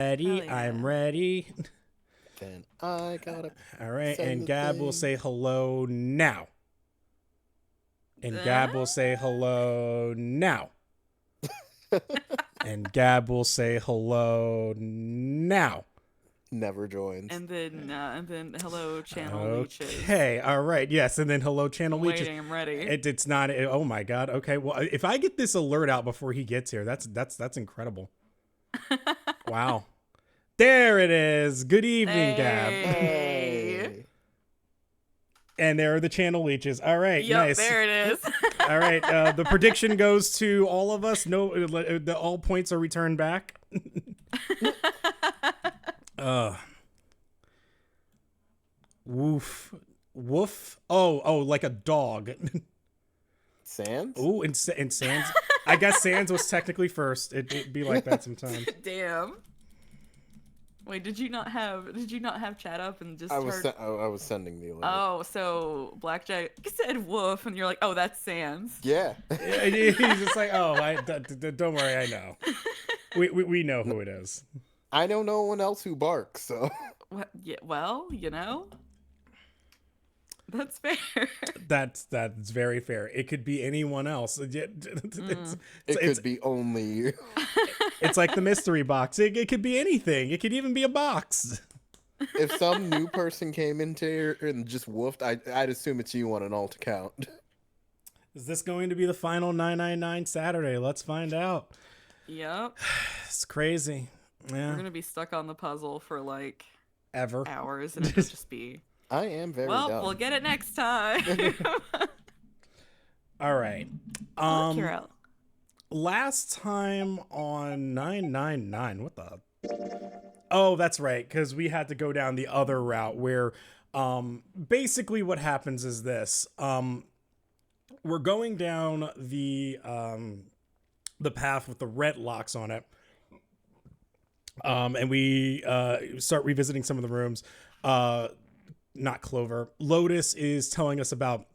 Ready? Yeah. I'm ready. Then I gotta All right, say and the Gab will thing. say hello now. And Gab will say hello now. And Gab will say hello now. Never joins. And then hello, channel leeches. Okay, all right, yes, and then hello, channel I'm leeches. waiting. I'm ready. It's not. Oh my god. Okay, well, if I get this alert out before he gets here, that's incredible. Wow. There it is. Good evening, Gab. Hey. And there are the channel leeches. All right, Yep, nice. there it is. All right, the prediction goes to all of us. No, all points are returned back. Woof, woof. Oh, like a dog. Sans? Ooh, and Sans. I guess Sans was technically first. It'd be like that sometimes. Damn. Wait, did you not have chat up and just I was start... I was sending the alert. Oh, so Blackjack said woof, and you're like, oh, that's Sans. Yeah. He's just like, oh, don't worry, I know. We know who it is. I know no one else who barks, so. What? Yeah, well, that's fair. That's very fair. It could be anyone else. It could be only you. It's like the mystery box. It could be anything. It could even be a box. If some new person came into here and just woofed, I'd assume it's you on an alt account. Is this going to be the final 999 Saturday? Let's find out. Yep. It's crazy. Yeah. We're gonna be stuck on the puzzle for like Ever. hours, and it'll just be. I am very Well, dumb. we'll get it next time. All right. Look, you're out. Last time on 999, what the? Oh, that's right, because we had to go down the other route where basically what happens is this. We're going down the path with the red locks on it. And we start revisiting some of the rooms. Not Clover. Lotus is telling us about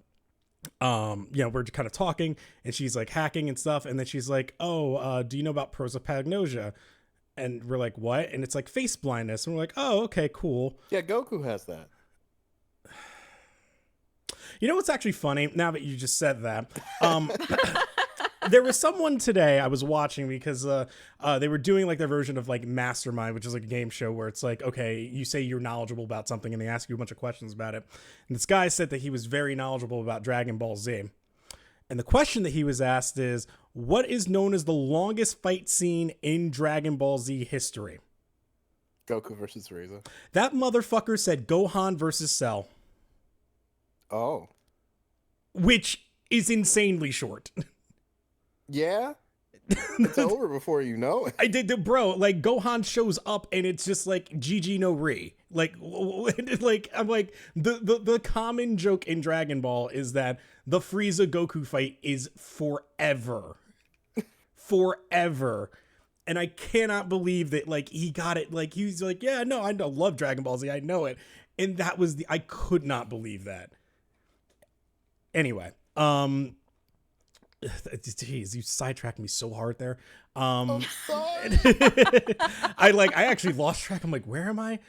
we're kind of talking, and she's like hacking and stuff, and then she's like, oh, do you know about prosopagnosia? And we're like, what? And it's like face blindness, and we're like, oh, okay, cool. Yeah, Goku has that. You know what's actually funny now that you just said that? There was someone today I was watching because they were doing like their version of like Mastermind, which is like a game show where it's like, okay, you say you're knowledgeable about something and they ask you a bunch of questions about it. And this guy said that he was very knowledgeable about Dragon Ball Z. And the question that he was asked is, what is known as the longest fight scene in Dragon Ball Z history? Goku versus Frieza. That motherfucker said Gohan versus Cell, Oh. which is insanely short. Yeah? It's over before you know it. I did, bro. Like Gohan shows up and it's just like GG no Ri. Like I'm like the common joke in Dragon Ball is that the Frieza Goku fight is forever, forever, and I cannot believe that like he got it. Like he's like, yeah, no, I love Dragon Ball Z, I know it, and that was I could not believe that. Anyway, Jeez, you sidetracked me so hard there. I'm sorry. I actually lost track. I'm like, where am I?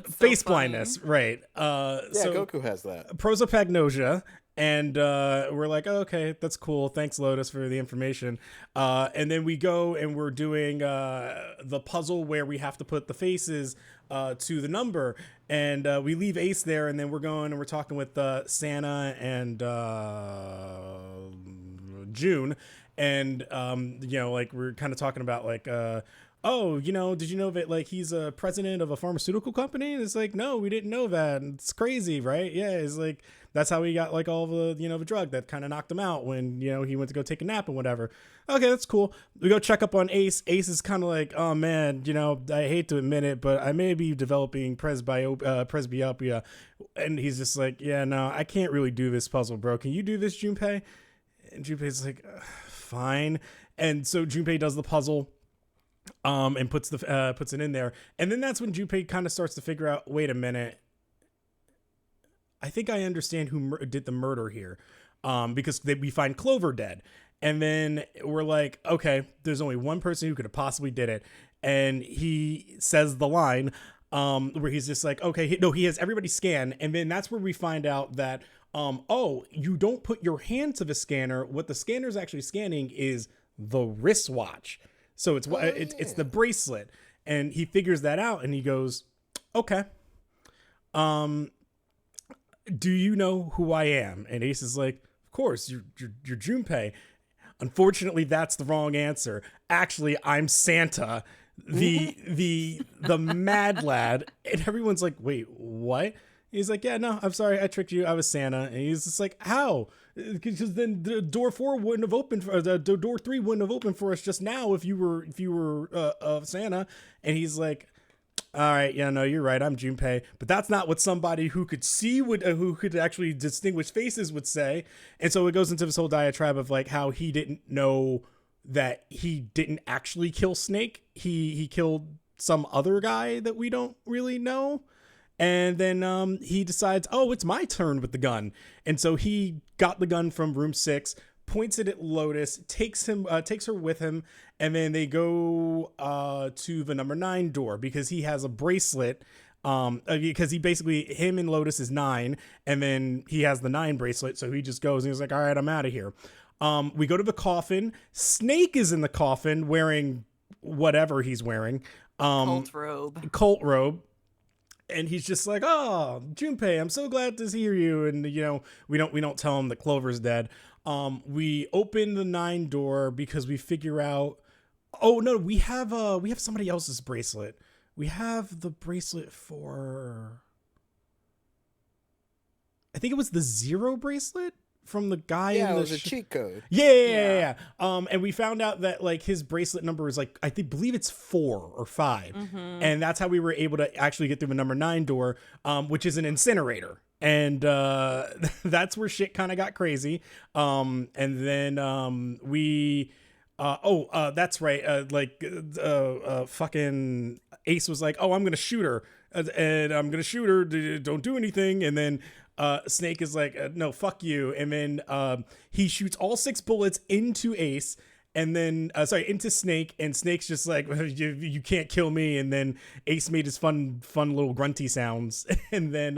Face blindness, right? Yeah, So Goku has that. prosopagnosia, and we're like, oh, okay, that's cool. Thanks, Lotus, for the information. And then we go and we're doing the puzzle where we have to put the faces to the number, and we leave Ace there, and then we're going and we're talking with Santa and June, and like we're kind of talking about like oh, did you know that like he's a president of a pharmaceutical company? And it's like, no, we didn't know that. And it's crazy, right? Yeah, it's like that's how he got like all the the drug that kind of knocked him out when he went to go take a nap and whatever. Okay, that's cool. We go check up on Ace. Ace is kind of like, oh man, I hate to admit it, but I may be developing presbyopia, and he's just like, yeah, no, I can't really do this puzzle, bro. Can you do this, Junpei? And Junpei's like, fine. And so Junpei does the puzzle, and puts it in there. And then that's when Junpei kind of starts to figure out, wait a minute, I think I understand who did the murder here, because we find Clover dead. And then we're like, okay, there's only one person who could have possibly did it. and he says the line where he's just like, okay, he has everybody scan, and then that's where we find out that oh, you don't put your hand to the scanner. What the scanner is actually scanning is the wristwatch. So it's the bracelet, and he figures that out, and he goes, okay, do you know who I am? And Ace is like, of course, you're Junpei. Unfortunately, that's the wrong answer. Actually, I'm Santa, the mad lad. And everyone's like, wait, what? He's like, yeah, no, I'm sorry, I tricked you. I was Santa. And he's just like, how? Because then the door 4 wouldn't have opened, the door 3 wouldn't have opened for us just now if you were Santa. And he's like, all right, yeah, no, you're right. I'm Junpei, but that's not what somebody who could see who could actually distinguish faces would say. And so it goes into this whole diatribe of like how he didn't know that he didn't actually kill Snake. He killed some other guy that we don't really know. And then he decides, oh, it's my turn with the gun. And so he got the gun from room 6, points it at Lotus, takes her with him, and then they go to the number 9 door because he has a bracelet. Because him and Lotus is 9, and then he has the 9 bracelet, so he just goes and he's like, all right, I'm out of here. We go to the coffin. Snake is in the coffin wearing whatever he's wearing. Cult robe. And he's just like, oh, Junpei, I'm so glad to hear you. And, you know, we don't tell him that Clover's dead. We open the 9 door because we figure out, oh no, we have somebody else's bracelet. We have the bracelet for, I think it was the 0 bracelet from the guy. Yeah, it was a cheat code. Yeah. And we found out that like his bracelet number is like, believe it's 4 or 5. Mm-hmm. And that's how we were able to actually get through the number 9 door, which is an incinerator. And that's where shit kind of got crazy. And then we that's right. Fucking Ace was like, oh, I'm gonna shoot her, and I'm gonna shoot her. Don't do anything. And then Snake is like, no, fuck you. And then he shoots all 6 bullets into Ace, and then into Snake, and Snake's just like, you can't kill me. And then Ace made his fun little grunty sounds, and then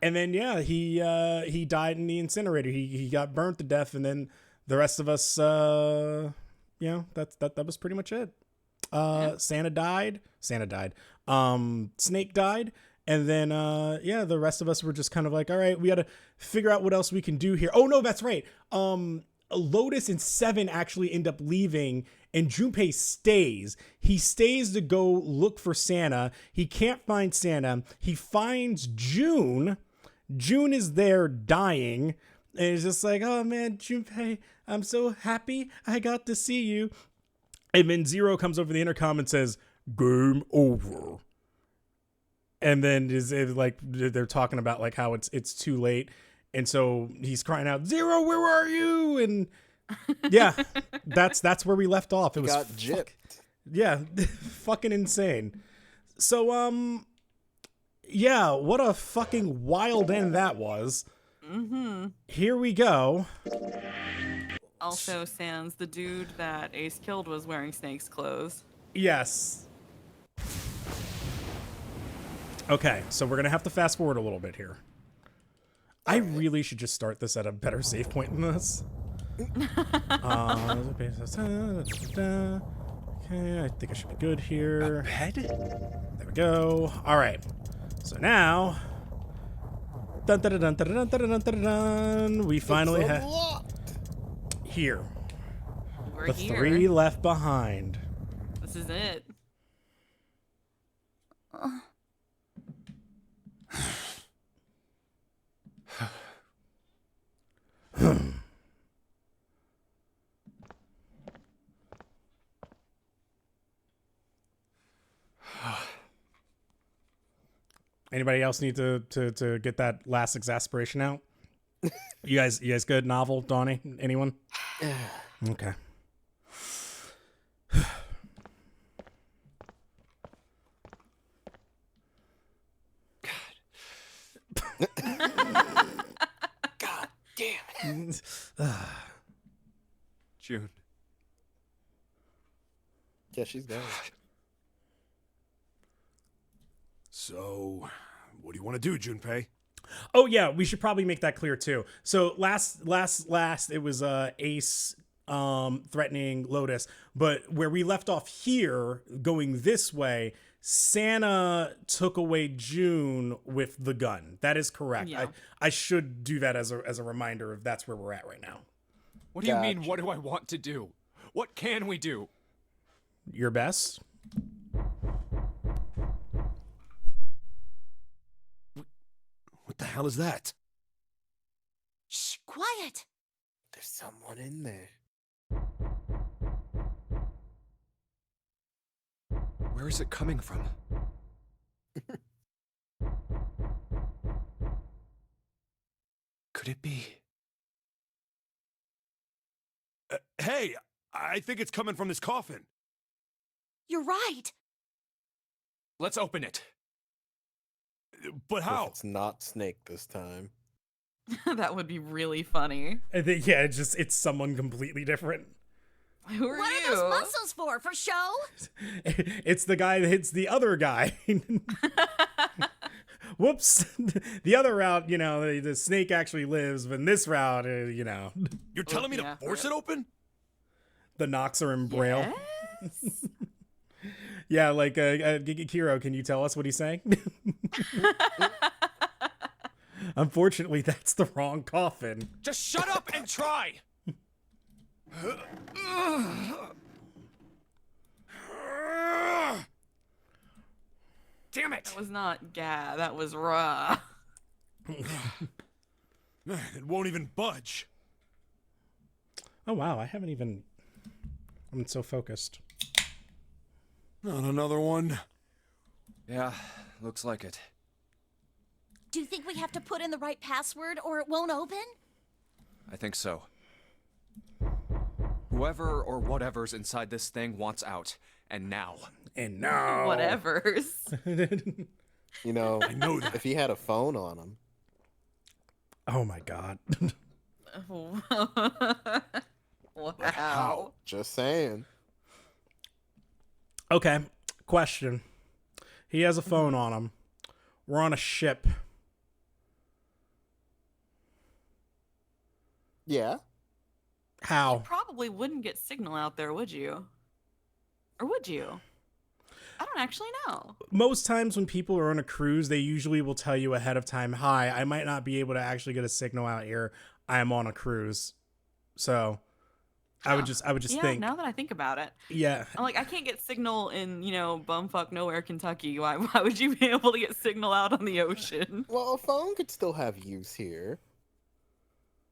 yeah, he died in the incinerator. He got burnt to death, and then the rest of us, that was pretty much it. Santa died. Snake died. And then, the rest of us were just kind of like, all right, we got to figure out what else we can do here. Oh, no, that's right. Lotus and 7 actually end up leaving, and Junpei stays. He stays to go look for Santa. He can't find Santa. He finds June. June is there dying. And it's just like, oh, man, Junpei, I'm so happy I got to see you. And then 0 comes over the intercom and says, game over. And then is like they're talking about like how it's too late, and so he's crying out, 0, where are you? And yeah, that's where we left off. It was got gypped. Yeah, fucking insane. So yeah, what a fucking wild end that was. Mm-hmm. Here we go. Also, sans the dude that Ace killed was wearing Snake's clothes. Yes. Okay, so we're gonna have to fast forward a little bit here. I really should just start this at a better save point than this. Okay, I think I should be good here. There we go. All right. So now, we finally have here We're the here. 3 left behind. This is it. Anybody else need to get that last exasperation out? You guys good? Novel, Donnie? Anyone? Okay. God damn it. June. Yeah, she's gone. So, what do you want to do, Junpei? Oh yeah, we should probably make that clear too. So last it was Ace threatening Lotus, but where we left off here going this way, Santa took away June with the gun. That is correct. Yeah. I should do that as a reminder of that's where we're at right now. What do you mean, Gotcha. what do I want to do? What can we do? Your best? What the hell is that? Shh, quiet. There's someone in there. Where is it coming from? Could it be? Hey, I think it's coming from this coffin. You're right. Let's open it. But If how? it's not Snake this time. That would be really funny. I think yeah, it's someone completely different. Who are What you? are those muscles for? For show? It's the guy that hits the other guy. Whoops. The other route, you know, the snake actually lives, but in this route, you know, You're telling me yeah. to force it open? the knocks are in braille. Yes? Yeah, like Kiro, can you tell us what he's saying? Unfortunately, that's the wrong coffin. Just shut up and try! Damn it! That was not Gah. That was Ra. It won't even budge. Oh wow, I haven't even. I'm so focused. Not another one. Yeah, looks like it. Do you think we have to put in the right password or it won't open? I think so. Whoever or whatever's inside this thing wants out. And now. And no. Whatever's. You know, I know that. if he had a phone on him. Oh my god. Wow. Just saying. Okay, question. He has a phone on him. We're on a ship. Yeah. How? Probably wouldn't get signal out there, would you? Or would you? I don't actually know. Most times when people are on a cruise, they usually will tell you ahead of time, hi, I might not be able to actually get a signal out here. I am on a cruise. So I would just Yeah, think, now that I think about it. yeah, I'm like, I can't get signal in, bumfuck nowhere, Kentucky. Why would you be able to get signal out on the ocean? Well, a phone could still have use here.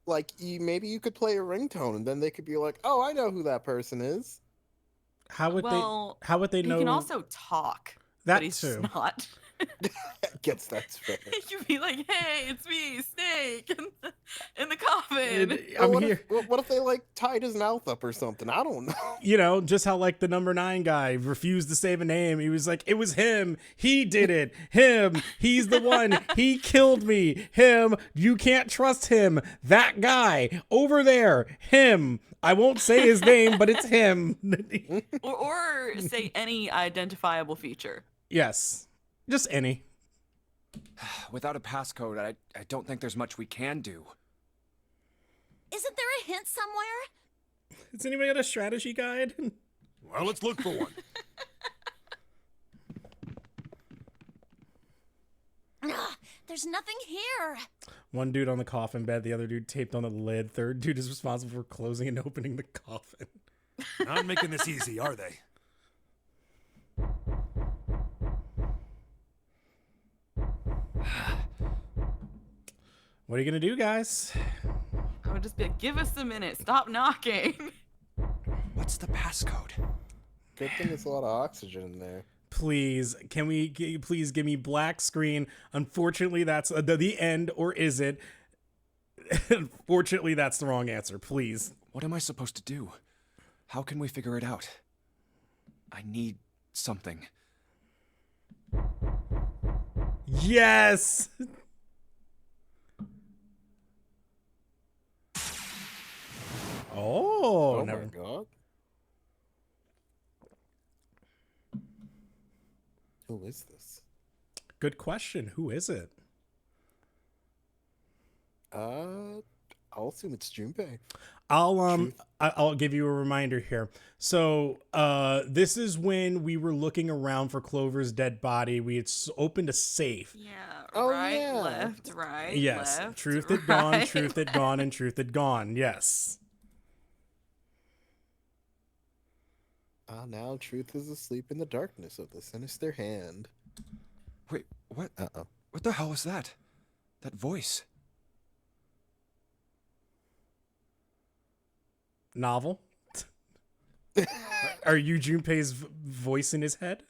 Like, maybe you could play a ringtone, and then they could be like, "Oh, I know who that person is." how would Well, they know? He can also talk. That but he's too. just not. I guess that's fair. You'd be like, hey, it's me, Snake, in the coffin. I'm what here. What if they like tied his mouth up or something? I don't know. You know, just how like the number 9 guy refused to say a name. He was like, it was him. He did it. Him. He's the one. He killed me. Him. You can't trust him. That guy over there. Him. I won't say his name, but it's him. or say any identifiable feature. Yes. Just any. Without a passcode, I don't think there's much we can do. Isn't there a hint somewhere? Has anybody got a strategy guide? Well, let's look for one. Ugh, there's nothing here. One dude on the coffin bed, the other dude taped on the lid. Third dude is responsible for closing and opening the coffin. Not making this easy, are they? What are you gonna do, guys? I would just be like, give us a minute. Stop knocking. What's the passcode? Good thing there's a lot of oxygen in there. Please, can we please give me black screen? Unfortunately, that's the end, or is it? Unfortunately, that's the wrong answer. Please. What am I supposed to do? How can we figure it out? I need something. Yes. Oh, Oh never. my god. Who is this? Good question. Who is it? I'll assume it's Junpei. I'll give you a reminder here. So this is when we were looking around for Clover's dead body. We had opened a safe. Yeah. Oh, Right. yeah. Left. Right. Yes. Left, Truth had gone. right. Truth had gone. And truth had gone. Yes. Now truth is asleep in the darkness of the sinister hand. Wait, what? Uh-oh. What the hell was that? That voice. Novel. Are you Junpei's voice in his head?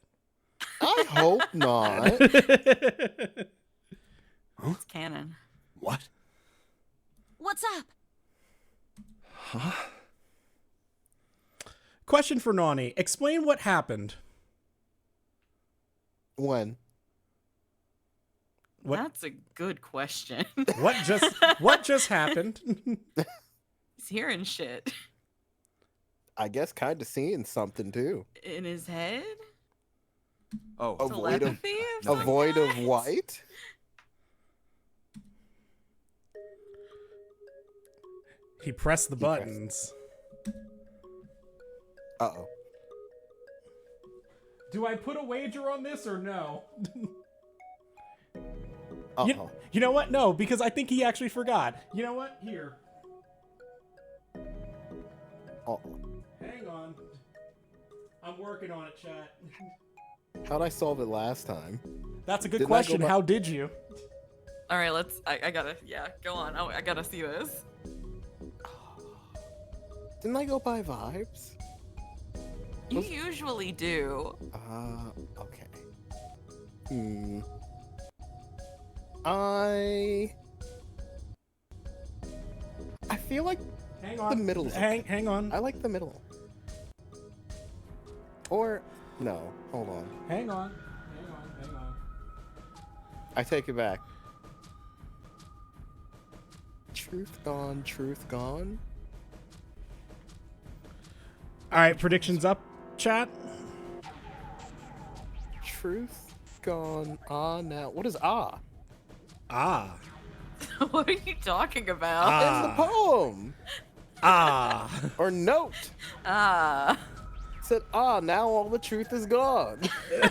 I hope not. It's canon. What? What's up? Huh? Question for Nani. Explain what happened. When? What? That's a good question. What just happened? He's hearing shit I guess kind of seeing something too. in his head. Oh, A void of Telepathy of a some void of kind? white. He pressed the pressed- buttons. Uh-oh. Do I put a wager on this or no? Uh-oh. You know what? No, because I think he actually forgot. You know what? Here. Uh-oh. Hang on. I'm working on it, chat. How'd I solve it last time? That's a good Didn't I go question. by- How did you? All right, I gotta. Yeah, go on. I gotta see this. Didn't I go by vibes? You usually do. Okay. I feel like Hang on. the middle's okay. Hang on. I like the middle. Or no, hold on. Hang on. Hang on. I take it back. Truth gone, truth gone. All right, predictions up, chat. Truth gone. Now. What is Ah. What are you talking about? Ah. It's the poem Ah. or note. Ah. Said now all the truth is gone.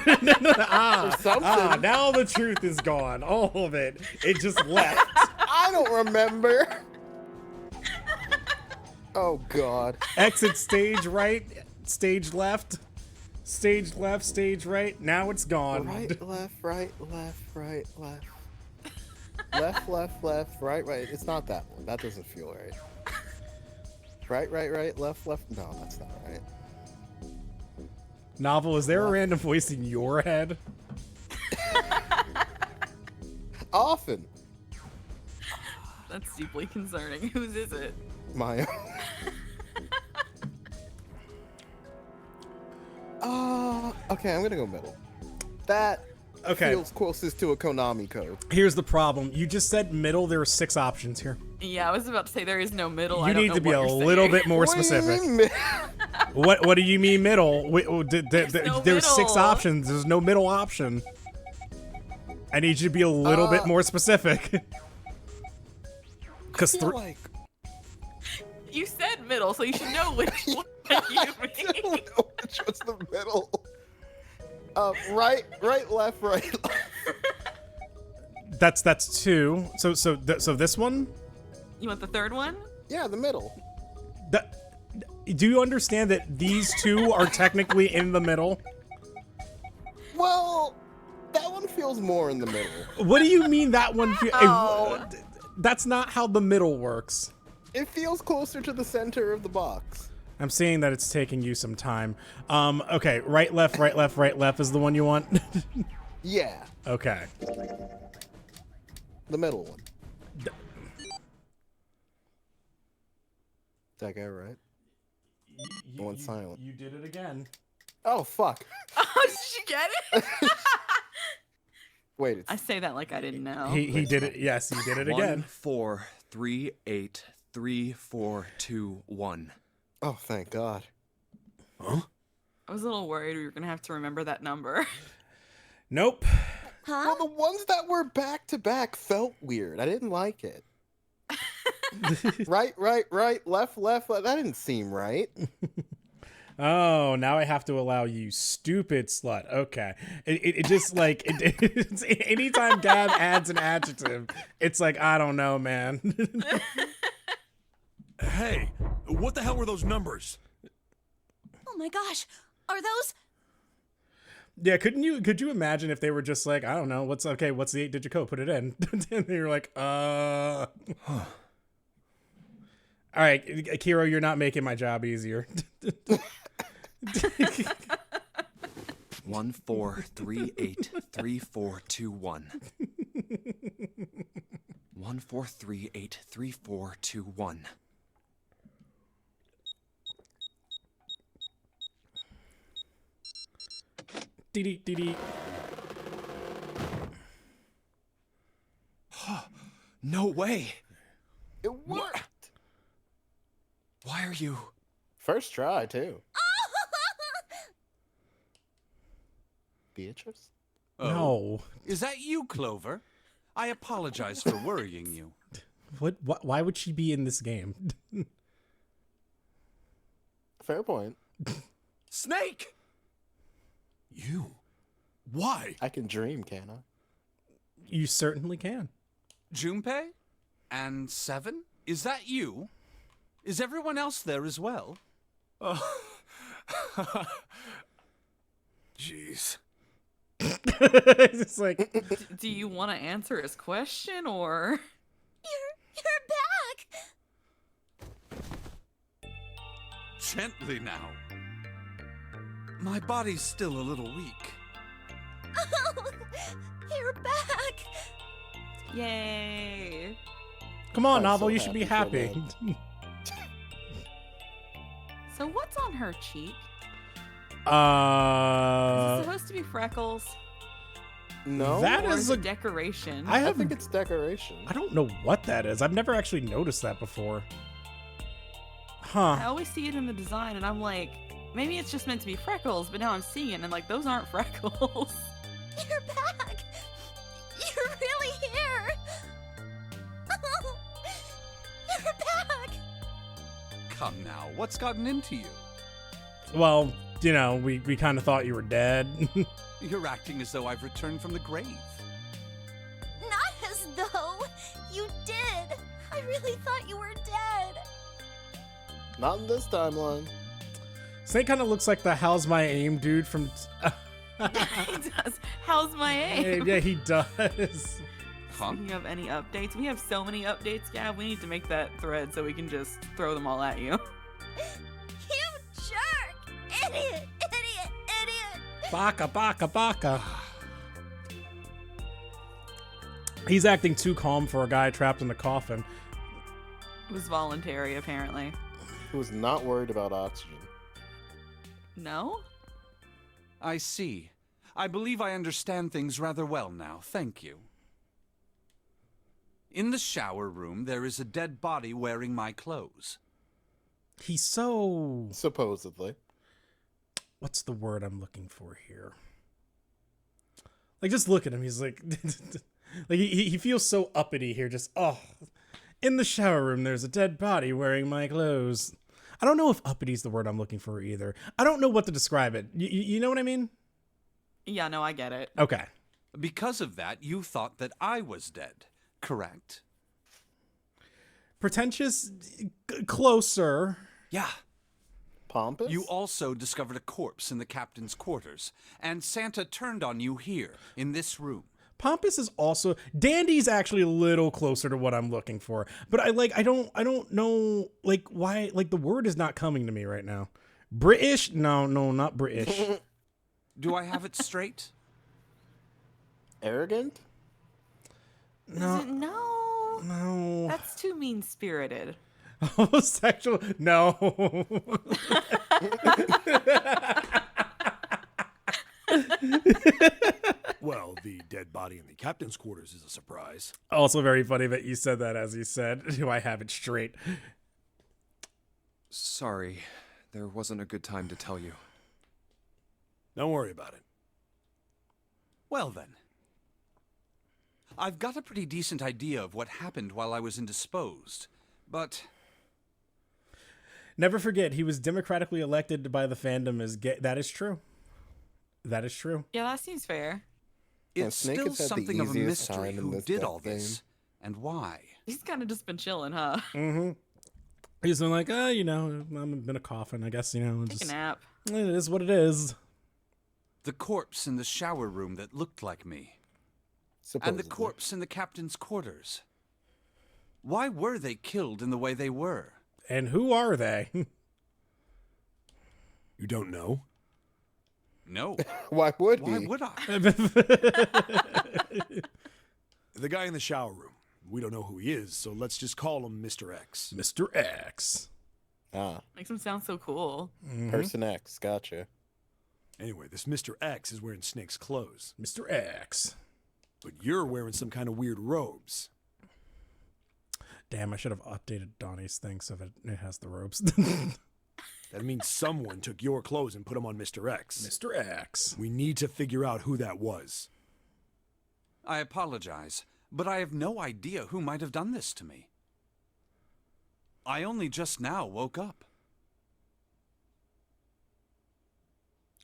Ah. Or something. Ah. Now the truth is gone. All of it. It just left. I don't remember. Oh God. Exit stage right, stage left, stage left, stage right. Now it's gone. Right, left, right, left, right, left. Left, left, left, right, right. It's not that one. That doesn't feel right. Right, right, right, left, left. No, that's not right. Novel, is there a random voice in your head? Often. That's deeply concerning. Whose is it? My own. Okay, I'm gonna go middle. That Okay. feels closest to a Konami code. Here's the problem. You just said middle. There are 6 options here. Yeah, I was about to say there is no middle. I You don't need know to be what a you're little saying. bit more What do you specific. mean, What do you mean middle? no There's 6 middle. options. There's no middle option. I need you to be a little bit more specific. I Because feel like You said middle, so you should know which one you I don't mean. know which was the middle. Right, left, right, left. that's 2. So this one. You want the third one? Yeah, the middle. Do you understand that these 2 are technically in the middle? Well, that one feels more in the middle. What do you mean that one? Oh. That's not how the middle works. It feels closer to the center of the box. I'm seeing that it's taking you some time. Okay, right, left, right, left, right, left is the one you want? Yeah, Okay. the middle one. Did I get it right? I went silent. You did it again. Oh, fuck. Oh, did you get it? Wait, it's... I say that like I didn't know. He did it. Yes, he did it 1, again. 4, 3, 8, 3, 4, 2, 1. Oh, thank God. Huh? I was a little worried we were gonna have to remember that number. Nope. Huh? Well, the ones that were back to back felt weird. I didn't like it. Right, left, left. That didn't seem right. Oh, now I have to allow you, stupid slut. Okay. It just like, it's, anytime Gab adds an adjective, it's like, I don't know, man. Hey, what the hell were those numbers? Oh my gosh. Are those? Yeah, could you imagine if they were just like, I don't know, what's the 8-digit code? Put it in. And you're like, All right, Kiro, you're not making my job easier. 14383421. 14383421. Dee. No way. It worked. Why are you? First try, too. Beatrice? No. Is that you, Clover? I apologize for worrying you. What? Why would she be in this game? Fair point. Snake! You? Why? I can dream, can I? You certainly can. Junpei? And Seven? Is that you? Is everyone else there as well? Jeez. It's just like, Do you want to answer his question or? You're back. Gently now. My body's still a little weak. Oh, you're back. Yay! come on, I'm Novel, so you should be happy happy. for So what's on her cheek? Is it supposed to be freckles? No? That Or is is a. it decoration? I I have. think it's decoration. I don't know what that is. I've never actually noticed that before. Huh. I always see it in the design, and I'm like, maybe it's just meant to be freckles, but now I'm seeing it, and I'm like, those aren't freckles. You're back. You're really here. You're back. Come now, what's gotten into you? Well, you know, we kind of thought you were dead. You're acting as though I've returned from the grave. Not as though you did. I really thought you were dead. Not in this timeline. Snake kind of looks like the "How's my aim" dude from. He does. How's my aim? Yeah, he does. Huh? Speaking of any updates, we have so many updates, Gab. We need to make that thread so we can just throw them all at you. You jerk! Idiot! Idiot! Idiot! Baka. He's acting too calm for a guy trapped in the coffin. It was voluntary, apparently. Who was not worried about oxygen. No? I see. I believe I understand things rather well now. Thank you. In the shower room, there is a dead body wearing my clothes. He's so. Supposedly. What's the word I'm looking for here? Like, just look at him. He's like, like he feels so uppity here. Just in the shower room, there's a dead body wearing my clothes. I don't know if uppity's the word I'm looking for either. I don't know what to describe it. You know what I mean? Yeah, no, I get it. Okay. Because of that, you thought that I was dead, correct? Pretentious, closer. Yeah. Pompous? You also discovered a corpse in the captain's quarters, and Santa turned on you here, in this room. Pompous is also Dandy's actually a little closer to what I'm looking for, but I don't know like why like the word is not coming to me right now. British? No, not British. Do I have it straight? Arrogant? No, No. no. That's too mean-spirited. Homosexual? No. Well, the dead body in the captain's quarters is a surprise. Also very funny that you said that as you said. Do I have it straight? Sorry, there wasn't a good time to tell you. Don't worry about it. Well then. I've got a pretty decent idea of what happened while I was indisposed, but... Never forget, he was democratically elected by the fandom as gay. That is true. That is true. Yeah, that seems fair. It's Snake still has had the something of a easiest mystery time in who this did death all this, and why. He's kind of just been chilling, huh? Mm-hmm. He's been like, you know, I'm in a coffin. I guess, you know, Take just, a nap. it is what it is. The corpse in the shower room that looked like me. Supposedly. And the corpse in the captain's quarters. Why were they killed in the way they were? And who are they? You don't know? No. Why would Why he? would I? The guy in the shower room. We don't know who he is, so let's just call him Mr. X. Mr. X. Ah, Makes him sound so cool. Person X. Gotcha. Anyway, this Mr. X is wearing Snake's clothes, Mr. X. but you're wearing some kind of weird robes. Damn, I should have updated Donnie's thing so that it has the robes. That means someone took your clothes and put them on Mr. X. Mr. X. We need to figure out who that was. I apologize, but I have no idea who might have done this to me. I only just now woke up.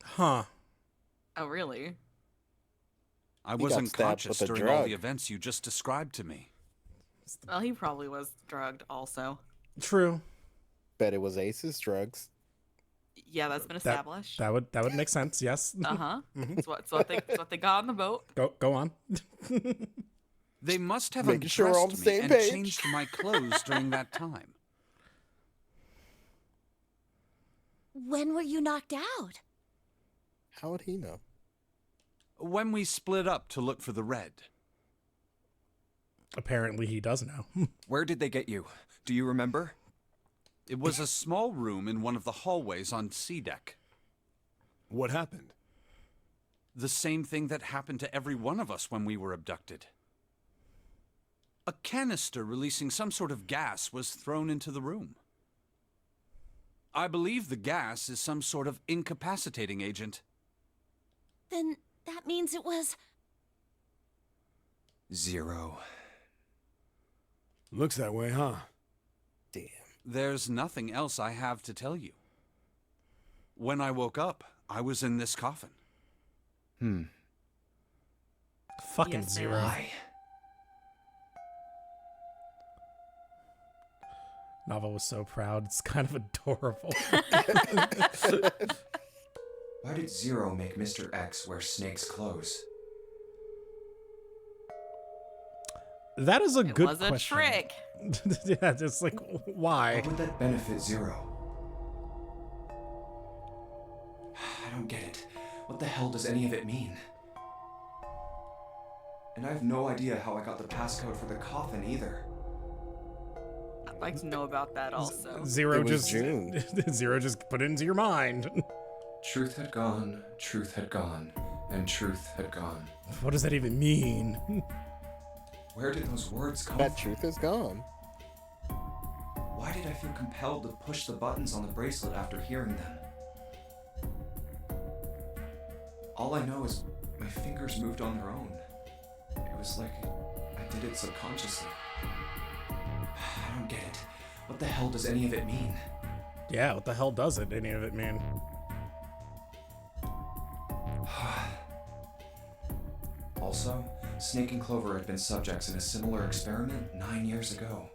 Huh. Oh, really? I He was got stabbed unconscious with a during all drug. the events you just described to me. Well, he probably was drugged also. True. Bet it was Ace's drugs. Yeah, that's been That, established. that would make sense, yes. Uh-huh. It's what they got on the boat. Go on. They must have Making sure we're on undressed the me same and page. changed my clothes during that time. When were you knocked out? How would he know? When we split up to look for the red. Apparently he does know. Where did they get you? Do you remember? It was a small room in one of the hallways on C deck. What happened? The same thing that happened to every one of us when we were abducted. A canister releasing some sort of gas was thrown into the room. I believe the gas is some sort of incapacitating agent. Then that means it was... Zero. Looks that way, huh? Damn. There's nothing else I have to tell you. When I woke up, I was in this coffin. Fucking Yes, there zero. is. Why? Nava was so proud. It's kind of adorable. Why did Zero make Mr. X wear Snake's clothes? That is a It good was a question. trick. Yeah, just like, why? How would that benefit Zero? I don't get it. What the hell does any of it mean? And I have no idea how I got the passcode for the coffin either. I'd like to know about that also. Zero It was just June. Zero just put it into your mind. Truth had gone, and truth had gone. What does that even mean? Where did those words come That from? truth is gone. Why did I feel compelled to push the buttons on the bracelet after hearing them? All I know is my fingers moved on their own. It was like I did it subconsciously. I don't get it. What the hell does any of it mean? Yeah, what the hell does it, any of it mean? Also, Snake and Clover had been subjects in a similar experiment 9 years ago.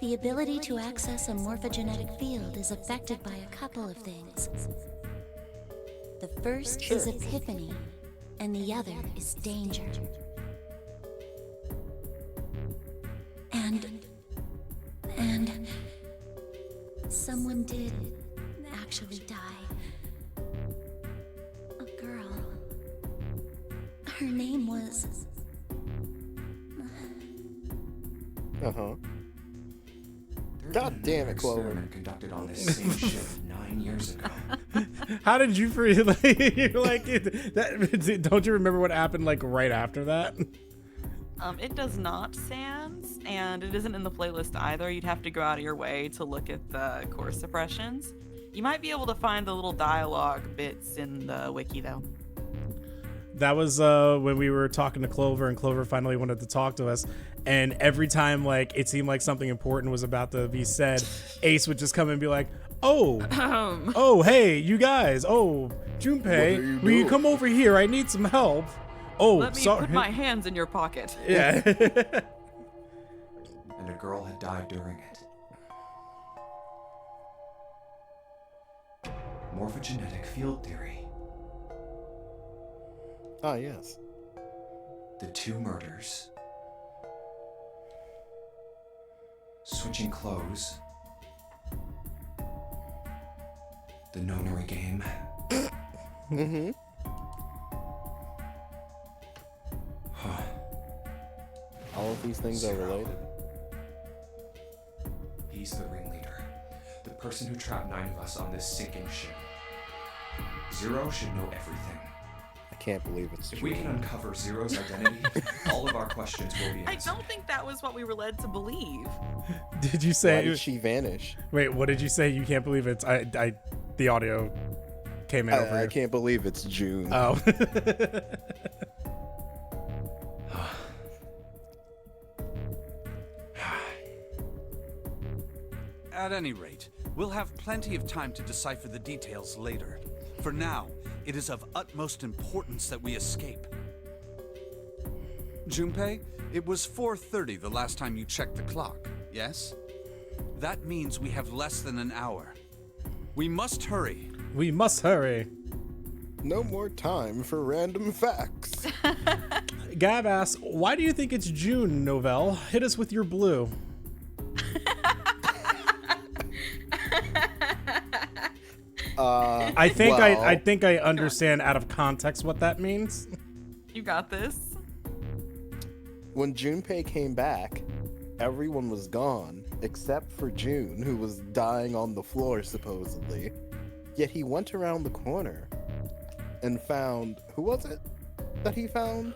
The ability to access a morphogenetic field is affected by a couple of things. The first is epiphany, and the other is danger. And someone did actually die. A girl. Her name was... Uh-huh. There had God been damn another it, Clover. experiment conducted on this same ship 9 years ago. How did you feel? Like, you're like that? Don't you remember what happened like right after that? It does not, Sans, and it isn't in the playlist either. You'd have to go out of your way to look at the course suppressions. You might be able to find the little dialogue bits in the wiki, though. That was when we were talking to Clover, and Clover finally wanted to talk to us. And every time like it seemed like something important was about to be said, Ace would just come and be like, oh, hey, you guys. Oh, Junpei, will you come over here? I need some help. Oh, Let me sorry. put my hands in your pocket. Yeah. And a girl had died during it. Morphogenetic field theory. Ah, yes. The 2 murders. Switching clothes. The nonary game. Mm-hmm. All of these things are related. He's the ringleader. The person who trapped 9 of us on this sinking ship. Zero should know everything. I can't believe it's If true. we can uncover Zero's identity, all of our questions will be I answered. don't think that was what we were led to believe. Did you Why say? did she vanish? Wait, what did you say? You can't believe it's. The audio came in over I you. can't believe it's June. Oh. At any rate, we'll have plenty of time to decipher the details later. For now, it is of utmost importance that we escape. Junpei, it was 4:30 the last time you checked the clock, yes? That means we have less than an hour. We must hurry. We must hurry. No more time for random facts. Gab asks, why do you think it's June, Novell? Hit us with your blue. I think I think I understand out of context what that means. You got this. When Junpei came back, everyone was gone except for June, who was dying on the floor supposedly. Yet he went around the corner and found, who was it that he found?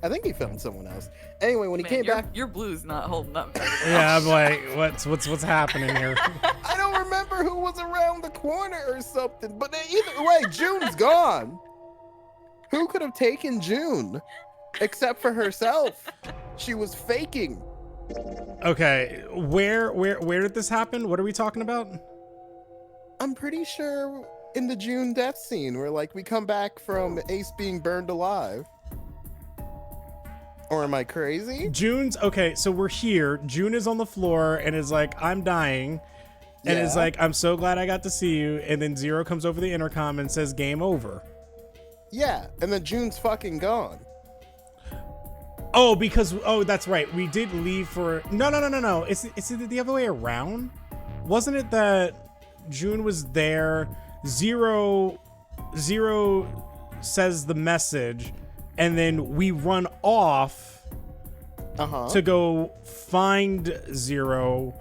I think he found someone else. Anyway, when he came back, Your blue's not holding up. Yeah, I'm like, what's happening here? I don't remember who was around the corner or something. But either way, June's gone. Who could have taken June except for herself? She was faking. Okay, where did this happen? What are we talking about? I'm pretty sure in the June death scene where like we come back from Ace being burned alive. Or am I crazy? June's okay, so we're here. June is on the floor and is like, I'm dying. And is Yeah. like, I'm so glad I got to see you. And then Zero comes over the intercom and says, game over. Yeah, and then June's fucking gone. Oh, because that's right. We did leave for no. Is it the other way around? Wasn't it that June was there? Zero says the message, and then we run off to go find Zero,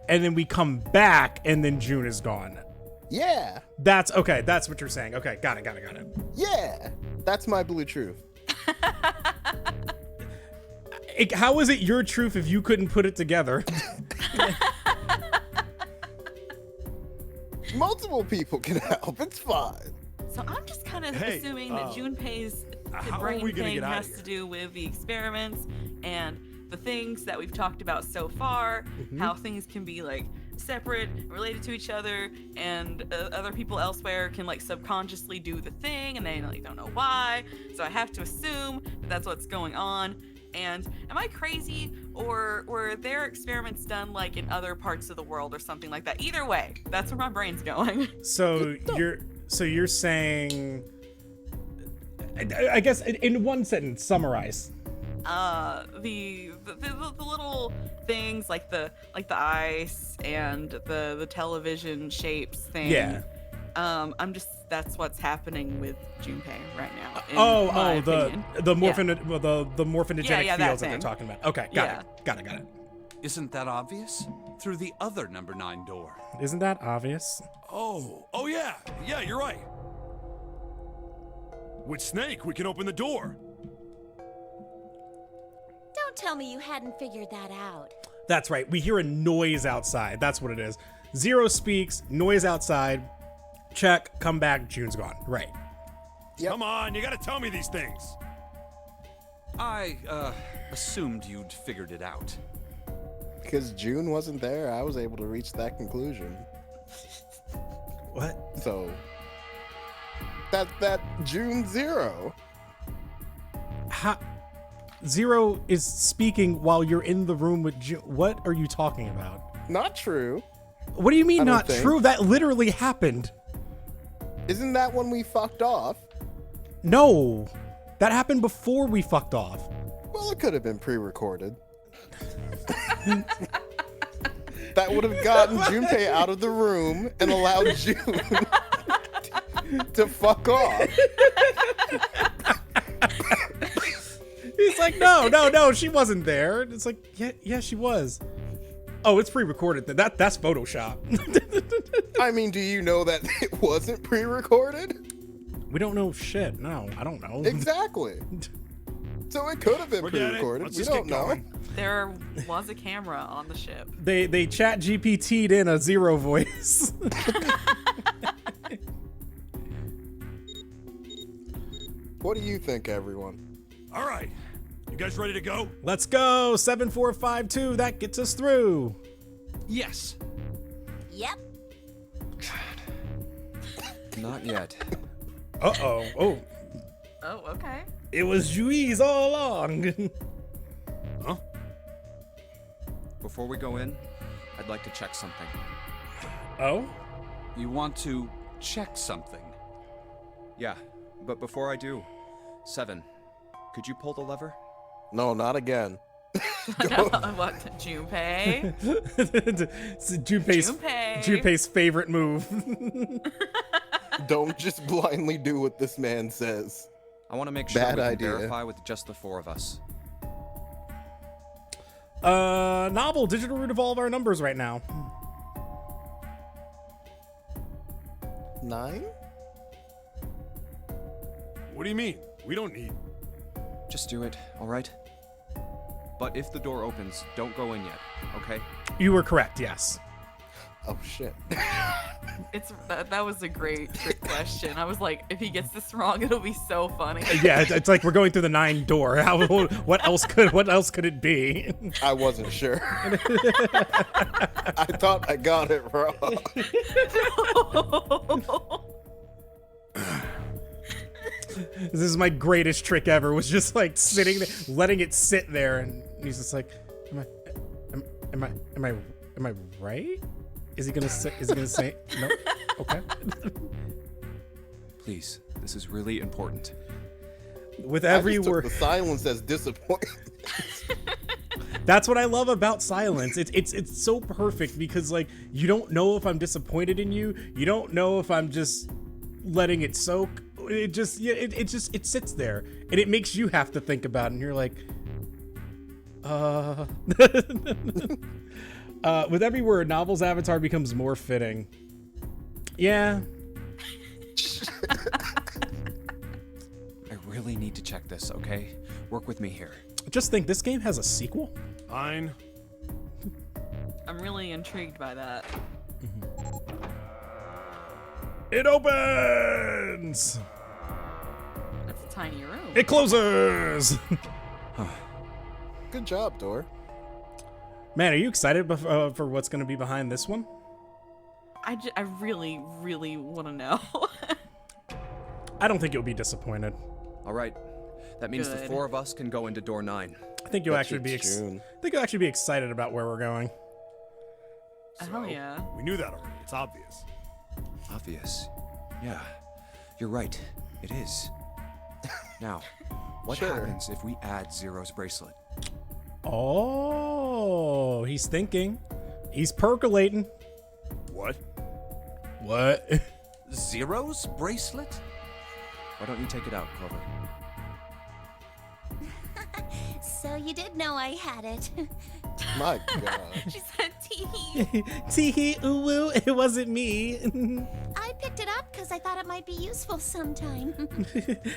and then we come back, and then June is gone. Yeah. That's okay. That's what you're saying. Okay, got it. Yeah. That's my blue truth. How is it your truth if you couldn't put it together? Multiple people can help. It's fine. So I'm just kind of Hey, assuming that Junpei's how are brain we gonna thing get out has of to here? do with the experiments and the things that we've talked about so far, how things can be like separate, related to each other, and other people elsewhere can like subconsciously do the thing and they like don't know why. So I have to assume that that's what's going on. And am I crazy, or were there experiments done like in other parts of the world or something like that? Either way, that's where my brain's going. So you're saying, I guess in one sentence, summarize. The little things like the ice and the television shapes thing. Yeah. That's what's happening with Junpei right now. in my opinion. the Yeah. morphinogenic Yeah, that fields that they're thing. talking about. Okay, got it. Isn't that obvious? Through the other number 9 door. Isn't that obvious? Oh yeah. Yeah, you're right. With Snake, we can open the door. Don't tell me you hadn't figured that out. That's right. We hear a noise outside. That's what it is. Zero speaks, noise outside. Check, come back, June's gone. Right. Yep. Come on, you gotta tell me these things. I, assumed you'd figured it out. Because June wasn't there, I was able to reach that conclusion. What? So that June 0. Zero is speaking while you're in the room with June. What are you talking about? Not true. What do you mean I don't not think. true? That literally happened. Isn't that when we fucked off? No, that happened before we fucked off. Well, it could have been pre-recorded. That would have gotten Junpei out of the room and allowed June to fuck off. He's like, no, she wasn't there. It's like, yeah, she was. Oh, it's pre-recorded. That's Photoshop. I mean, do you know that it wasn't pre-recorded? We don't know shit. No, I don't know. Exactly. So it could have been Forget it. pre-recorded. Let's We just don't get know. going. There was a camera on the ship. They chat GPT'd in a Zero voice. What do you think, everyone? All right, you guys ready to go? Let's go. 7452. That gets us through. Yes. Yep. Not yet. Uh-oh. Oh, Oh, okay. it was Juiz all along. Huh? Before we go in, I'd like to check something. Oh? You want to check something? Yeah, but before I do, 7, could you pull the lever? No, not again. What? Junpei? It's Junpei's favorite move. Don't just blindly do what this man says. I want to make sure Bad we can idea. verify with just the 4 of us. Novel, digital root of all of our numbers right now. 9? What do you mean? We don't need. Just do it, all right? But if the door opens, don't go in yet, okay? You were correct, yes. Oh, shit. That was a great trick question. I was like, if he gets this wrong, it'll be so funny. Yeah, it's like we're going through the 9 door. What else could it be? I wasn't sure. I thought I got it wrong. This is my greatest trick ever. Was just like sitting there, letting it sit there, and he's just like, am I right? Is he gonna say no? Okay. Please, this is really important. With I every just took word, the silence as disappointment. that's what I love about silence. It's so perfect because like you don't know if I'm disappointed in you. You don't know if I'm just letting it soak. It sits there and it makes you have to think about it, and you're like, with every word, Novel's avatar becomes more fitting. Yeah. I really need to check this, okay? Work with me here. Just think, this game has a sequel? Fine. I'm really intrigued by that. It opens! That's a tiny room. It closes! Good job, Dor. Man, are you excited for what's going to be behind this one? I really, really want to know. I don't think you'll be disappointed. All right. That means the Good. 4 of us can go into door 9. I think you'll Bet actually be it's June. excited about where we're going. Hell yeah. We knew that already. It's obvious. Obvious. Yeah, you're right. It is. Now, what Sure. happens if we add Zero's bracelet? Oh, he's thinking. He's percolating. What? What? Zero's bracelet? Why don't you take it out, Clover? So you did know I had it. My God. She said tee. Tee ooh woo, it wasn't me. I picked it up because I thought it might be useful sometime.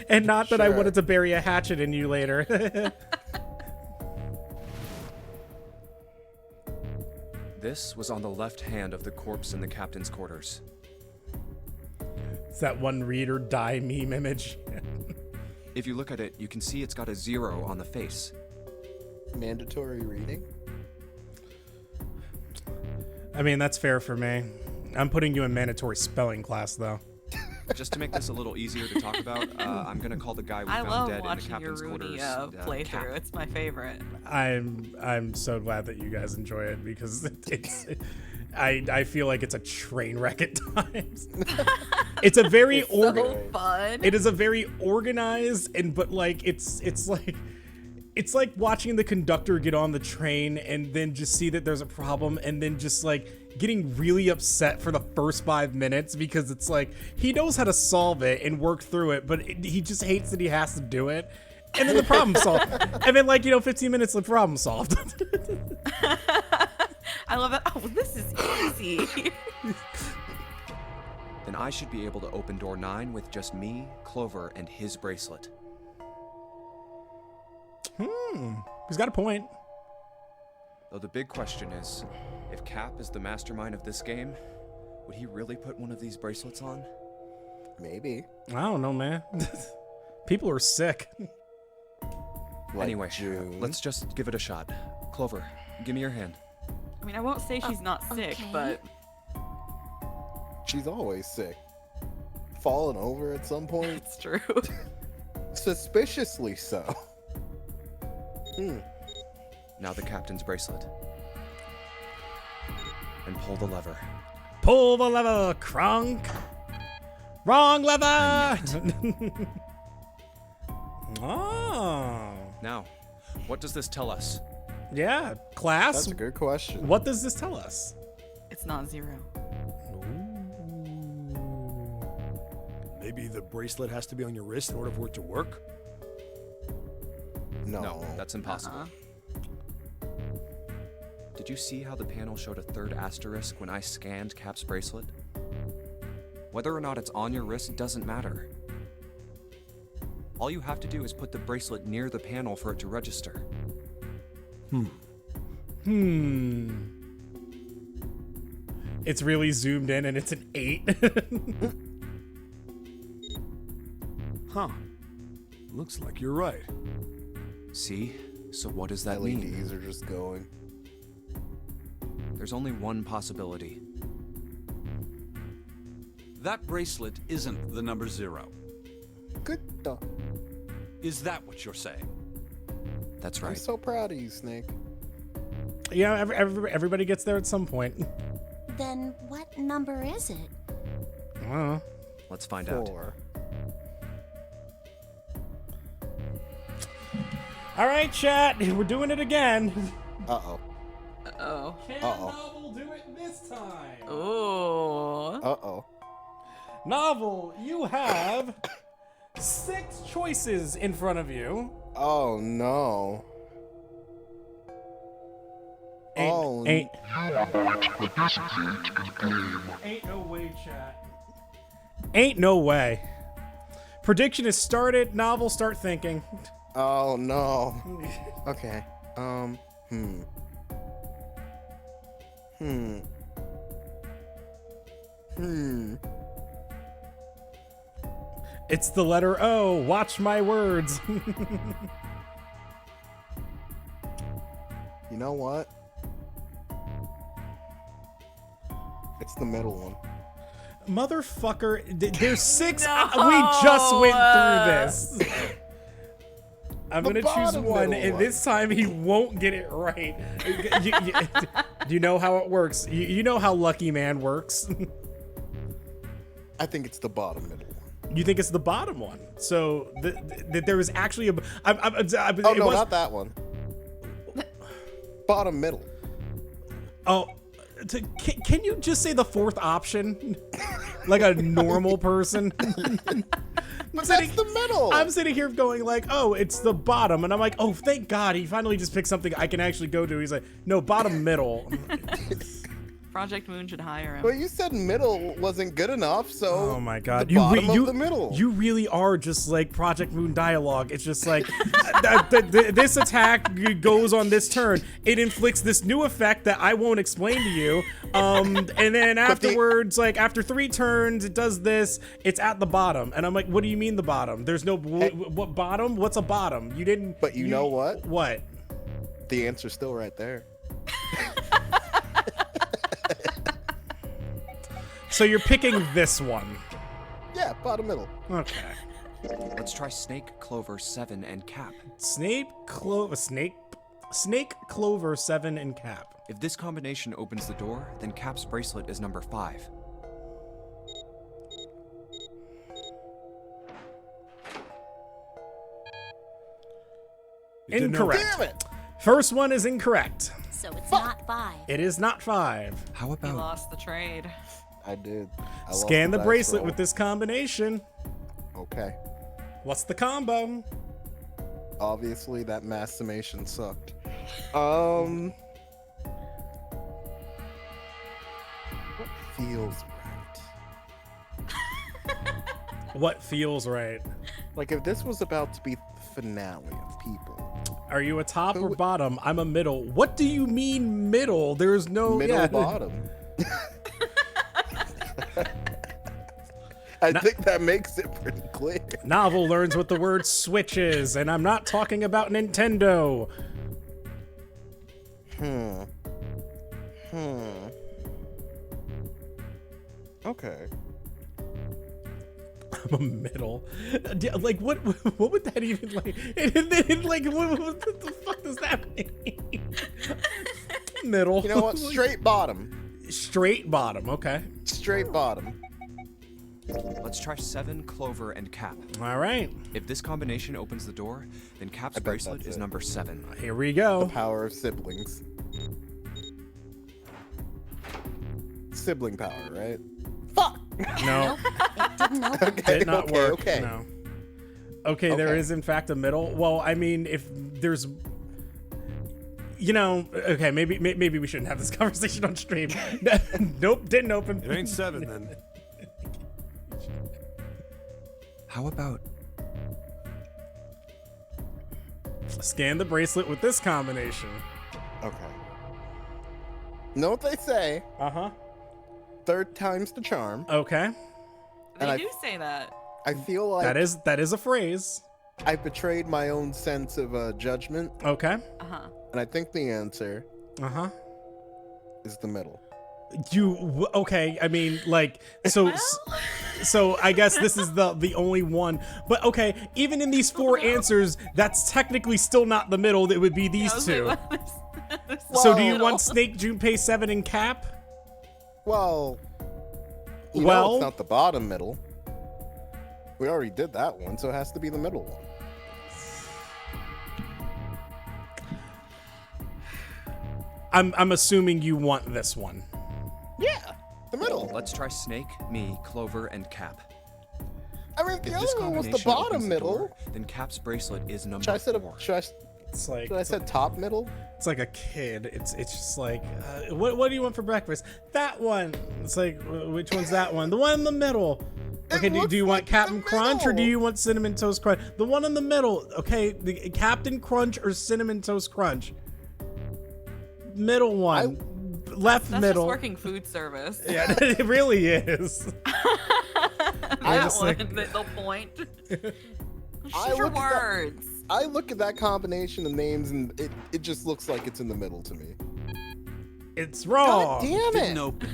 And not that I Sure. wanted to bury a hatchet in you later. This was on the left hand of the corpse in the captain's quarters. It's that one read or die meme image. If you look at it, you can see it's got a 0 on the face. Mandatory reading? I mean, that's fair for me. I'm putting you in mandatory spelling class, though. Just to make this a little easier to talk about, I'm gonna call the guy we I found love dead in the watching your captain's Rooney quarters. playthrough. Cap. It's my favorite. I'm so glad that you guys enjoy it because I feel like it's a train wreck at times. It's a very So fun. It is a very organized but like it's like watching the conductor get on the train and then just see that there's a problem and then just like getting really upset for the first 5 minutes because it's like he knows how to solve it and work through it, but he just hates that he has to do it. And then the problem solved. And then 15 minutes, the problem solved. I love it. Oh, this is easy. Then I should be able to open door 9 with just me, Clover, and his bracelet. He's got a point. Though the big question is, if Cap is the mastermind of this game, would he really put one of these bracelets on? Maybe. I don't know, man. People are sick. Like Anyway, June. let's just give it a shot. Clover, give me your hand. I mean, I won't say she's not sick, okay. but She's always sick. Fallen over at some point. it's true. Suspiciously so. Now the captain's bracelet. And pull the lever. Pull the lever, Kronk. Wrong lever. Oh. Now, what does this tell us? Yeah, class. That's a good question. What does this tell us? It's not 0. Maybe the bracelet has to be on your wrist in order for it to work? No. That's impossible. Did you see how the panel showed a 3rd asterisk when I scanned Cap's bracelet? Whether or not it's on your wrist doesn't matter. All you have to do is put the bracelet near the panel for it to register. It's really zoomed in and it's an 8. Huh. Looks like you're right. See? So what does that mean? LEDs are just going. There's only one possibility. That bracelet isn't the number 0. Good dog. Is that what you're saying? That's I'm right. so proud of you, Snake. Yeah, everybody gets there at some point. Then what number is it? I don't know. Let's find out. 4. All right, chat. We're doing it again. Uh-oh. Oh. Can Uh-oh. Novel do it this time? Oh. Uh-oh. Novel, you have 6 choices in front of you. Oh, no. Ain't no way, chat. Ain't no way. Prediction is started. Novel, start thinking. Oh, no. Okay. It's the letter O. Watch my words. You know what? It's the middle one. Motherfucker, there's 6. No. We just went through this. I'm The gonna choose bottom one, middle and one. this time he won't get it right. Do you know how it works? You know how Lucky Man works. I think it's the bottom middle one. You think it's the bottom one? So there was actually a. Oh, no, not that one. Bottom middle. Oh, can you just say the 4th option, like a normal person? But that's the middle. I'm sitting here going like, oh, it's the bottom, and I'm like, oh, thank God, he finally just picked something I can actually go to. He's like, no, bottom middle. Project Moon should hire him. Well, you said middle wasn't good enough, so Oh my god, the bottom of the middle. You really are just like Project Moon dialogue. It's just like this attack goes on this turn. It inflicts this new effect that I won't explain to you. And then afterwards, like after 3 turns, it does this. It's at the bottom, and I'm like, what do you mean the bottom? There's no what bottom? What's a bottom? You didn't. But you know what? What? The answer's still right there. So you're picking this one. Yeah, bottom middle. Okay. Let's try Snake, Clover, 7, and Cap. Snake, Clover, 7, and Cap. If this combination opens the door, then Cap's bracelet is number 5. Incorrect. Damn it! First one is incorrect. So it's not 5. It is not 5. How He about lost the trade. I did. I lost Scan the dice bracelet roll. with this combination. Okay. What's the combo? Obviously, that mass summation sucked. What feels right? What feels right? Like if this was about to be the finale of people. Are you a top or Who- bottom? I'm a middle. What do you mean middle? There's no Middle bottom. I think that makes it pretty clear. Novel learns what the word switch is, and I'm not talking about Nintendo. Okay. I'm a middle. Like what would that even like? And then like what the fuck does that mean? Middle. You know what? Straight bottom. Straight bottom. Okay. Straight bottom. Let's try 7, Clover, and Cap. All right. If this combination opens the door, then Cap's bet bracelet that's is it. number 7. Here we go. Power of siblings. Sibling power, right? Fuck! No, It didn't open. did not okay, work. okay. No. Okay, there Okay. is in fact a middle. Well, I mean, if there's, you know, okay, maybe we shouldn't have this conversation on stream. Nope, didn't open. It ain't 7 then. How about Scan the bracelet with this combination. Okay. Know what they say? Uh-huh. Third time's the charm. Okay. They And I- do say that. I feel like That is a phrase. I betrayed my own sense of judgment, Okay. Uh-huh. and I think the answer Uh-huh. is the middle. Okay, I mean, like, so I guess this is the only one. But okay, even in these 4 answers, that's technically still not the middle. It would be I these was 2. like, what is- So do you Well- want Snake, Junpei, 7, and Cap? Well, you Well- know it's not the bottom middle. We already did that one, so it has to be the middle one. I'm assuming you want this one. Yeah, the middle. let's try Snake, me, Clover, and Cap. I mean, If the this other one was the combination bottom opens the middle. door, then Cap's bracelet is number Should I said 4. It's like should I said top middle? it's like a kid. It's just like, what do you want for breakfast? That one. It's like, which one's that one? The one in the middle. Okay, do you want like Captain the Crunch or do middle. you want Cinnamon Toast Crunch? The one in the middle. Okay, the Captain Crunch or Cinnamon Toast Crunch? Middle one. Left That's middle. just working food service. Yeah, it really is. That just one, like- the point. I Shut your look at that- words. I look at that combination of names and it just looks like it's in the middle to me. It's God wrong. damn Didn't it! open.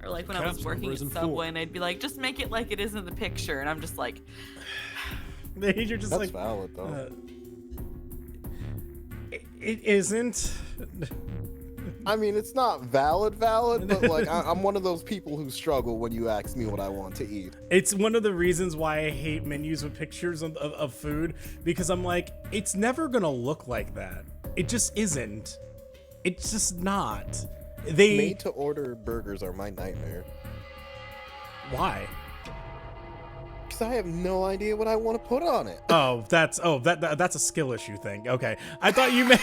Or like when I Cap's was working number at isn't Subway 4. and they'd be like, just make it like it is in the picture. And I'm just like, You're just That's like, valid though. it isn't. I mean, it's not valid, but like I'm one of those people who struggle when you ask me what I want to eat. It's one of the reasons why I hate menus with pictures of food, because I'm like, it's never gonna look like that. It just isn't. It's just not. Made to order burgers are my nightmare. Why? Because I have no idea what I want to put on it. Oh, that's a skill issue thing. Okay, I thought you meant.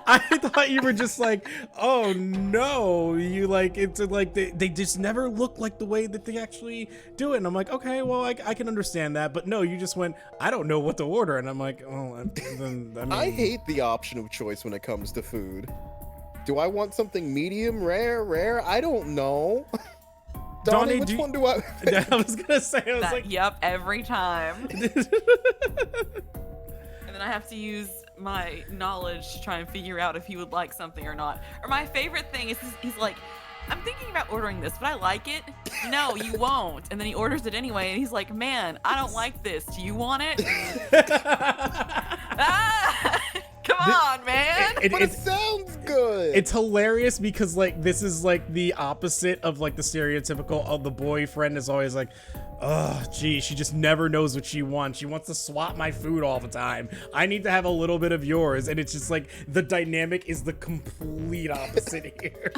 I thought you were just like, oh no, you like it's like they just never look like the way that they actually do it. And I'm like, okay, well I can understand that, but no, you just went, I don't know what to order, and I'm like, oh, then I mean, I hate the option of choice when it comes to food. Do I want something medium, rare? I don't know. Donnie, which one do I? I was gonna say, I was like, yep, every time. And then I have to use my knowledge to try and figure out if he would like something or not. Or my favorite thing is he's like, I'm thinking about ordering this, but I like it. No, you won't. And then he orders it anyway, and he's like, man, I don't like this. Do you want it? Come on, man. But it sounds good. It's hilarious because like this is like the opposite of like the stereotypical of the boyfriend is always like, oh gee, she just never knows what she wants. She wants to swap my food all the time. I need to have a little bit of yours. And it's just like the dynamic is the complete opposite here.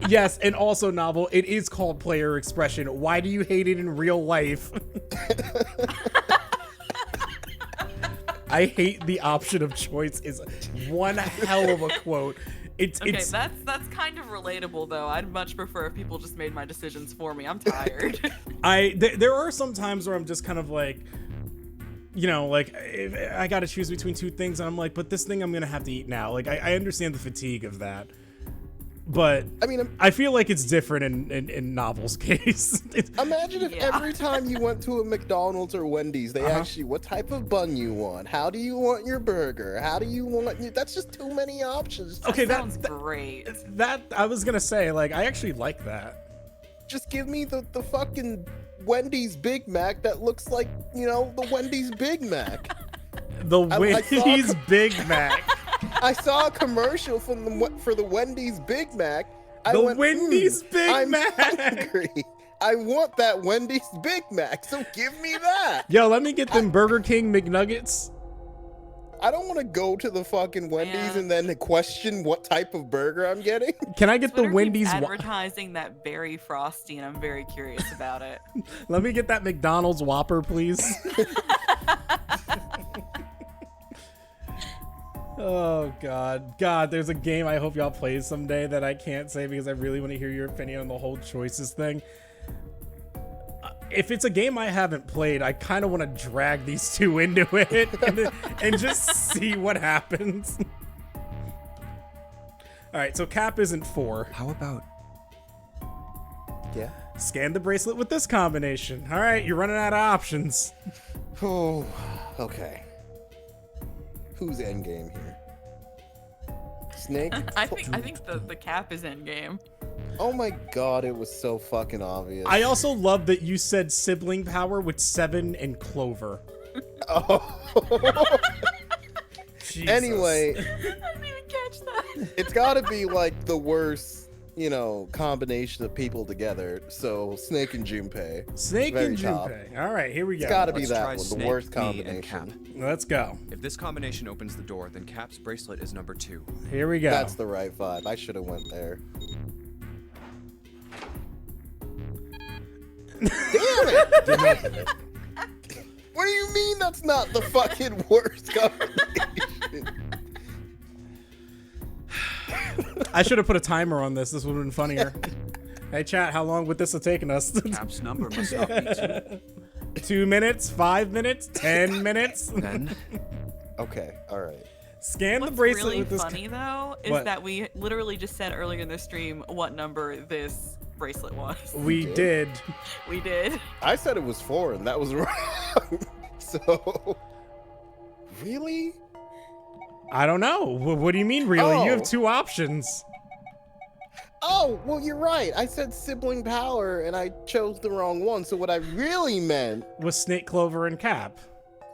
Yes, and also, Novel, it is called player expression. Why do you hate it in real life? I hate the option of choice is one hell of a quote. It's that's kind of relatable though. I'd much prefer if people just made my decisions for me. I'm tired. There are some times where I'm just kind of like, you know, like I got to choose between two things, and I'm like, but this thing I'm gonna have to eat now. Like I understand the fatigue of that. But I mean, I feel like it's different in Novel's case. Imagine if every time you went to a McDonald's or Wendy's, they asked you what type of bun you want. How do you want your burger? How do you want? That's just too many options. Okay, that sounds great. That I was gonna say, like, I actually like that. Just give me the fucking Wendy's Big Mac that looks like, you know, the Wendy's Big Mac. The Wendy's Big Mac. I saw a commercial for the Wendy's Big Mac. Wendy's Big I'm Mac. hungry. I want that Wendy's Big Mac, so give me that. Yo, let me get them Burger King McNuggets. I don't want to go to the fucking Wendy's and then question what type of burger I'm getting. Can I get Twitter the Wendy's keeps advertising that berry frosty, and I'm very curious about it. Let me get that McDonald's Whopper, please. Oh God, there's a game I hope y'all play someday that I can't say because I really want to hear your opinion on the whole choices thing. If it's a game I haven't played, I kind of want to drag these two into it and just see what happens. All right, so Cap isn't 4. How about... Yeah. Scan the bracelet with this combination. All right, you're running out of options. Oh, okay. Who's endgame here? Snake? I think the Cap is endgame. Oh my God, it was so fucking obvious. I also love that you said sibling power with 7 and Clover. Oh. Jesus. Anyway, I didn't even catch that. it's gotta be like the worst, you know, combination of people together. So Snake and Junpei. Snake Very and top. Junpei. All right, here we go. It's gotta be Let's that try one, the Snake, worst me, and Cap. combination. Let's go. If this combination opens the door, then Cap's bracelet is number 2. Here we go. That's the right vibe. I should have went there. Damn it! What do you mean that's not the fucking worst combination? I should have put a timer on this. This would have been funnier. Hey, chat, how long would this have taken us? Cap's number must not be 2. 2 minutes, 5 minutes, 10 minutes. Then, Okay, alright. Scan the What's bracelet really with this. funny though is What? that we literally just said earlier in the stream what number this bracelet was. We did. We did. I said it was 4 and that was wrong. So, really? I don't know. What do you mean, really? You have Oh. 2 options. Oh, well, you're right. I said sibling power and I chose the wrong one. So what I really meant, Was Snake, Clover, and Cap.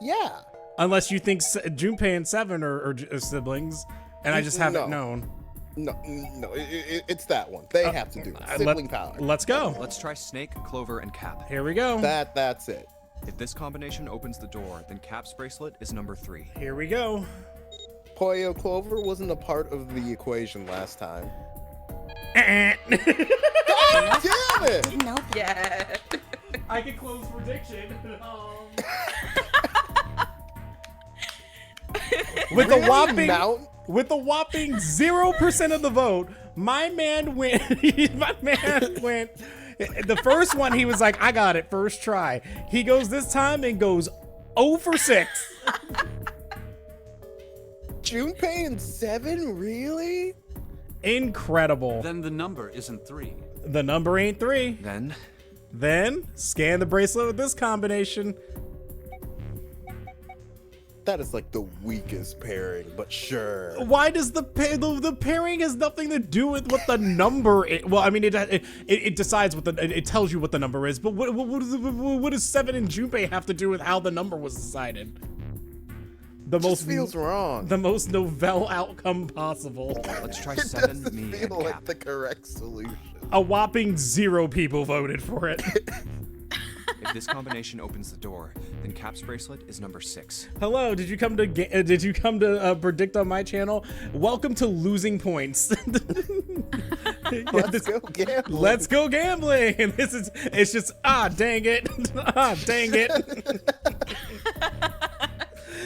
yeah. Unless you think Junpei and 7 are siblings, and I just haven't known. No, it's that one. They have to do it. Sibling power. Let's go. let's try Snake, Clover, and Cap. Here we go. That's it. If this combination opens the door, then Cap's bracelet is number 3. Here we go. Pollo Clover wasn't a part of the equation last time. Eh. God damn it! Nope. Yeah. I can close prediction. With a whopping 0% of the vote, my man went. The first one, he was like, "I got it, first try." He goes this time and goes 0 for 6. Junpei and 7, really? Incredible. Then the number isn't 3. The number ain't 3. Then, Scan the bracelet with this combination. That is like the weakest pairing, but sure. Why does the pairing has nothing to do with what the number is? Well, I mean, it decides what it tells you what the number is, but what does 7 and Junpei have to do with how the number was decided? The most feels wrong. The most novel outcome possible. let's try It 7, doesn't me, feel and like Cap. the correct solution. A whopping 0 people voted for it. If this combination opens the door, then Cap's bracelet is number 6. Hello, did you come to predict on my channel? Welcome to Losing Points. Let's go gambling. Let's go gambling. And it's just dang it. Dang it.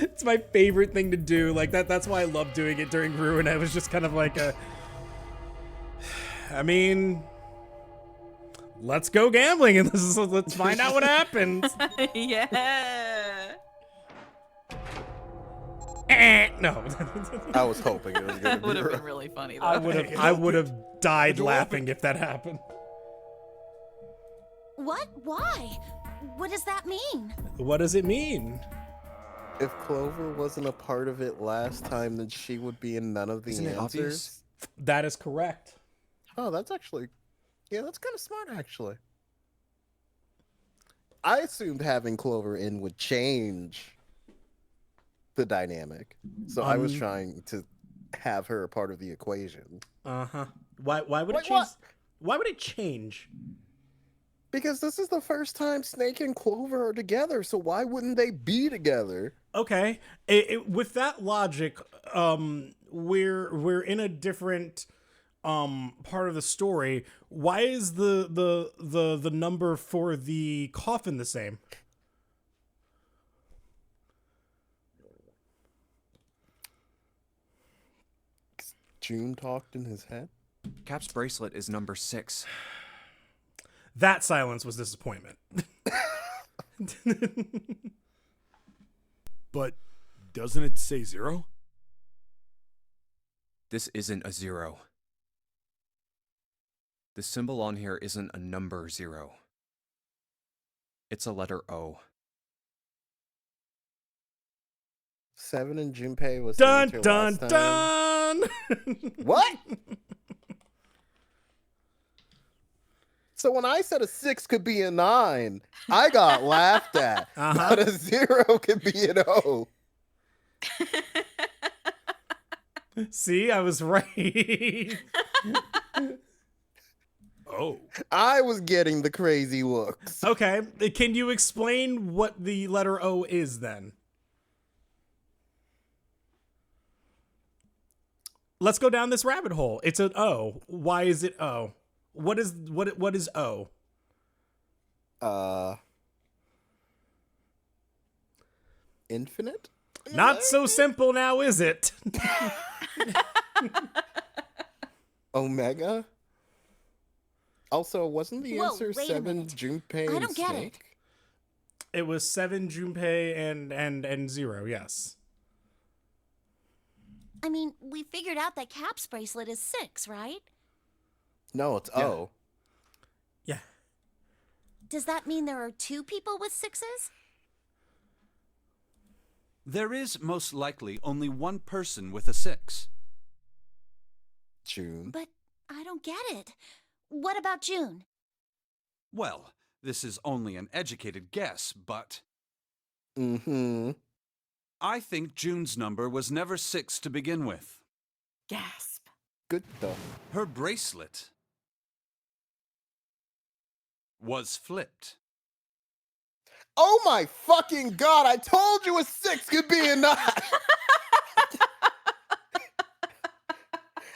It's my favorite thing to do. Like that's why I love doing it during Ruin. I was just kind of like I mean, let's go gambling and let's find out what happens. Yeah. No. I was hoping it was going That to would be have been wrong. really funny though. I would have died laughing if that happened. What? Why? What does that mean? What does it mean? If Clover wasn't a part of it last time, then she would be in none of the Isn't it answers. obvious? That is correct. Oh, that's actually, yeah, that's kind of smart, actually. I assumed having Clover in would change the dynamic, so I was trying to have her a part of the equation. Uh-huh. Why would it Wait, change? what? Why would it change? Because this is the first time Snake and Clover are together, so why wouldn't they be together? Okay. With that logic, we're in a different part of the story. Why is the number for the coffin the same? June talked in his head. Cap's bracelet is number 6. That silence was disappointment. But doesn't it say 0? This isn't a 0. The symbol on here isn't a number 0. It's a letter O. 7 and Junpei was Dun the answer dun last time. dun. What? So when I said a 6 could be a 9, I got laughed at. But a 0 could be an O. See, I was right. Oh. I was getting the crazy looks. Okay, can you explain what the letter O is then? Let's go down this rabbit hole. It's an O. Why is it O? What is O? Infinite? Not so simple now, is it? Omega? Also, wasn't the Whoa, answer wait a 7 minute. Junpei I and don't get it. Snake? It was 7 Junpei and 0, yes. I mean, we figured out that Cap's bracelet is 6, right? No, it's O. Yeah. Does that mean there are 2 people with 6s? There is most likely only one person with a 6. June. But I don't get it. What about June? Well, this is only an educated guess, but Mm-hmm. I think June's number was never 6 to begin with. Gasp. Good though. Her bracelet was flipped. Oh my fucking god, I told you a 6 could be a 9!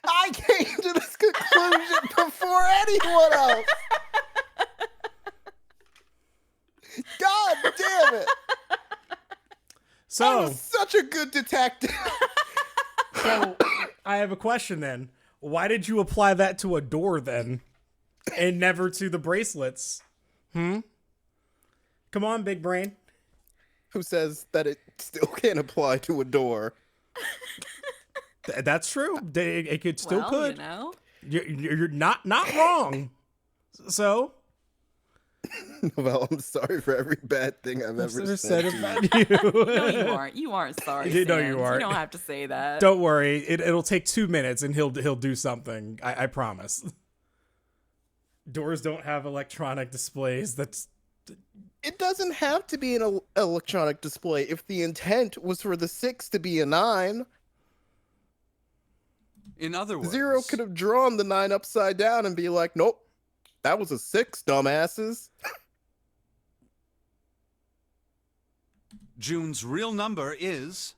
I came to this conclusion before anyone else! So, was such a good detective. so I have a question then. Why did you apply that to a door then, and never to the bracelets? Come on, big brain. Who says that it still can't apply to a door? That's true. It could still well, could. you know. You're not wrong. So. Well, I'm sorry for every bad thing I've ever said said to you. about you. No, you aren't. You aren't sorry. No, you Sans. aren't. You don't have to say that. Don't worry. It'll take 2 minutes and he'll do something. I promise. Doors don't have electronic displays. It doesn't have to be an electronic display if the intent was for the 6 to be a 9. In other words, 0 could have drawn the 9 upside down and be like, nope, that was a 6, dumbasses. June's real number is...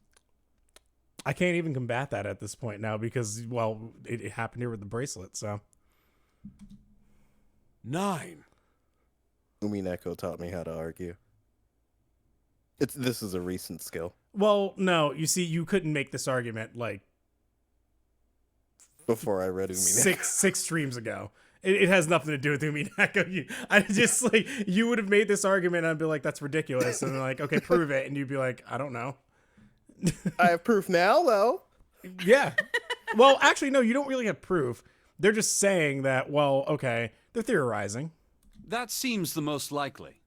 I can't even combat that at this point now because, well, it happened here with the bracelet, so. 9. Umineko taught me how to argue. This is a recent skill. Well, no, you see, you couldn't make this argument like Before I read Umineko. six streams ago. It has nothing to do with Umineko. I just like you would have made this argument and I'd be like, that's ridiculous. And like, okay, prove it. And you'd be like, I don't know. I have proof now, though. Yeah. Well, actually, no, you don't really have proof. They're just saying that, well, okay, they're theorizing. That seems the most likely.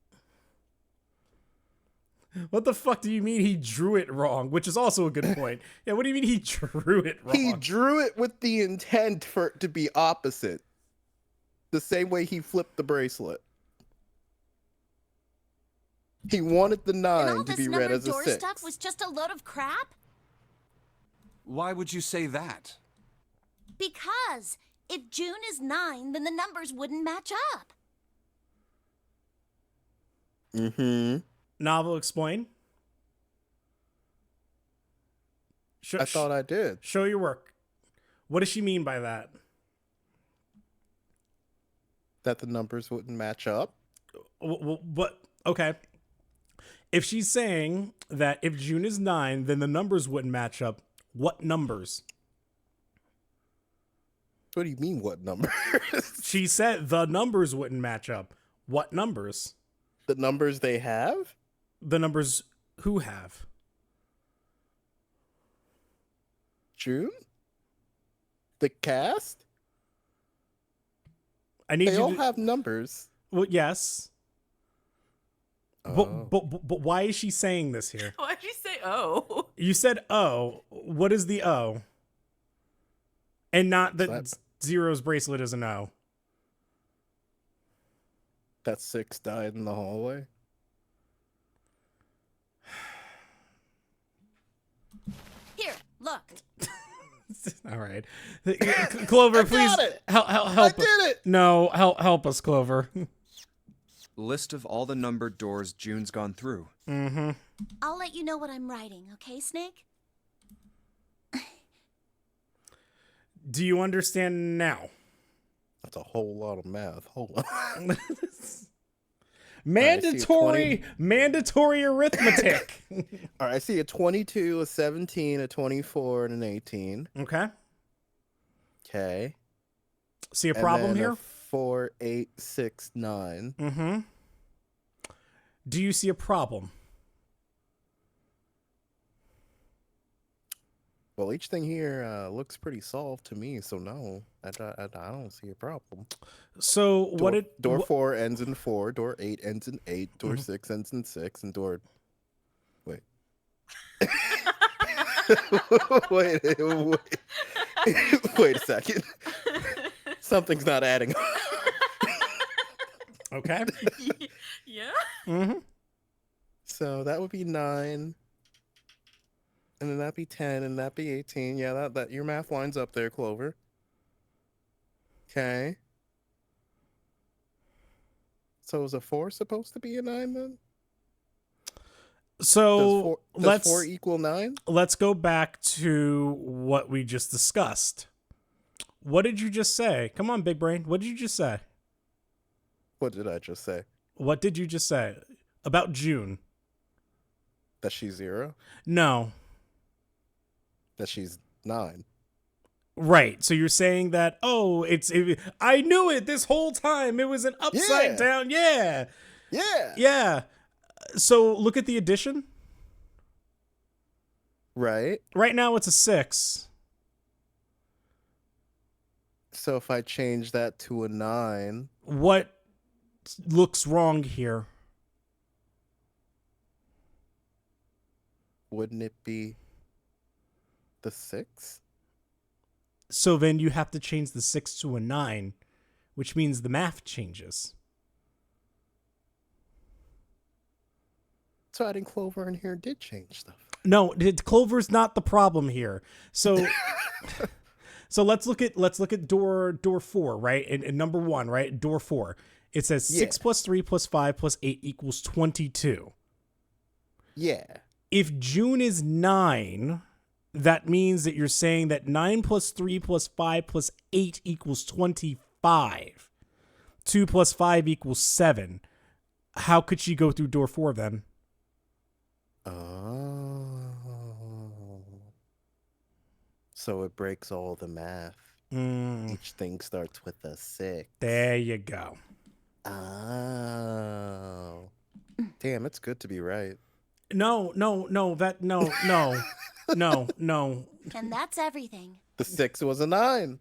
What the fuck do you mean he drew it wrong? Which is also a good point. Yeah, what do you mean he drew it wrong? He drew it with the intent for it to be opposite. The same way he flipped the bracelet. He wanted the And all 9 to this be read numbered as a door 6. stuff was just a load of crap? Why would you say that? Because if June is 9, then the numbers wouldn't match up. Mm-hmm. Novel, explain. I thought I did. Show your work. What does she mean by that? That the numbers wouldn't match up? What? Okay. If she's saying that if June is 9, then the numbers wouldn't match up, what numbers? What do you mean, what numbers? She said the numbers wouldn't match up. What numbers? The numbers they have? The numbers who have? June? The cast? I need They you all to, have numbers. well, yes. Oh. But why is she saying this here? Why'd you say oh? You said O. What is the O? And not that That's- Zero's bracelet is an O. That 6 died in the hallway? Here, look. All right. Clover, I please got it. help I did it! No, help us, Clover. List of all the numbered doors June's gone through. Mm-hmm. I'll let you know what I'm writing, okay, Snake? Do you understand now? That's a whole lot of math. Hold on. Mandatory arithmetic. All right, I see a 22, a 17, a 24, and an 18. Okay. Okay. See a And problem then here? A 4, 8, 6, 9. Mm-hmm. Do you see a problem? Well, each thing here looks pretty solved to me, so no, I don't see a problem. So what did Door 4 ends in 4, door 8 ends in 8, door 6 ends in 6, and door... Wait. Wait a second. Something's not adding up. Okay. Yeah. Mm-hmm. So that would be 9. And then that'd be 10, and that'd be 18. Yeah, that your math lines up there, Clover. Okay. So is a 4 supposed to be a 9 then? So Does 4 equal 9? let's go back to what we just discussed. What did you just say? Come on, big brain. What did you just say? What did I just say? What did you just say about June? That she's 0? No. That she's 9? Right. So you're saying that, oh, I knew it this whole time. It was an upside Yeah. down. Yeah. Yeah. Yeah. So look at the addition. Right? Right now it's a 6. So if I change that to a 9, What looks wrong here? wouldn't it be the 6? So then you have to change the 6 to a 9, which means the math changes. So adding Clover in here did change stuff. No, Clover's not the problem here. So so let's look at door 4, right? And number 1, right? Door 4. It says 6 plus 3 plus 5 plus 8 equals 22. Yeah. If June is 9, that means that you're saying that 9 plus 3 plus 5 plus 8 equals 25. 2 plus 5 equals 7. How could she go through door 4 then? Oh. So it breaks all the math. Each thing starts with a 6. There you go. Oh. Damn, it's good to be right. No. And that's everything. The 6 was a 9.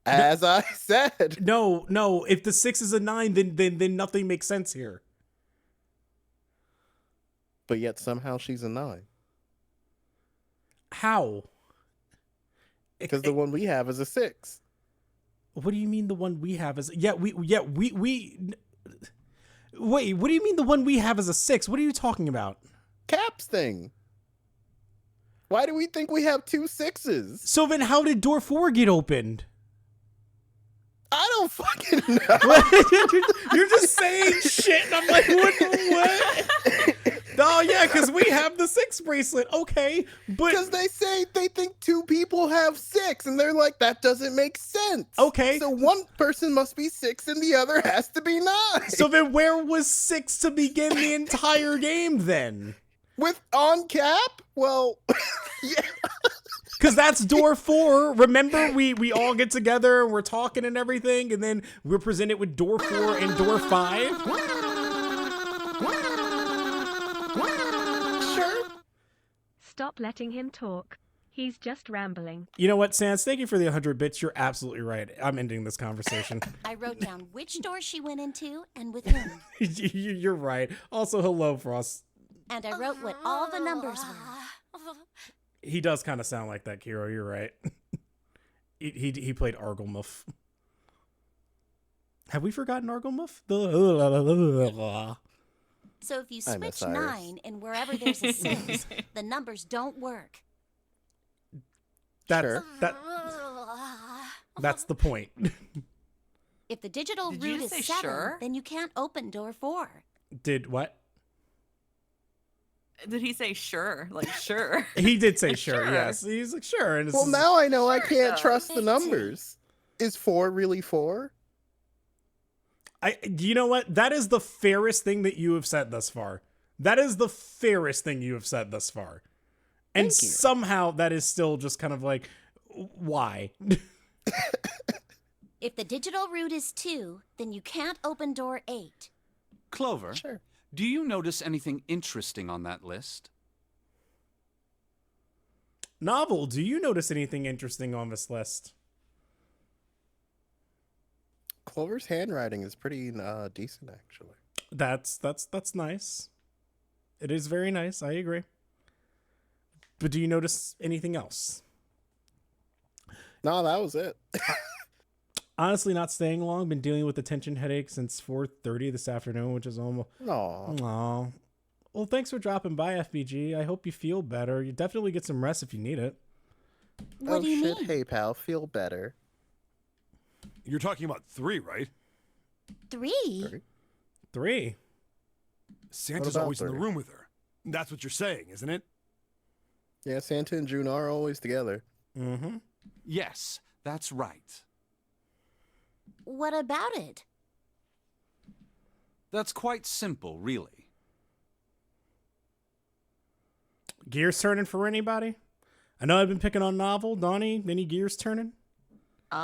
As I said. No. If the 6 is a 9, then nothing makes sense here. But yet somehow she's a 9. How? Because the one we have is a 6. What do you mean the one we have is? Wait, what do you mean the one we have is a 6? What are you talking about? Cap's thing. Why do we think we have 2 6s? So then how did door 4 get opened? I don't fucking know. You're just saying shit, and I'm like, what? Oh, yeah, because we have the 6 bracelet. Okay, but... Because they say they think 2 people have 6, and they're like, that doesn't make sense. Okay. So one person must be 6, and the other has to be 9. So then where was 6 to begin the entire game, then? With on Cap? Well, yeah. Because that's door 4. Remember, we all get together, and we're talking and everything, and then we're presented with door 4 and door 5? Sure. Stop letting him talk. He's just rambling. You know what, Sans? Thank you for the 100 bits. You're absolutely right. I'm ending this conversation. I wrote down which door she went into and with whom. You're right. Also, hello, Frost. And I wrote what all the numbers were. He does kind of sound like that, Kiro. You're right. He played Arglemuff. Have we forgotten Arglemuff? So if you I miss switch Iris. 9 and wherever there's a 6, the numbers don't work. Sure. That's the point. If the digital Did you root is say 7, sure? then you can't open door 4. Did what? Did he say sure? Like, sure. He did say sure, Sure. yes. He's like, sure. And it's Well, now I know I can't does. trust the numbers. Is 4 really 4? you know what? That is the fairest thing that you have said thus far. That is the fairest thing you have said thus far. And Thank you. somehow that is still just kind of like, why? If the digital root is 2, then you can't open door 8. Clover, Sure. do you notice anything interesting on that list? Novel, do you notice anything interesting on this list? Clover's handwriting is pretty decent, actually. That's nice. It is very nice. I agree. But do you notice anything else? No, that was it. Honestly, not staying long. Been dealing with a tension headache since 4:30 this afternoon, which is almost. Aw. Aw. Well, thanks for dropping by, FBG. I hope you feel better. You definitely get some rest if you need it. What Oh, do you shit. mean? Hey, pal, feel better. You're talking about 3, right? 3? 3. Santa's about always in the 3? room with her. That's what you're saying, isn't it? Yeah, Santa and June are always together. Mm-hmm. Yes, that's right. What about it? That's quite simple, really. Gears turning for anybody? I know I've been picking on Novel. Donnie, any gears turning? No,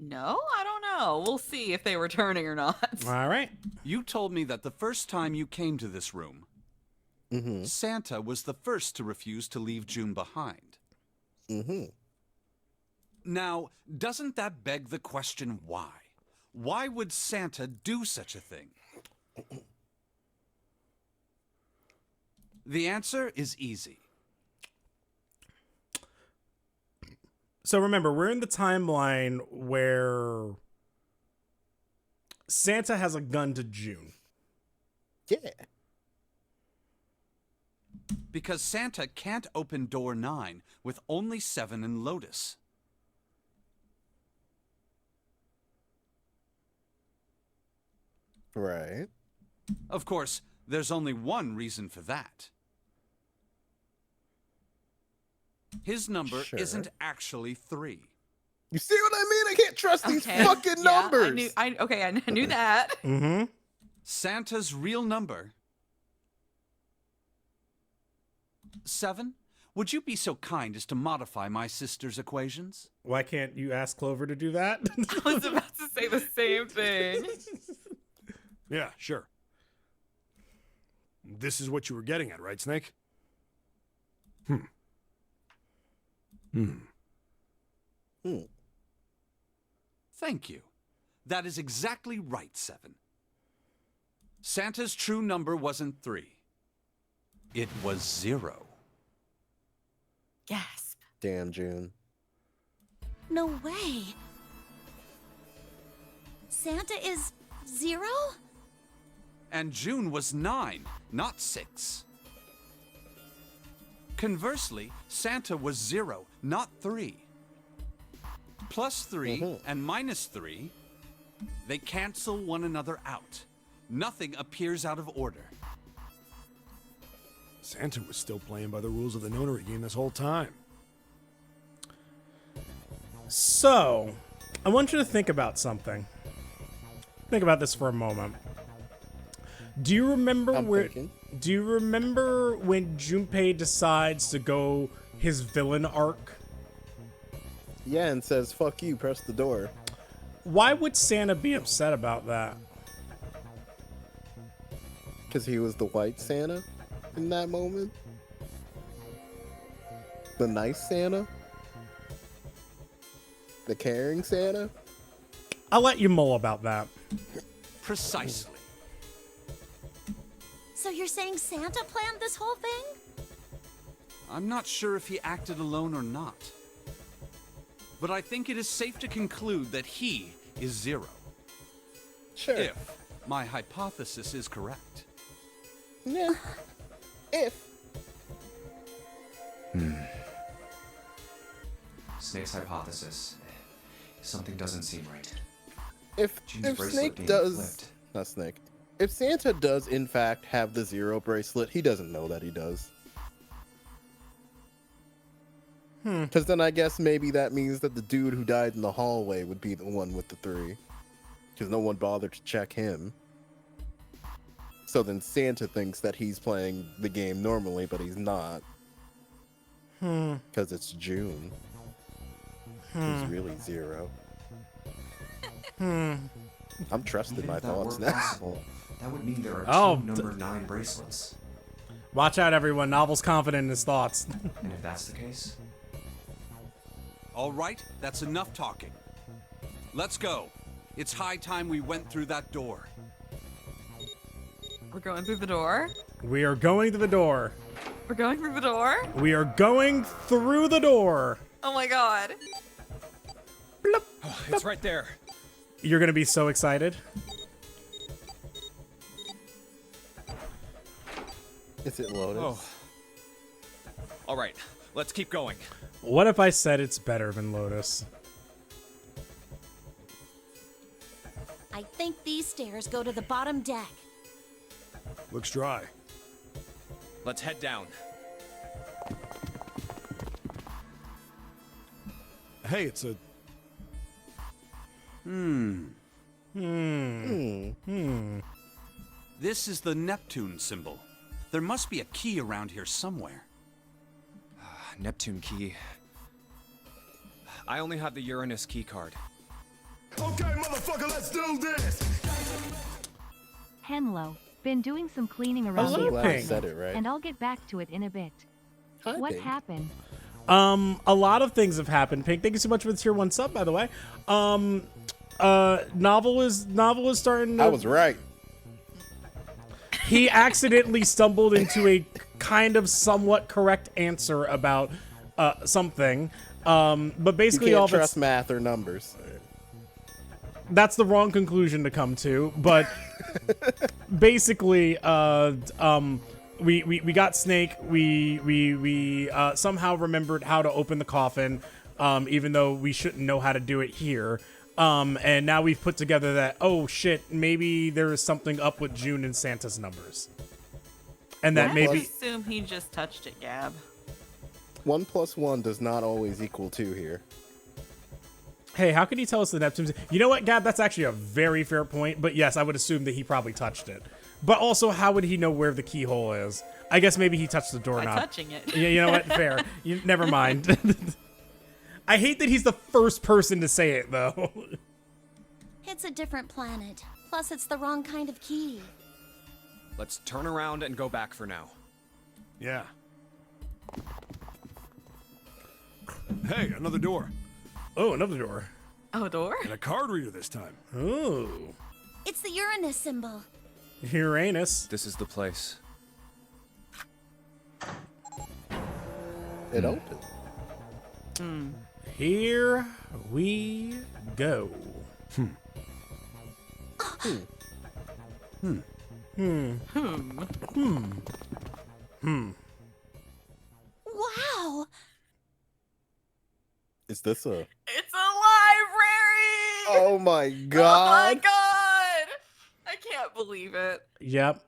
I don't know. We'll see if they were turning or not. All right. You told me that the first time you came to this room, Santa was the first to refuse to leave June behind. Now, doesn't that beg the question why? Why would Santa do such a thing? The answer is easy. So remember, we're in the timeline where Santa has a gun to June. Yeah. Because Santa can't open door 9 with only 7 and Lotus. Right. Of course, there's only one reason for that. His number Sure. isn't actually 3. You see what I mean? I can't trust these fucking numbers. I knew that. Mm-hmm. Santa's real number... 7? Would you be so kind as to modify my sister's equations? Why can't you ask Clover to do that? I was about to say the same thing. Yeah, sure. This is what you were getting at, right, Snake? Thank you. That is exactly right, 7. Santa's true number wasn't 3. It was 0. Gasp. Damn, June. No way. Santa is 0? And June was 9, not 6. Conversely, Santa was 0, not 3. Plus 3 and minus 3, they cancel one another out. Nothing appears out of order. Santa was still playing by the rules of the nonary game this whole time. So, I want you to think about something. Think about this for a moment. Do you remember Do you remember when Junpei decides to go his villain arc? Yeah, and says, fuck you, press the door. Why would Santa be upset about that? Because he was the white Santa in that moment? The nice Santa? The caring Santa? I'll let you mull about that. Precisely. So you're saying Santa planned this whole thing? I'm not sure if he acted alone or not. But I think it is safe to conclude that he is 0. Sure. If my hypothesis is correct. Yeah. If. Snake's hypothesis. Something doesn't seem right. If June's bracelet Snake being does... flipped. Not Snake. If Santa does, in fact, have the 0 bracelet, he doesn't know that he does. Because then I guess maybe that means that the dude who died in the hallway would be the one with the 3. Because no one bothered to check him. So then Santa thinks that he's playing the game normally, but he's not. Because it's June. Who's really 0. I'm trusting Even my if that thoughts were now. possible, that would mean there are Oh, two number 9 bracelets. Watch out, everyone. Novel's confident in his thoughts. And if that's the case, All right, that's enough talking. Let's go. It's high time we went through that door. We're going through the door. We are going to the door. We're going through the door. We are going through the door. Oh my god. it's right there. You're going to be so excited. Is it Lotus? Oh. All right, let's keep going. What if I said it's better than Lotus? I think these stairs go to the bottom deck. Looks dry. Let's head down. Hey, it's a... This is the Neptune symbol. There must be a key around here somewhere. Neptune key. I only have the Uranus key card. Okay, motherfucker, let's do this! Henlo, been doing some cleaning around I'm so the glad you apartment, said it right. and I'll get back to it in a bit. Hi, What Pink. happened? A lot of things have happened. Pink, thank you so much for the tier 1 sub, by the way. Novel is starting to... I was right. He accidentally stumbled into a kind of somewhat correct answer about something. But You basically can't all of it's... trust math or numbers. That's the wrong conclusion to come to, but basically, we got Snake. We somehow remembered how to open the coffin, even though we shouldn't know how to do it here. And now we've put together that, oh shit, maybe there is something up with June and Santa's numbers, and that I maybe assume he just touched it, Gab. 1 + 1 does not always equal 2 here. Hey, how can you tell us the Neptune's? You know what, Gab? That's actually a very fair point. But yes, I would assume that he probably touched it. But also, how would he know where the keyhole is? I guess maybe he touched the By doorknob. touching it. Yeah, you know what? Fair. Never mind. I hate that he's the first person to say it, though. It's a different planet. Plus, it's the wrong kind of key. Let's turn around and go back for now. Yeah. Hey, another door. Oh, another door. Oh, door? And a card reader this time. Oh, It's the Uranus symbol. Uranus. This is the place. It opened. Here we go. Wow! Is this a... It's a library! Oh my Oh my god! god! I can't believe it. Yep.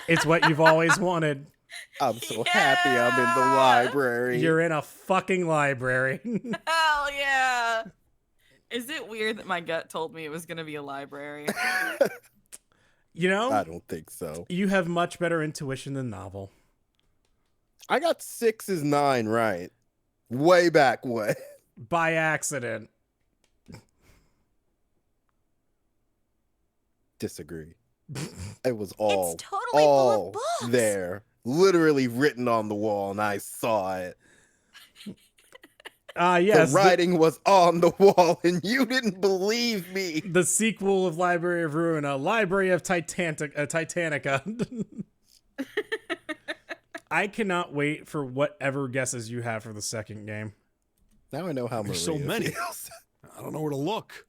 It's what you've always wanted. I'm so happy I'm in the Yeah. library. You're in a fucking library. Hell yeah! Is it weird that my gut told me it was gonna be a library? You know, I don't think so. you have much better intuition than Novel. I got 6 is 9 right. Way back when. By accident. Disagree. It was all, It's totally full of all books. there. Literally written on the wall, and I saw it. Yes. The writing was on the wall, and you didn't believe me. The sequel of Library of Ruin, a Library of Titanica. I cannot wait for whatever guesses you have for the second game. Now I know how Maria There's so many. feels. I don't know where to look.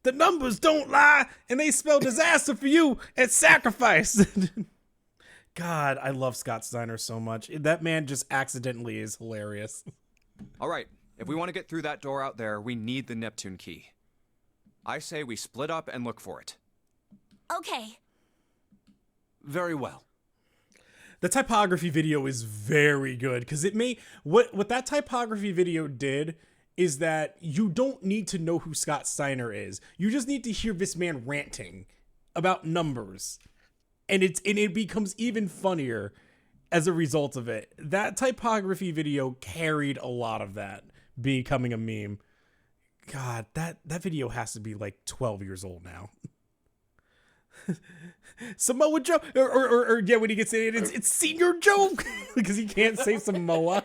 The numbers don't lie, and they spell disaster for you and sacrifice. God, I love Scott Steiner so much. That man just accidentally is hilarious. All right, if we want to get through that door out there, we need the Neptune key. I say we split up and look for it. Okay. Very well. The typography video is very good because it may what that typography video did is that you don't need to know who Scott Steiner is. You just need to hear this man ranting about numbers. And it becomes even funnier as a result of it. That typography video carried a lot of that becoming a meme. God, that video has to be like 12 years old now. Samoa Joe, or yeah, when he gets in, it's Senior Joe because he can't say Samoa.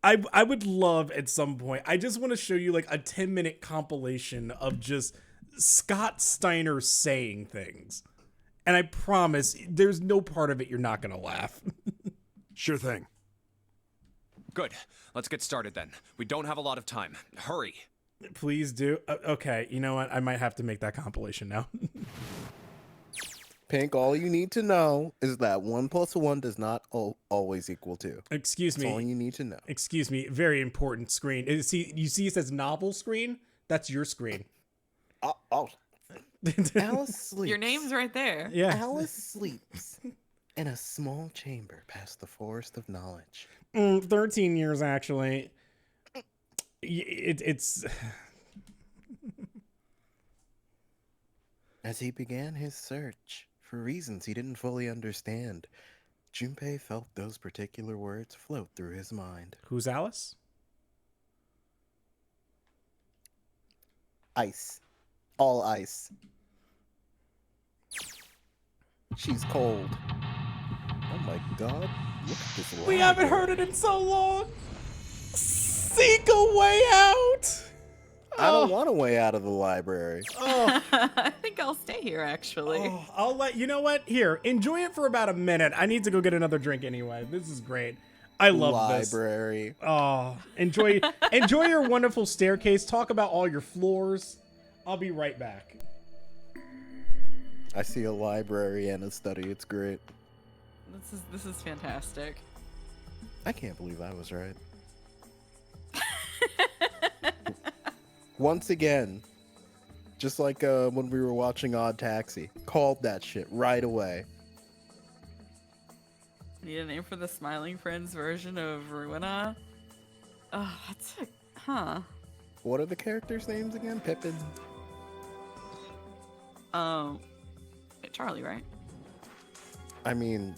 I would love at some point. I just want to show you like a 10-minute compilation of just Scott Steiner saying things, and I promise there's no part of it you're not gonna laugh. Sure thing. Good. Let's get started then. We don't have a lot of time. Hurry. Please do. Okay, you know what? I might have to make that compilation now. Pink, all you need to know is that 1 + 1 does not always equal 2. Excuse That's all me. you need to know. Excuse me. Very important screen. You see it says novel screen? That's your screen. Oh. Alice sleeps. Your name's right there. Yeah. Alice sleeps in a small chamber past the forest of knowledge. 13 years, actually. It's... As he began his search, for reasons he didn't fully understand, Junpei felt those particular words float through his mind. Who's Alice? Ice. All ice. She's cold. Oh my god. Look at this We haven't heard it in so long. Seek a way out. I don't want a way out of the library. I think I'll stay here, actually. Oh, I'll let you know what. Here, enjoy it for about a minute. I need to go get another drink anyway. This is great. I love Library. this. Oh, enjoy your wonderful staircase. Talk about all your floors. I'll be right back. I see a library and a study. It's great. This is fantastic. I can't believe I was right. Once again, just like when we were watching Odd Taxi, called that shit right away. Need a name for the Smiling Friends version of Ruina? Oh, that's a... Huh. What are the characters' names again? Pippin? Charlie, right? I mean,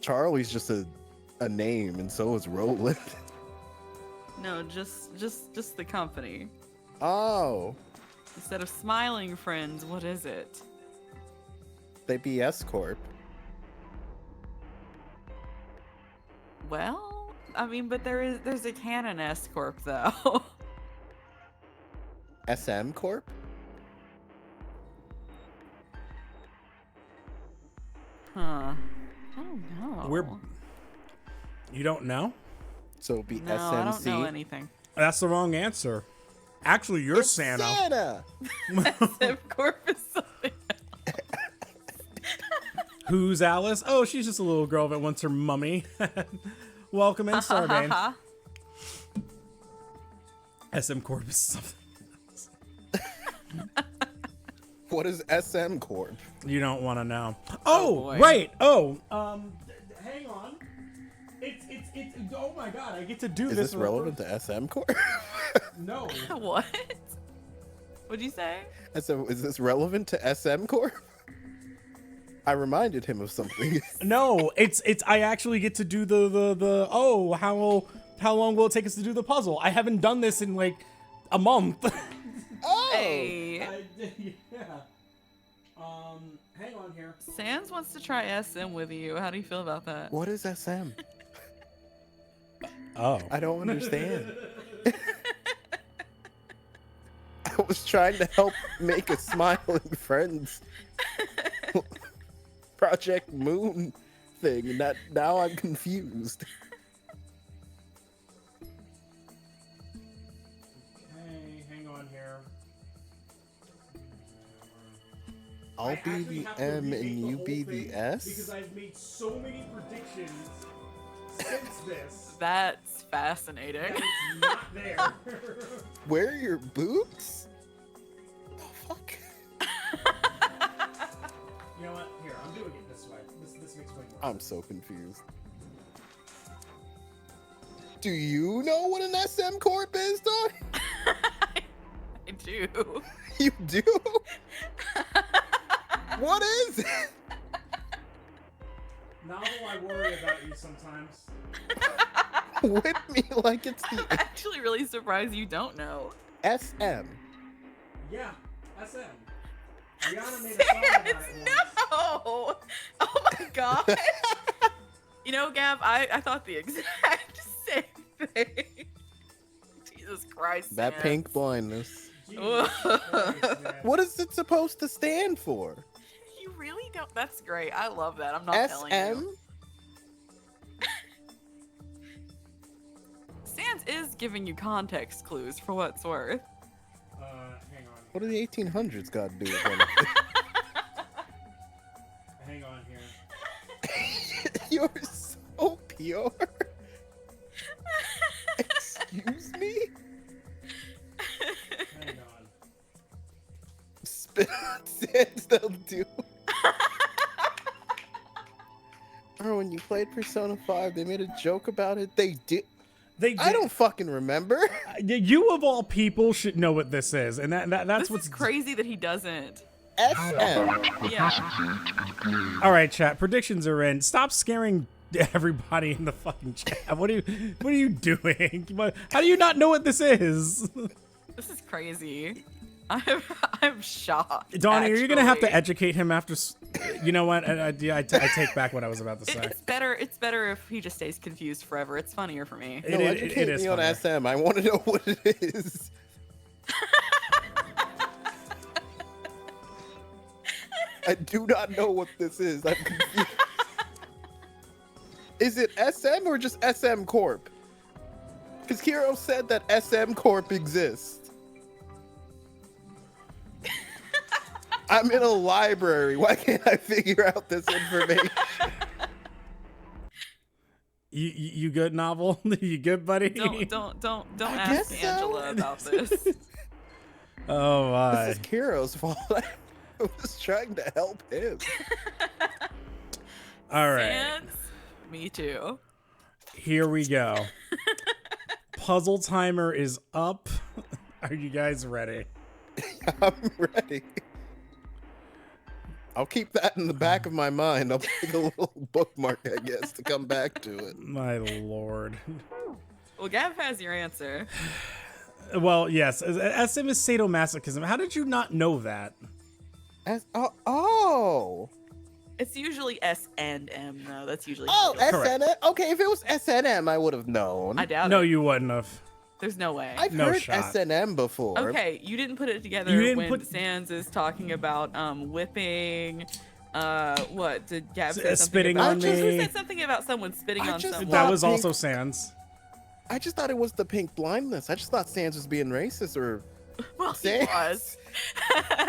Charlie's just a name, and so is Roland. No, just the company. Oh, Instead of Smiling Friends, what is it? they be S Corp. Well, I mean, but there's a canon S Corp though. SM Corp? Huh. I don't know. You don't know? So it'd be No, SMC. I don't know anything. That's the wrong answer. Actually, you're It's Santa. Santa! SM Corp is something. Who's Alice? Oh, she's just a little girl that wants her mummy. Welcome in, Starbane. SM Corp is something. What is SM Corp? You don't want to know. Oh, boy. right. Oh, hang on. It's. Oh my God, I get to do Is this. this relevant to SM Corp? No. What? What'd you say? Is this relevant to SM Corp? I reminded him of something. No, it's. I actually get to do the. Oh, how long will it take us to do the puzzle? I haven't done this in like a month. Oh! Hey, Yeah. Hang on here. Sans wants to try SM with you. How do you feel about that? What is SM? Oh. I don't understand. I was trying to help make a Smiling Friends Project Moon thing, and now I'm confused. Okay, hang on here. I'll I be actually the have to M remake and you whole be the thing S? because I've made so many predictions since this. That's fascinating. that it's not there. Where are your boots? The fuck? You know what? Here, I'm doing it this way. This makes way more I'm sense. so confused. Do you know what an SM Corp is, dog? I do. You do? What is it? Novel, I worry about you sometimes. Whip me like it's I'm the actually really surprised you don't know. SM. Yeah, SM. Rihanna made a song about it Sans, once. no! Oh my god. You know, Gab, I thought the exact same thing. Jesus Christ. That Sans. pink blindness. Jesus Christ, man. What is it supposed to stand for? You really don't. That's great. I love that. I'm not telling SM? you. Sans is giving you context clues for what it's worth. Hang on. What do the 1800s got to do with anything? Hang on here. You're so pure. Excuse me? Hang on. Spit on sands, they'll do. Or when you played Persona 5, they made a joke about it. They did. They did. I don't fucking remember. You of all people should know what this is, and that's This what's is crazy that he doesn't. SM. Yeah. All right, chat. Predictions are in. Stop scaring everybody in the fucking chat. What are you doing? How do you not know what this is? This is crazy. I'm shocked. Donnie, are you gonna have to actually. educate him after? You know what? I take back what I was about to say. It's better if he just stays confused forever. It's funnier for me. No, educate me on funnier. SM. I want to know what it is. I do not know what this is. I'm confused. Is it SM or just SM Corp? Because Hero said that SM Corp exists. I'm in a library. Why can't I figure out this information? You good, Novel? You good, buddy? Don't I ask guess so. Angela about this. Oh my! This is Kiro's fault. I was trying to help him. All right, And me too. here we go. Puzzle timer is up. Are you guys ready? I'm ready. I'll keep that in the back of my mind. I'll take a little bookmark, I guess, to come back to it. My lord. Well, Gav has your answer. Well, yes. SM is sadomasochism. How did you not know that? Oh. It's usually S and M though. That's usually. Oh, Correct. SNM. Okay, if it was SNM, I would have known. I doubt No, it. you wouldn't have. There's no way. I've No heard shot. SNM before. Okay, you didn't put it together You didn't when put- Sans is talking about whipping. What did Gab say? Something Spitting about? on Who me. said something about someone spitting I on just someone? That was Pink- also Sans. I just thought it was the pink blindness. I just thought Sans was being racist or Well, he Sans. was.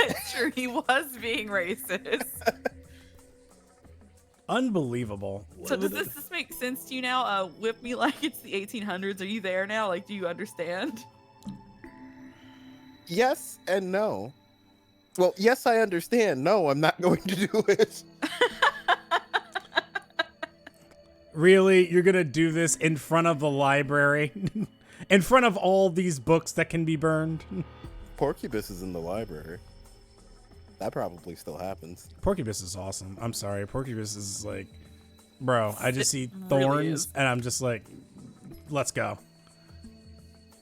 It's true, he was being racist. Unbelievable. So does this make sense to you now? Whip me like it's the 1800s. Are you there now? Like, do you understand? yes and no. Well, yes, I understand. No, I'm not going to do it. Really? You're gonna do this in front of the library? In front of all these books that can be burned? Porcupus is in the library. That probably still happens. Porcupus is awesome. I'm sorry. Porcupus is like, bro, I just see really thorns is. and I'm just like, let's go.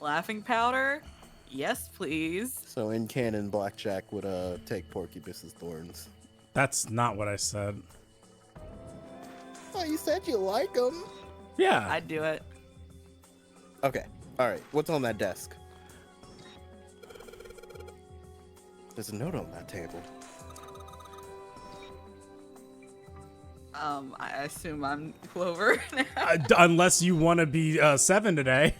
Laughing powder? Yes, please. So in canon, Blackjack would take Porcupus's thorns. That's not what I said. Oh, you said you like them. Yeah. I'd do it. Okay. All right. What's on that desk? There's a note on that table. I assume I'm Clover now. Unless you want to be 7 today.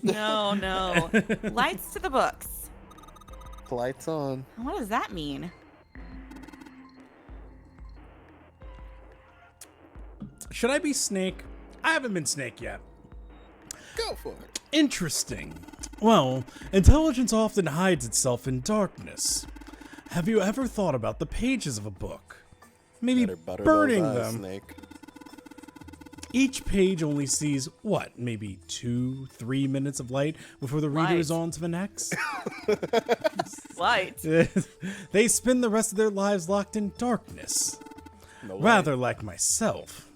No. Lights to the books. Lights on. What does that mean? Should I be Snake? I haven't been Snake yet. Go for it. Interesting. Well, intelligence often hides itself in darkness. Have you ever thought about the pages of a book? Maybe Better butter burning those eyes, them. Snake. Each page only sees, what, maybe 2-3 minutes of light before the reader is Light. on to the next? Lights. They spend the rest of their lives locked in darkness. No light. Rather like myself.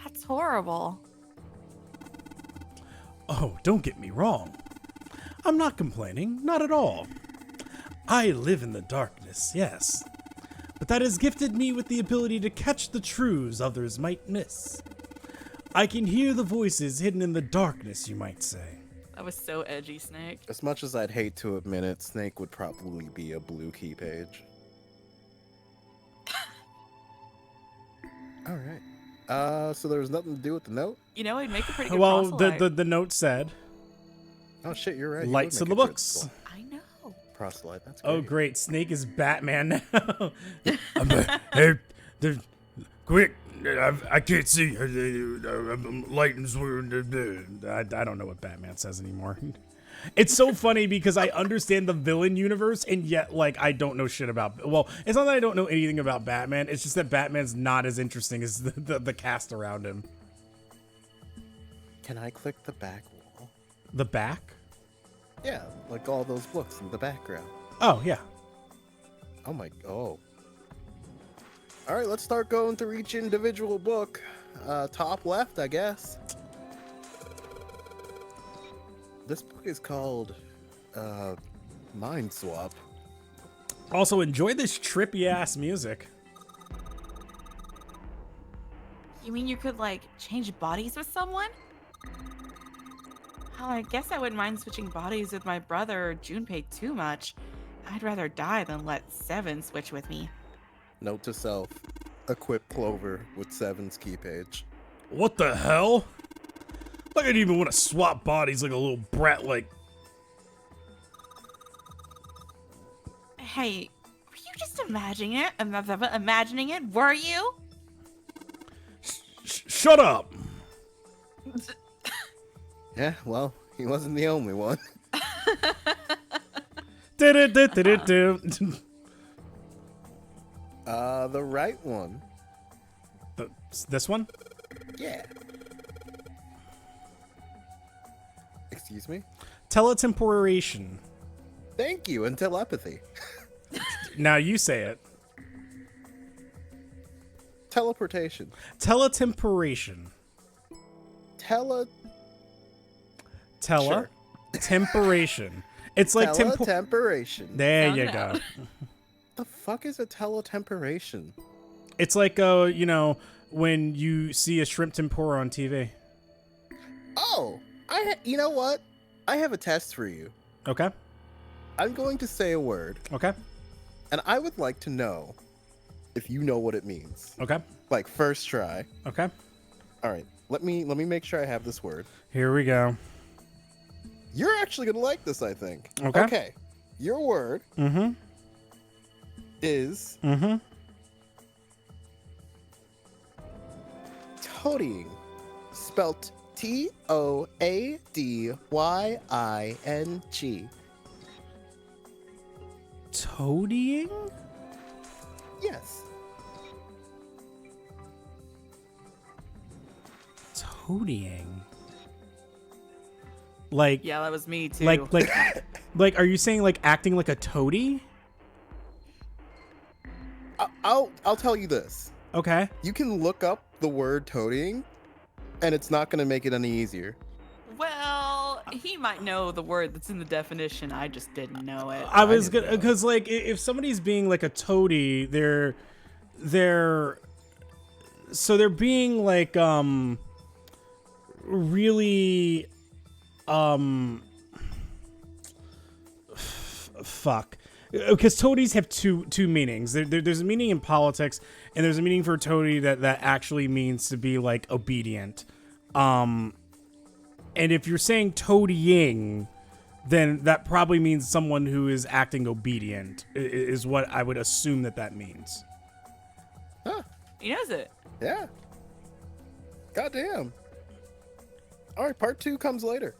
That's horrible. Oh, don't get me wrong. I'm not complaining, not at all. I live in the darkness, yes. But that has gifted me with the ability to catch the truths others might miss. I can hear the voices hidden in the darkness, you might say. That was so edgy, Snake. As much as I'd hate to admit it, Snake would probably be a blue key page. All right. So there was nothing to do with the note? You know, it'd make a pretty good Well, proselyte. the note said, Oh shit, you're right. You lights would to make the a good books. I know. Proselyte. That's great. Oh, great, Snake is Batman now. Hey, quick, I can't see. Lightens. I don't know what Batman says anymore. It's so funny because I understand the villain universe and yet, like, I don't know shit about. Well, it's not that I don't know anything about Batman. It's just that Batman's not as interesting as the cast around him. Can I click the back wall? The back? Yeah, like all those books in the background. Oh yeah. Oh my. Oh. All right, let's start going through each individual book. Top left, I guess. This book is called Mind Swap. Also, enjoy this trippy ass music. You mean you could, like, change bodies with someone? Oh, I guess I wouldn't mind switching bodies with my brother or Junpei too much. I'd rather die than let Seven switch with me. Note to self: equip Clover with Seven's key page. What the hell? Like I didn't even want to swap bodies like a little brat like. Hey, were you just imagining it? Imagining it? Were you? Shut up! Yeah, well, he wasn't the only one. The right one. This one? Yeah. Excuse me? Teletemporation. Thank you, and telepathy. Now you say it. Teleportation. Teletemporation. Sure. Temporation. It's like Teletemporation. There Sound you it go. out. The fuck is a teletemporation? It's like when you see a shrimp tempura on TV. Oh, you know what? I have a test for you. Okay. I'm going to say a word, Okay. and I would like to know if you know what it means. Okay. Like first try. Okay. All right. Let me make sure I have this word. Here we go. You're actually gonna like this, I think. Okay. Okay. Your word Mm-hmm. is Mm-hmm. toadying, spelt Toadying. Toadying? Yes. Toadying. Like Yeah, that was me too. like are you saying like acting like a toady? I'll tell you this. Okay. You can look up the word toadying, and it's not gonna make it any easier. Well, he might know the word that's in the definition. I just didn't know it. I was gonna, because like if somebody's being like a toady, they're being like really fuck, because toadies have two meanings. There's a meaning in politics, and there's a meaning for a toady that actually means to be like obedient. And if you're saying toadying, then that probably means someone who is acting obedient, is what I would assume that means. Huh. He knows it. Yeah. Goddamn. All right, part 2 comes later.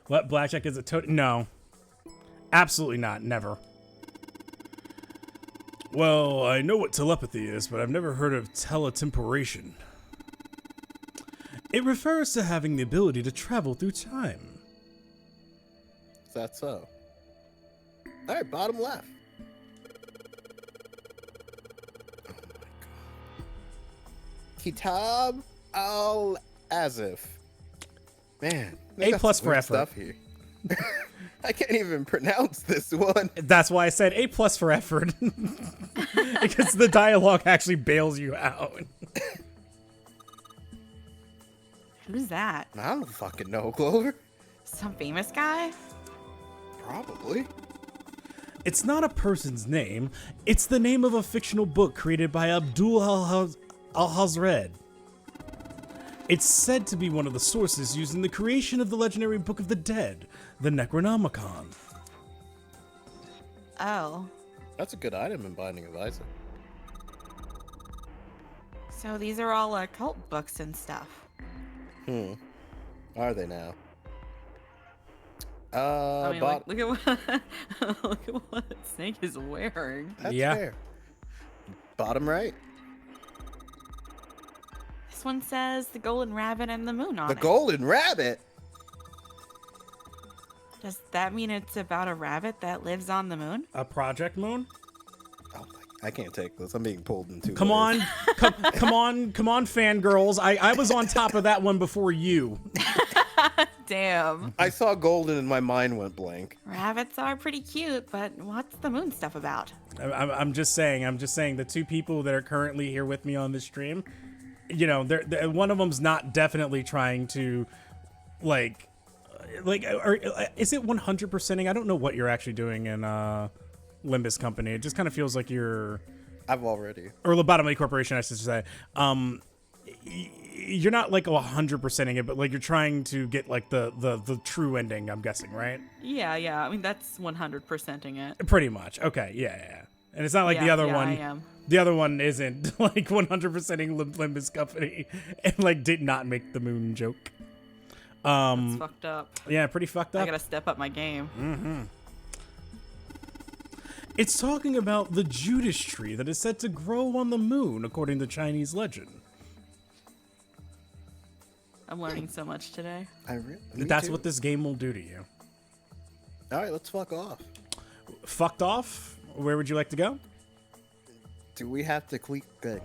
What, Blackjack is a toady? No. Absolutely not. Never. Well, I know what telepathy is, but I've never heard of teletemporation. It refers to having the ability to travel through time. Is that so? All right, bottom left. Oh my god. Kitab al-Azif. Man, they A got plus some for weird effort. stuff here. I can't even pronounce this one. That's why I said A+ for effort. Because the dialogue actually bails you out. Who's that? I don't fucking know, Clover. Some famous guy? Probably. It's not a person's name. It's the name of a fictional book created by Abdul al-Hazred. It's said to be one of the sources used in the creation of the legendary Book of the Dead, the Necronomicon. Oh. That's a good item in Binding of Isaac. So these are all occult books and stuff. Are they now? I mean, look at what look at what Snake is wearing. That's Yeah. fair. Bottom right. This one says the golden rabbit and the moon on The it. golden rabbit. Does that mean it's about a rabbit that lives on the moon? A Project Moon? Oh, I can't take this. I'm being pulled in two Come ways. on, come on, fangirls. I was on top of that one before you. Damn. I saw golden and my mind went blank. Rabbits are pretty cute, but what's the moon stuff about? I'm just saying the two people that are currently here with me on this stream, you know, they're one of them's not definitely trying to, like, or is it 100%ing? I don't know what you're actually doing in Limbus Company. It just kind of feels like you're, I've already. or Lobotomy Corporation, I should say. You're not like 100%ing it, but like you're trying to get like the true ending. I'm guessing, right? Yeah. I mean, that's 100%ing it. Pretty much. Okay. Yeah. And it's not like the Yeah, other yeah, one. I am. The other one isn't like 100%ing Limbus Company and like did not make the moon joke. It's fucked up. Yeah, pretty fucked up. I gotta step up my game. It's talking about the Judas tree that is said to grow on the moon, according to Chinese legend. I'm learning so much today. That's what this game will do to you. All right, let's fuck off. Fucked off? Where would you like to go? Do we have to click? Oh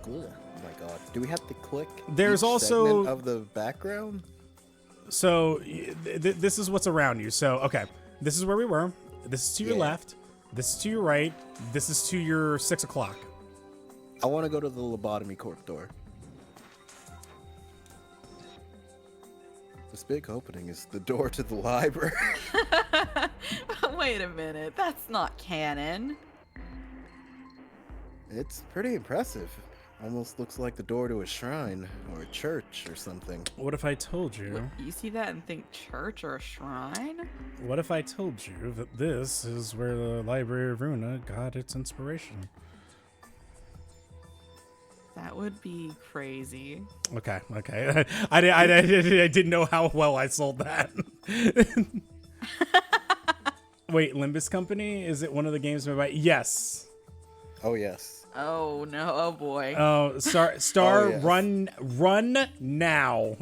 my god. Do we have to click? There's each also- segment of the background. So this is what's around you. So okay, this is where we were. This is to your Yeah. left. This is to your right. This is to your 6 o'clock. I want to go to the Lobotomy Corp door. This big opening is the door to the library. Wait a minute, that's not canon. It's pretty impressive. Almost looks like the door to a shrine or a church or something. What if I told you? You see that and think church or a shrine? What if I told you that this is where the Library of Runa got its inspiration? That would be crazy. Okay. I didn't know how well I sold that. Wait, Limbus Company? Is it one of the games made by? Yes. Oh yes. Oh no, oh boy. Oh, Star, Oh, yes. run now.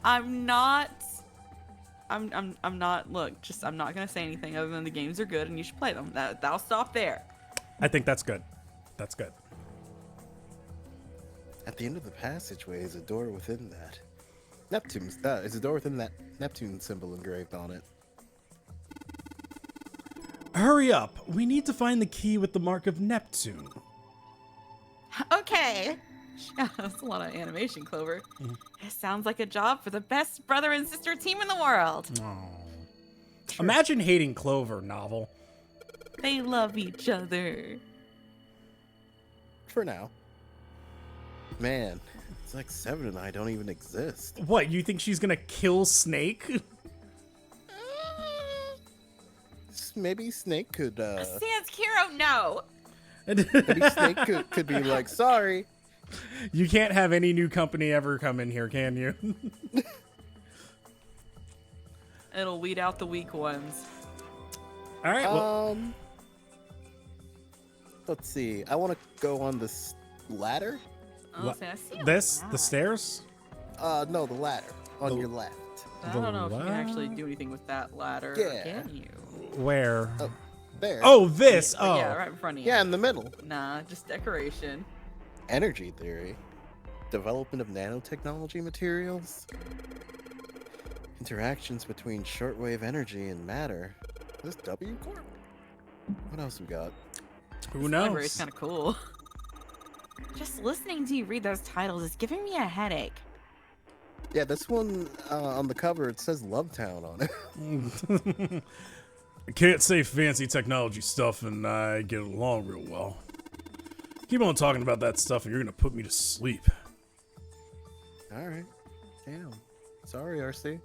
I'm not. Look, I'm not gonna say anything other than the games are good and you should play them. That'll stop there. I think that's good. That's good. At the end of the passageway is a door within that. Neptune's is a door within that Neptune symbol engraved on it. Hurry up. We need to find the key with the mark of Neptune. Okay. That's a lot of animation, Clover. It sounds like a job for the best brother and sister team in the world. Oh. Imagine hating Clover novel. They love each other. For now. Man, it's like Seven and I don't even exist. What, you think she's gonna kill Snake? Maybe Snake could, Sans Kiro, no. maybe Snake could be like, sorry. You can't have any new company ever come in here, can you? It'll weed out the weak ones. All right. Well, Let's see. I want to go on this ladder. Oh, see, I see a the lot. stairs. No, the ladder on your left. I don't know if you can actually do anything with that ladder. Yeah. Can you? Where? There. Oh, this. But Oh. yeah, right in front of you. Yeah, in the middle. Nah, just decoration. Energy theory. Development of nanotechnology materials. Interactions between shortwave energy and matter. Is this W Corp? What else we got? Who This knows? library's kind of cool. Just listening to you read those titles is giving me a headache. Yeah, this one on the cover, it says Lovetown on it. I can't say fancy technology stuff and I get along real well. Keep on talking about that stuff and you're gonna put me to sleep. Alright. Damn. Sorry, RC.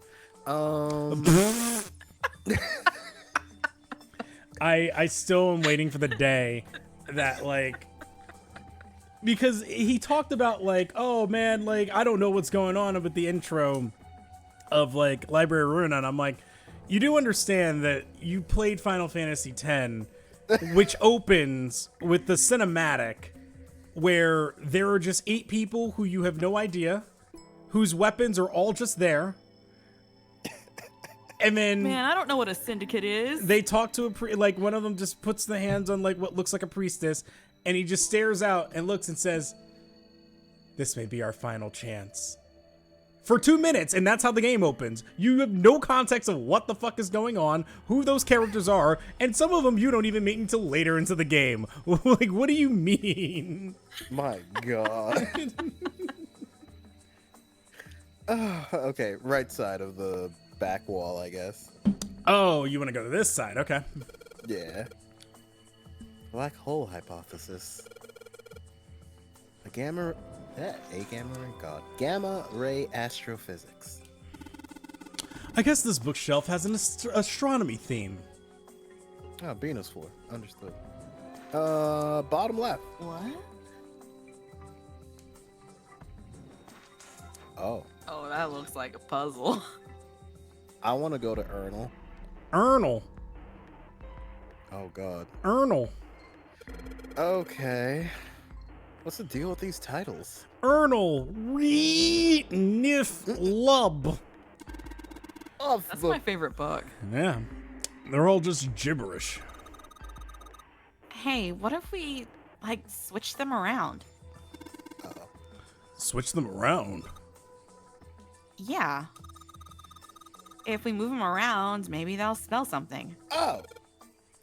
I still am waiting for the day that, like, because he talked about, like, oh man, like, I don't know what's going on with the intro of, like, Library of Ruin, and I'm like, you do understand that you played Final Fantasy X, which opens with the cinematic where there are just 8 people who you have no idea, whose weapons are all just there, And then Man, I don't know what a syndicate is. they talk to like one of them just puts the hands on like what looks like a priestess, and he just stares out and looks and says, "This may be our final chance." For 2 minutes, and that's how the game opens. You have no context of what the fuck is going on, who those characters are, and some of them you don't even meet until later into the game. Like, what do you mean? My God. Okay, right side of the back wall, I guess. Oh, you want to go to this side? Okay. Yeah. Black hole hypothesis. A gamma ray astrophysics. I guess this bookshelf has an astronomy theme. Oh, Venus 4. Understood. Bottom left. What? Oh. Oh, that looks like a puzzle. I want to go to Ernal. Ernal. Oh, God. Ernal. Okay. What's the deal with these titles? Ernal. Nif. That's my favorite book. Yeah. They're all just gibberish. Hey, what if we, like, switch them around? Switch them around. Yeah. If we move them around, maybe they'll spell something. Oh.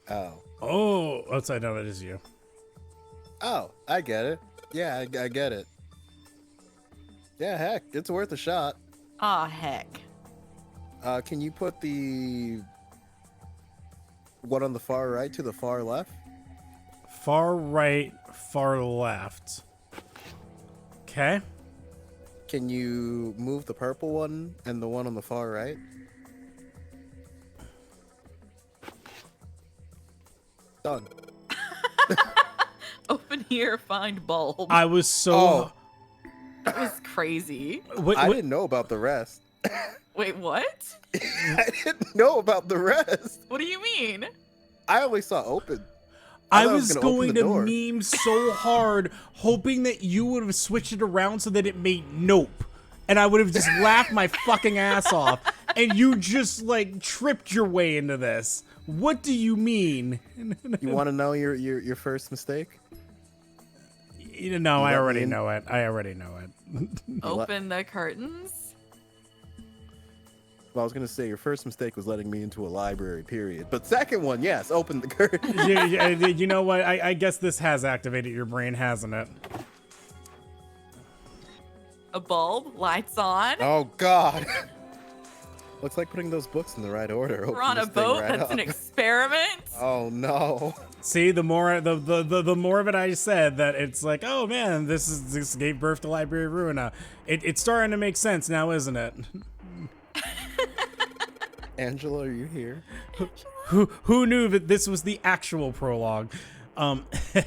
Oh. Oh, outside down, that is you. Oh, I get it. Yeah, I get it. Yeah, heck, it's worth a shot. Aw, heck. Can you put the one on the far right to the far left? Far right, far left. Okay. Can you move the purple one and the one on the far right? Done. Open here, find bulb. I was so. Oh. That was crazy. I didn't know about the rest. Wait, what? I didn't know about the rest. What do you mean? I only saw open. I thought was gonna open going the to door. meme so hard, hoping that you would have switched it around so that it made nope. And I would have just laughed my fucking ass off. And you just, like, tripped your way into this. What do you mean? You want to know your first mistake? No, I let already me in? know it. I already know it. Open the curtains? Well, I was gonna say your first mistake was letting me into a library, period. But second one, yes, open the curtain. Yeah, you know what? I guess this has activated your brain, hasn't it? A bulb? Lights on? Oh God. Looks like putting those books in the right order. We're Open on a this thing boat? right That's up. an experiment? Oh no. See, the more the more of it I said, that it's like, oh man, this gave birth to Library of Ruina. It's starting to make sense now, isn't it? Angela, are you here? Who knew that this was the actual prologue? Hey,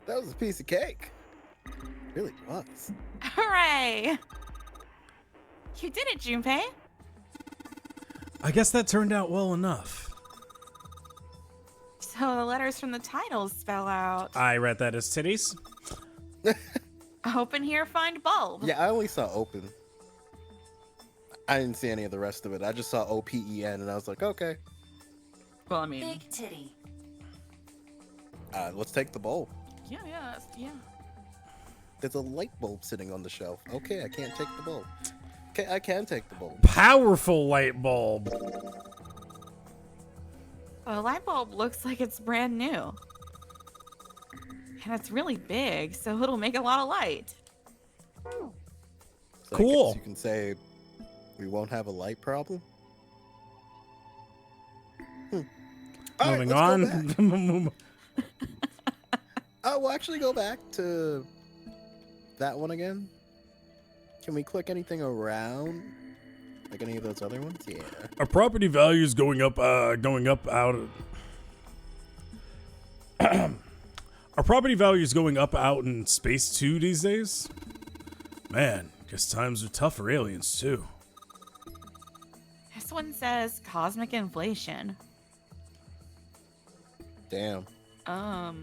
that was a piece of cake. It really was. Hooray! You did it, Junpei. I guess that turned out well enough. So the letters from the titles spell out I read that as titties. open here, find bulb. Yeah, I only saw open. I didn't see any of the rest of it. I just saw OPEN and I was like, okay. Well, I mean, Big titty. Let's take the bowl. yeah. There's a light bulb sitting on the shelf. Okay, I can't take the bulb. Okay, I can take the bulb. Powerful light bulb. The light bulb looks like it's brand new. And it's really big, so it'll make a lot of light. So I Cool. guess you can say we won't have a light problem. All right, Moving let's go on. back. We'll actually go back to that one again. Can we click anything around? Like any of those other ones? Yeah. Our property value is going up out. Our property value is going up out in space too these days. Man, guess times are tough for aliens too. This one says cosmic inflation. Damn.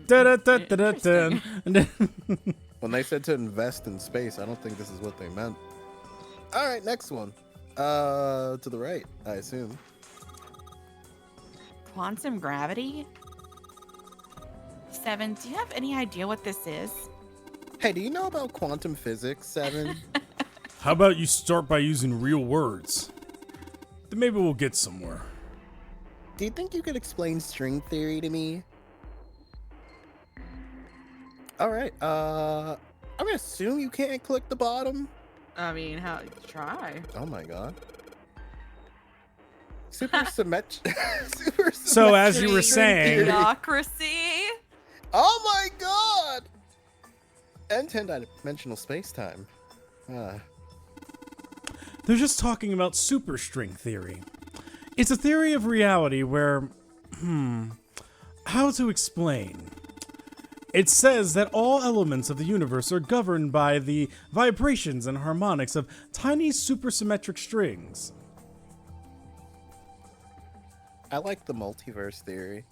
Interesting. When they said to invest in space, I don't think this is what they meant. All right, next one. To the right, I assume. Quantum gravity? 7, do you have any idea what this is? Hey, do you know about quantum physics, 7? How about you start by using real words? Then maybe we'll get somewhere. Do you think you could explain string theory to me? Alright, I'm gonna assume you can't click the bottom. I mean, how try? Oh my god. Super symmetric. Super So as you were symmetric saying- theory. Bureaucracy? Oh my god! And 10-dimensional space-time. They're just talking about superstring theory. It's a theory of reality where, how to explain? It says that all elements of the universe are governed by the vibrations and harmonics of tiny supersymmetric strings. I like the multiverse theory.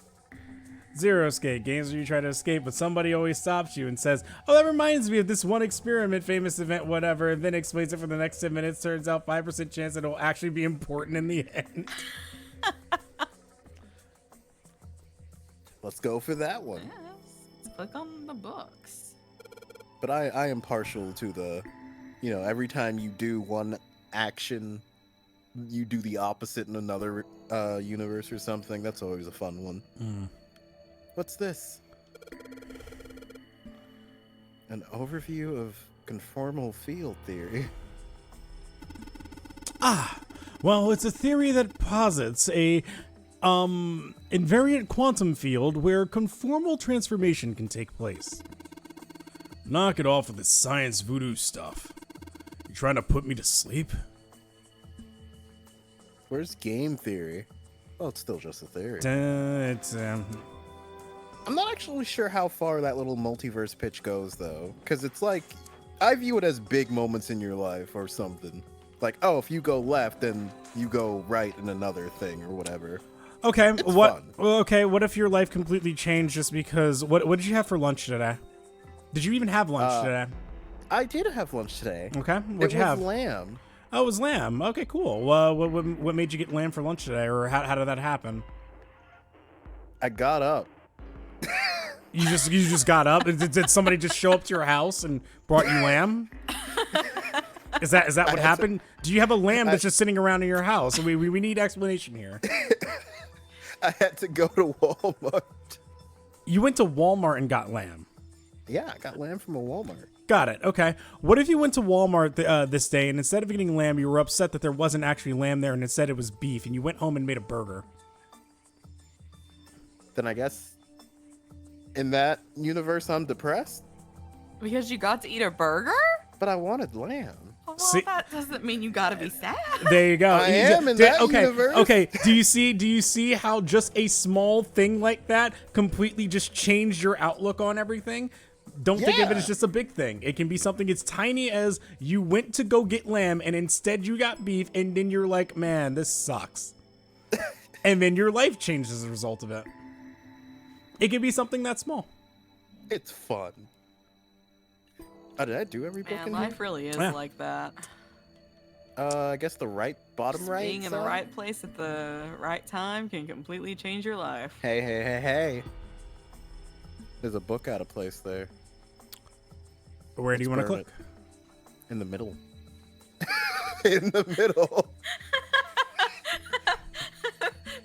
Zero escape games where you try to escape, but somebody always stops you and says, "Oh, that reminds me of this one experiment, famous event, whatever," and then explains it for the next 10 minutes. Turns out 5% chance it'll actually be important in the end. Let's go for that one. Let's click on the books. But I am partial to the, every time you do one action, you do the opposite in another universe or something. That's always a fun one. What's this? An overview of conformal field theory. Well, it's a theory that posits a invariant quantum field where conformal transformation can take place. Knock it off with this science voodoo stuff. You trying to put me to sleep? Where's game theory? Well, it's still just a theory. It's I'm not actually sure how far that little multiverse pitch goes, though. Because it's like, I view it as big moments in your life or something. Like, oh, if you go left, then you go right in another thing or whatever. okay. It's What? fun. Well, okay. What if your life completely changed just because? What did you have for lunch today? Did you even have lunch today? I did have lunch today. Okay. What'd It you was have? lamb. Oh, it was lamb. Okay, cool. What made you get lamb for lunch today, or how did that happen? I got up. You just got up? Did somebody just show up to your house and brought you lamb? Is that what happened? Do you have a lamb that's just sitting around in your house? We need explanation here. I had to go to Walmart. You went to Walmart and got lamb. Yeah, I got lamb from a Walmart. Got it. Okay. What if you went to Walmart this day and instead of getting lamb, you were upset that there wasn't actually lamb there and instead it was beef, and you went home and made a burger? Then I guess in that universe I'm depressed, Because you got to eat a burger? but I wanted lamb. Well, See- that doesn't mean you gotta be sad. There you go. I You am in that okay, universe. Okay. Do you see how just a small thing like that completely just changed your outlook on everything? Don't think of it Yeah. as just a big thing. It can be something as tiny as you went to go get lamb and instead you got beef, and then you're like, man, this sucks. And then your life changed as a result of it. It can be something that small. It's fun. Oh, did I do every book Man, in life really is Yeah. like that. here? I guess the bottom Just right being in the side? right place at the right time can completely change your life. Hey. There's a book out of place there. Where do you want to burn click? In the middle. In the middle.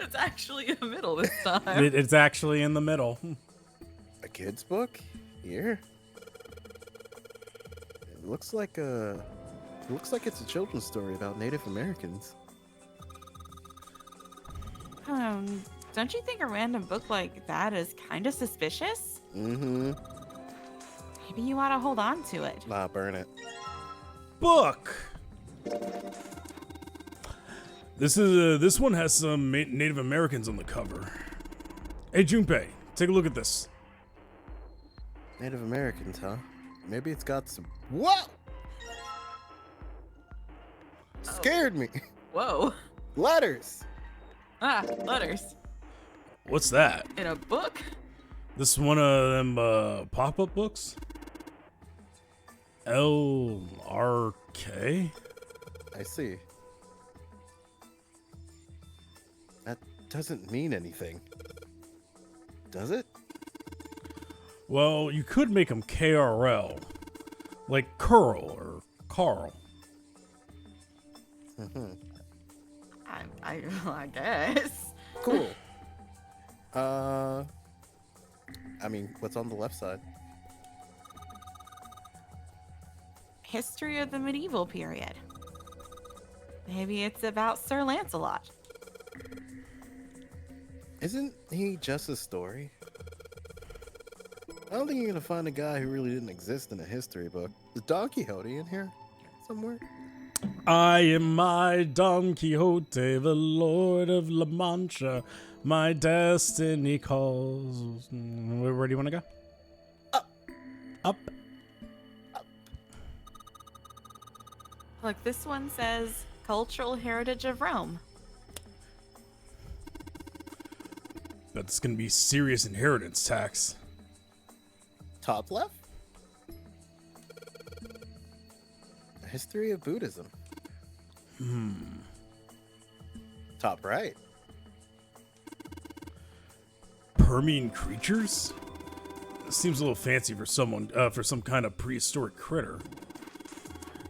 It's actually in the middle this time. It's actually in the middle. A kid's book? Here? It looks like it's a children's story about Native Americans. Don't you think a random book like that is kind of suspicious? Mm-hmm. Maybe you ought to hold on to it. Nah, burn it. Book. This one has some Native Americans on the cover. Hey Junpei, take a look at this. Native Americans, huh? Maybe it's got some... Whoa! Scared me. Whoa. Letters. Ah, letters. What's that? In a book? This one of them pop-up books? LRK? I see. doesn't mean anything. Does it? Well, you could make them KRL, like Curl or Carl. I guess. Cool. I mean, what's on the left side? History of the medieval period. Maybe it's about Sir Lancelot. Isn't he just a story? I don't think you're gonna find a guy who really didn't exist in a history book. Is Don Quixote in here somewhere? I am my Don Quixote, the Lord of La Mancha. My destiny calls. Where do you want to go? Up. Up. Look, this one says cultural heritage of Rome. That's going to be serious inheritance tax. Top left? A history of Buddhism. Top right? Permian creatures? Seems a little fancy for someone, for some kind of prehistoric critter.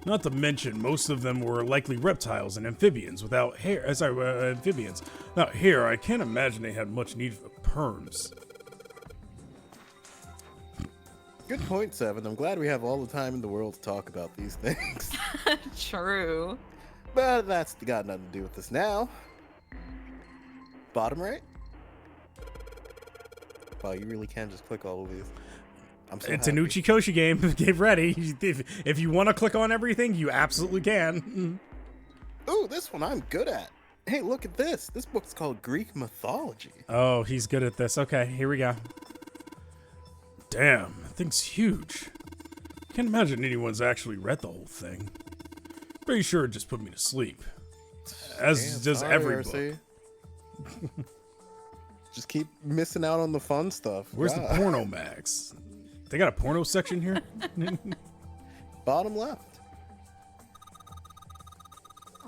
Not to mention, most of them were likely reptiles and amphibians without hair. Amphibians without hair. I can't imagine they had much need for perms. Good point, Seven. I'm glad we have all the time in the world to talk about these things. True. But that's got nothing to do with this now. Bottom right? Wow, you really can just click all of these. I'm so It's an happy. Uchi-Koshi game. Get ready. If you want to click on everything, you absolutely can. Ooh, this one I'm good at. Hey, look at this. This book's called Greek Mythology. Oh, he's good at this. Okay, here we go. Damn, that thing's huge. Can't imagine anyone's actually read the whole thing. Pretty sure it just put me to sleep. As Damn, does sorry, every RC. book. Just keep missing out on the fun stuff. Where's God. the porno mags? They got a porno section here? Bottom left.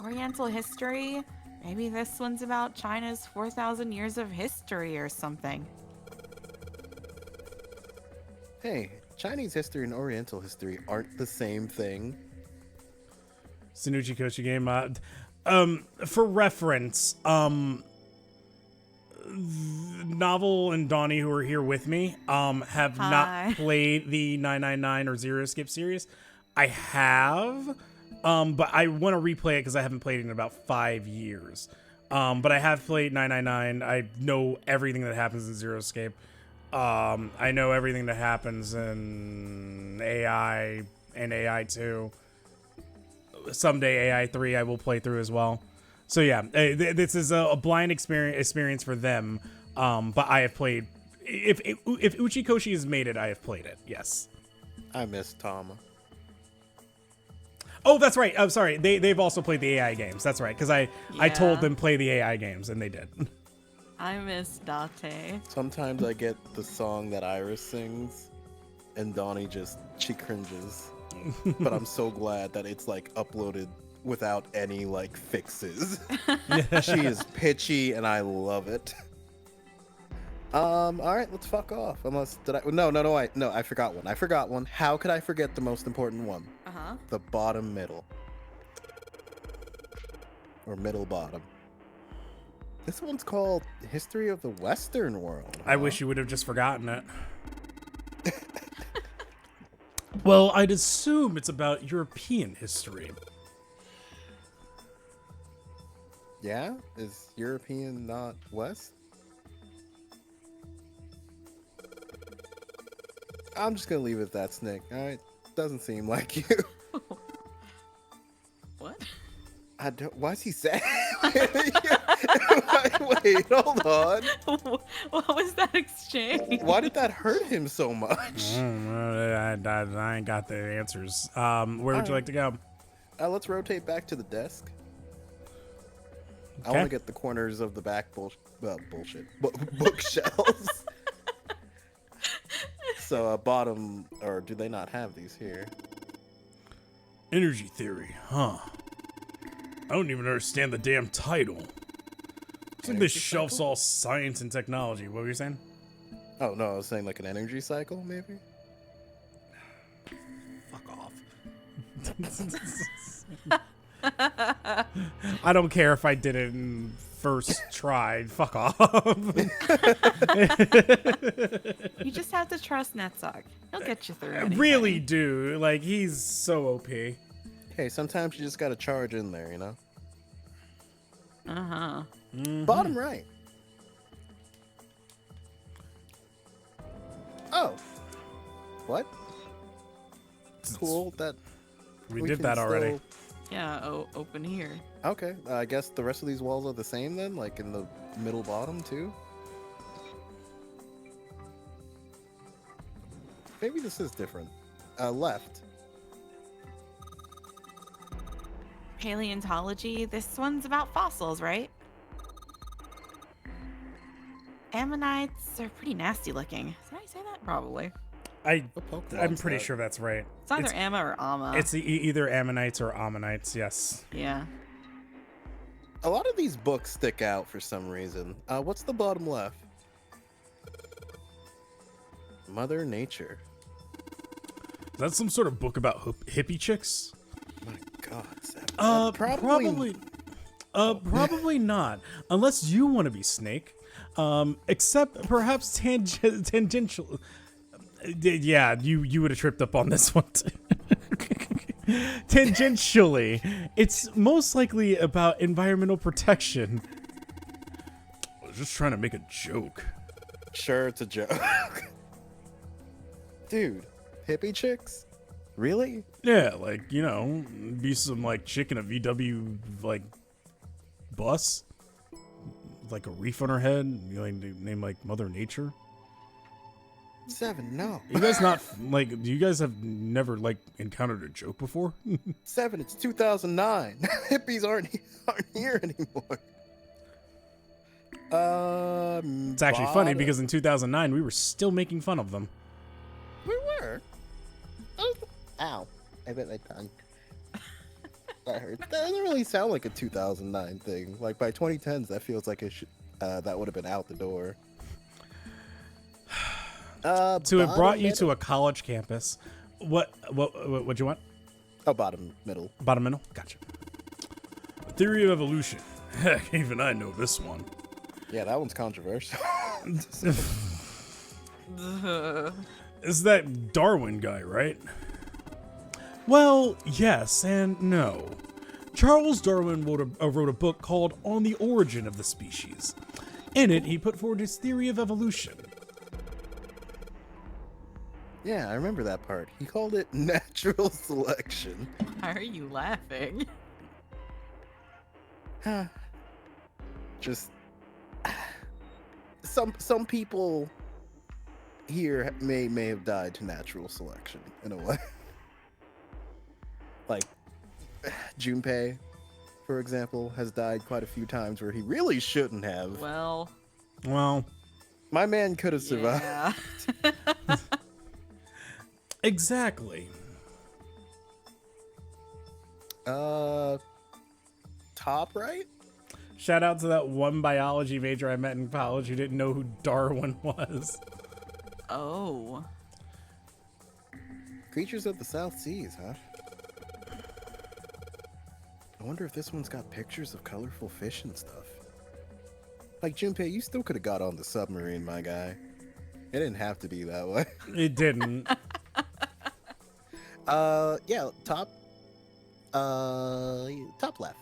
Oriental history. Maybe this one's about China's 4,000 years of history or something. Hey, Chinese history and Oriental history aren't the same thing. It's an Uchi-Koshi game. For reference, Novel and Donnie, who are here with me, have Hi. not played the 999 or Zero Escape series. I have, but I want to replay it because I haven't played it in about 5 years. But I have played 999. I know everything that happens in Zero Escape. I know everything that happens in AI and AI 2. Someday AI 3 I will play through as well. So yeah, this is a blind experience for them. But I have played. If Uchi-Koshi has made it, I have played it. Yes. I miss Tama. Oh, that's right. I'm sorry. They've also played the AI games. That's right. Because I told Yeah. them play the AI games, and they did. I miss Date. Sometimes I get the song that Iris sings, and Donnie she cringes. But I'm so glad that it's like uploaded without any like fixes. She is pitchy, and I love it. All right, let's fuck off. Unless I forgot one. How could I forget the most important one? The bottom middle. Or middle bottom. This one's called History of the Western World. I wish you would have just forgotten it. Well, I'd assume it's about European history. Yeah? Is European not West? I'm just gonna leave it at that, Snick. Alright? Doesn't seem like you. What? I don't. Why's he sad? Wait, hold on. What was that exchange? Why did that hurt him so much? I ain't got the answers. Where would you like to go? Let's rotate back to the desk. I Okay. want to get the corners of the back bullshit bookshelves. So bottom, or do they not have these here? Energy theory, huh? I don't even understand the damn title. It's like this shelf's all science and technology. What were you saying? Oh no, I was saying like an energy cycle, maybe. Fuck off. I don't care if I did it in first try. Fuck off. You just have to trust Netzog. He'll get you through I anything. really do. Like, he's so OP. Hey, sometimes you just gotta charge in there, you know. Uh-huh. Bottom right. Oh. What? Cool. That We did can that already. still- Yeah, open here. Okay. I guess the rest of these walls are the same then, like in the middle bottom too. Maybe this is different. Left. Paleontology. This one's about fossils, right? Ammonites are pretty nasty looking. Did I say that? Probably. I'm Pokemon's pretty that? sure that's right. It's either Amma or Amma. It's either Ammonites or Ammonites, yes. Yeah. A lot of these books stick out for some reason. What's the bottom left? Mother Nature. Is that some sort of book about hippie chicks? My God, Sam. Probably not. Unless you want to be Snake. Except perhaps tangential. Yeah, you would have tripped up on this one. Tangentially, it's most likely about environmental protection. I was just trying to make a joke. Sure, it's a joke. Dude, hippie chicks? Really? Yeah, like, you know, be some like chick in a VW like bus, like a reef on her head, you know, named like Mother Nature. 7, no. You guys not like? Do you guys have never like encountered a joke before? 7, it's 2009. Hippies aren't here anymore. It's actually funny because in 2009 we were still making fun of them. We were. Ow. I bit my tongue. That hurts. That doesn't really sound like a 2009 thing. Like by 2010s, that feels like it that would have been out the door. So it brought you to a college campus. What'd you want? Oh, bottom middle. Bottom middle? Gotcha. The theory of evolution. Heck, even I know this one. Yeah, that one's controversial. Is that Darwin guy, right? Well, yes and no. Charles Darwin wrote a book called On the Origin of the Species. In it, he put forward his theory of evolution. Yeah, I remember that part. He called it natural selection. Why are you laughing? Just some people here may have died to natural selection in a way. Like Junpei, for example, has died quite a few times where he really shouldn't have. Well, My man could have survived. yeah. Exactly. Top right? Shout out to that one biology major I met in college who didn't know who Darwin was. Oh. Creatures of the South Seas, huh? I wonder if this one's got pictures of colorful fish and stuff. Like, Junpei, you still could have got on the submarine, my guy. It didn't have to be that way. It didn't. Yeah, top left.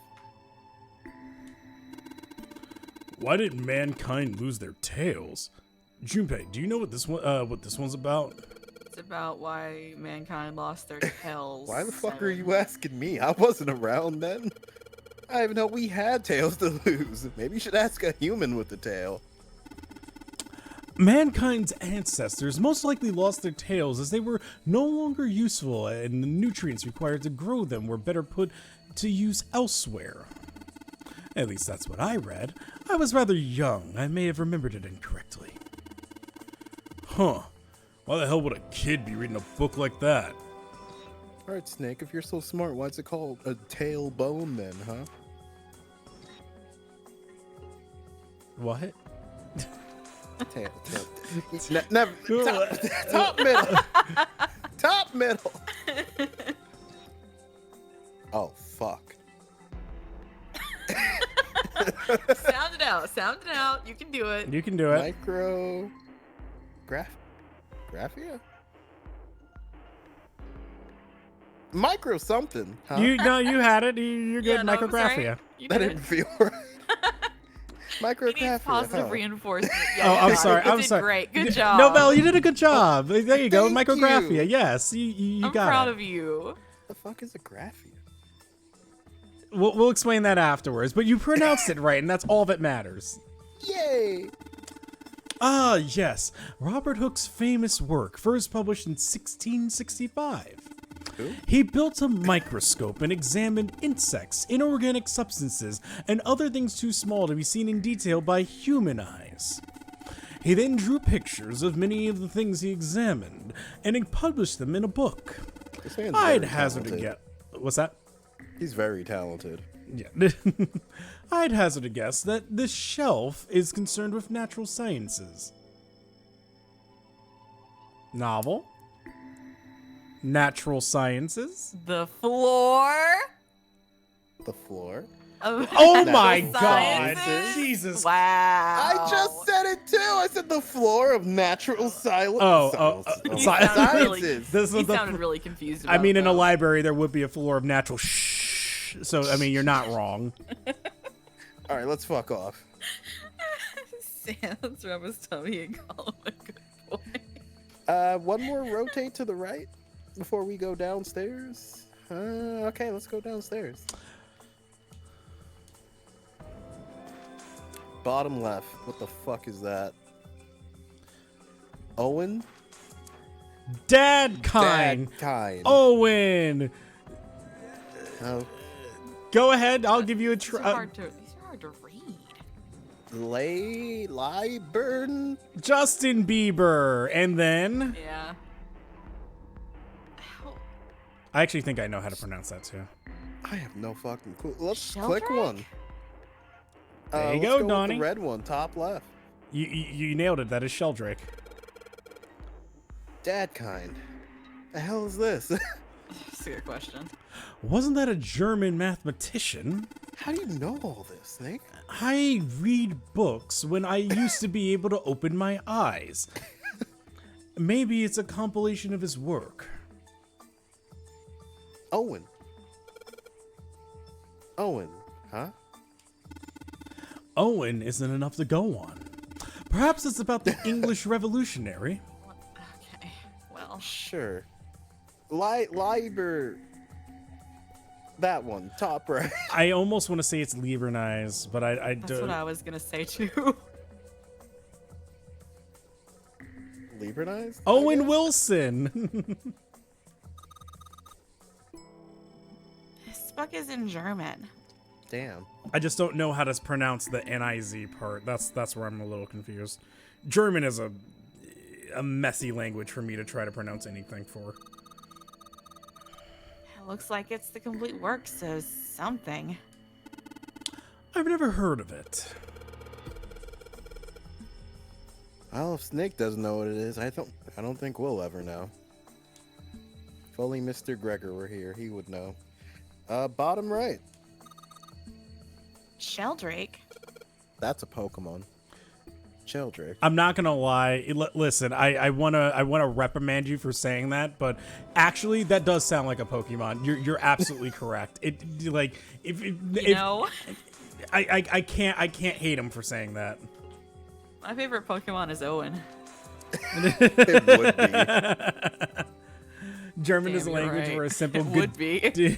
Why did mankind lose their tails? Junpei, do you know what this one's about? It's about why mankind lost their tails. Why the fuck are you asking me? I wasn't around then. I even know we had tails to lose. Maybe you should ask a human with the tail. Mankind's ancestors most likely lost their tails as they were no longer useful and the nutrients required to grow them were better put to use elsewhere. At least that's what I read. I was rather young. I may have remembered it incorrectly. Huh. Why the hell would a kid be reading a book like that? Alright, Snake, if you're so smart, why's it called a tailbone then, huh? What? Never. Top middle. Top middle. Oh, fuck. Sound it out. Sound it out. You can do it. You can do it. Graphia? Micro something. Huh? You had it. You're good. Yeah, no, I'm sorry. Micrographia. You That did didn't it. feel right. He Micrographia. needs positive huh? reinforcement. Oh, Yeah, I'm you sorry. did I'm sorry. Great. Good job. No, Belle, you did a good job. There you go. Thank Micrographia. you. Yes, you I'm got proud it. of you. The fuck is a graphia? We'll explain that afterwards. But you pronounced it right, and that's all that matters. Yay! Ah, yes. Robert Hooke's famous work, first published in 1665. Who? He built a microscope and examined insects, inorganic substances, and other things too small to be seen in detail by human eyes. He then drew pictures of many of the things he examined, and he published them in a book. This man's I'd very hazard a talented. guess. What's that? He's very talented. Yeah. I'd hazard a guess that this shelf is concerned with natural sciences. Novel? Natural sciences? The floor. The floor. Of Oh Natural my god! sciences? Jesus. Wow. I just said it too. I said the floor of natural silence. You Sci- sounded really, sciences. This you is the- sounded really confused I about mean, in a that. library, there would be a floor of natural shh. So, I mean, you're not wrong. All right, let's fuck off. Sans rub his tummy and call him a good boy. One more rotate to the right before we go downstairs. Okay, let's go downstairs. Bottom left. What the fuck is that? Owen? Dad kind. Kind. Owen. Oh. Go ahead. I'll give you a These are try. hard to read. Lyburn? Justin Bieber. And then. Yeah. How- I actually think I know how to pronounce that too. I have no fucking clue. Let's Sheldrake? click one. There you let's go, with Donnie. The red one, top left. You nailed it. That is Sheldrake. Dad kind. The hell is this? That's a good question. Wasn't that a German mathematician? How do you know all this, Snake? I read books when I used to be able to open my eyes. Maybe it's a compilation of his work. Owen. Owen, huh? Owen isn't enough to go on. Perhaps it's about the English Revolutionary. Okay. Well. Sure. Liber. That one, top right. I almost want to say it's Liebernized, but I That's don't. what I was gonna say too. Libernized? Owen Wilson. This book is in German. Damn. I just don't know how to pronounce the N-I-Z part. That's where I'm a little confused. German is a messy language for me to try to pronounce anything for. It looks like it's the complete works of something. I've never heard of it. Well, if Snake doesn't know what it is, I don't think we'll ever know. If only Mr. Gregor were here, he would know. Bottom right. Sheldrake. That's a Pokemon. Sheldrake. I'm not gonna lie. Listen, I wanna reprimand you for saying that, but actually, that does sound like a Pokemon. You're absolutely correct. It like if I can't hate him for saying that. My favorite Pokemon is Owen. It would be. German is a Damn, you're language right. where a simple It good would be.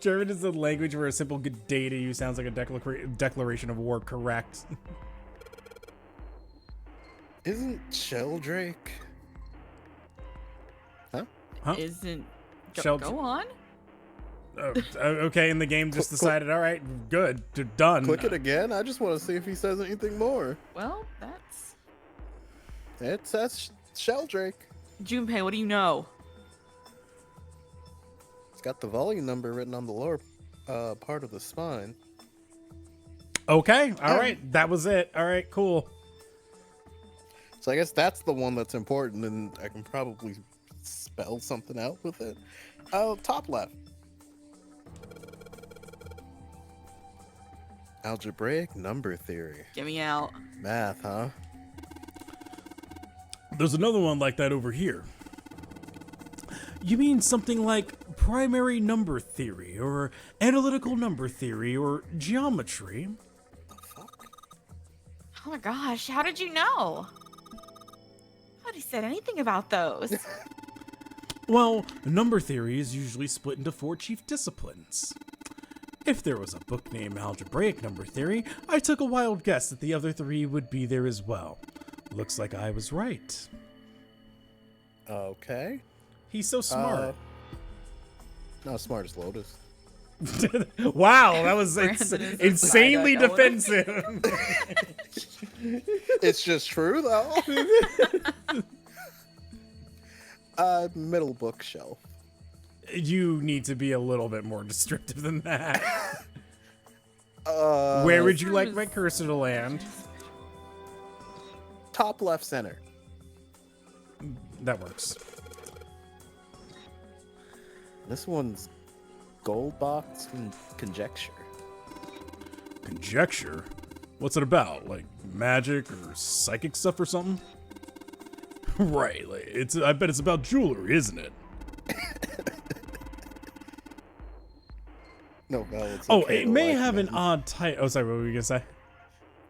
German is a language where a simple good day to you sounds like a declaration of war. Correct. Isn't Sheldrake? Huh? Huh? Isn't. Sheld- Go on. Okay, and the game just decided, all right, good, done. Click it again? I just want to see if he says anything more. Well, that's. It says Sheldrake. Junpei, what do you know? It's got the volume number written on the lower part of the spine. Okay. All right. That was it. All right. Cool. So I guess that's the one that's important, and I can probably spell something out with it. Top left. Algebraic number theory. Get me out. Math, huh? There's another one like that over here. You mean something like primary number theory, or analytical number theory, or geometry? Oh my gosh, how did you know? Nobody said anything about those. Well, number theory is usually split into 4 chief disciplines. If there was a book named Algebraic Number Theory, I took a wild guess that the other 3 would be there as well. Looks like I was right. Okay. He's so smart. Not as smart as Lotus. Wow, that was Brandon is insanely inside defensive. It's just true, though. Middle bookshelf. You need to be a little bit more descriptive than that. Where would you like my cursor to land? Top left center. That works. This one's gold box and conjecture. Conjecture? What's it about? Like magic or psychic stuff or something? Right, like I bet it's about jewelry, isn't it? Novella, it's Oh, okay it to may like have men. an odd title. Oh, sorry, what were you gonna say?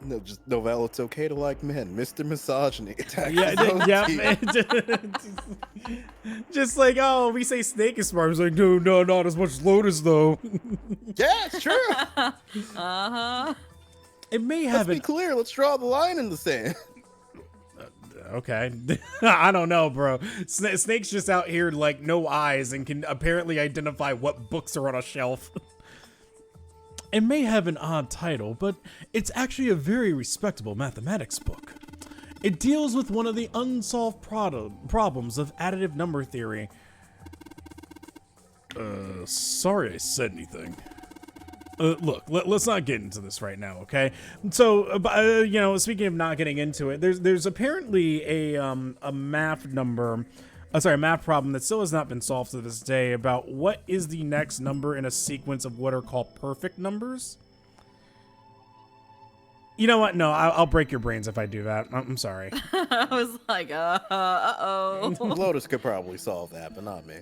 No, just Novella, it's okay to like men. Mr. Misogyny. Attack Yeah, the yeah, OT. man. Just like, oh, we say Snake is smart. It's like, no, not as much as Lotus though. Yeah, it's true. Uh-huh. It may Let's have be an clear. Let's draw the line in the sand. okay. I don't know, bro. Snake's just out here like no eyes and can apparently identify what books are on a shelf. It may have an odd title, but it's actually a very respectable mathematics book. It deals with one of the unsolved problems of additive number theory. Sorry I said anything. Look, let's not get into this right now, okay? So, you know, speaking of not getting into it, there's apparently a math problem that still has not been solved to this day about what is the next number in a sequence of what are called perfect numbers. You know what? No, I'll break your brains if I do that. I'm sorry. I was like, uh-oh. Lotus could probably solve that, but not me.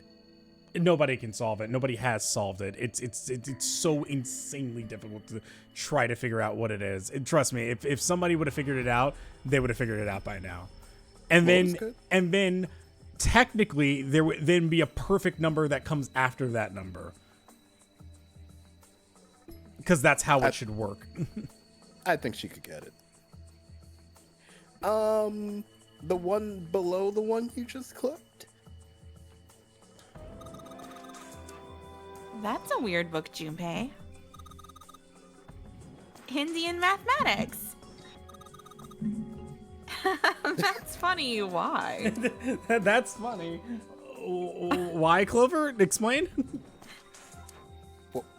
Nobody can solve it. Nobody has solved it. It's so insanely difficult to try to figure out what it is. And trust me, if somebody would have figured it out, they would have figured it out by now. And then technically there would then be a perfect number that comes after that number. Because that's how it should work. I think she could get it. The one below the one you just clicked? That's a weird book, Junpei. Indian mathematics. That's funny. Why? That's funny. Why, Clover? Explain.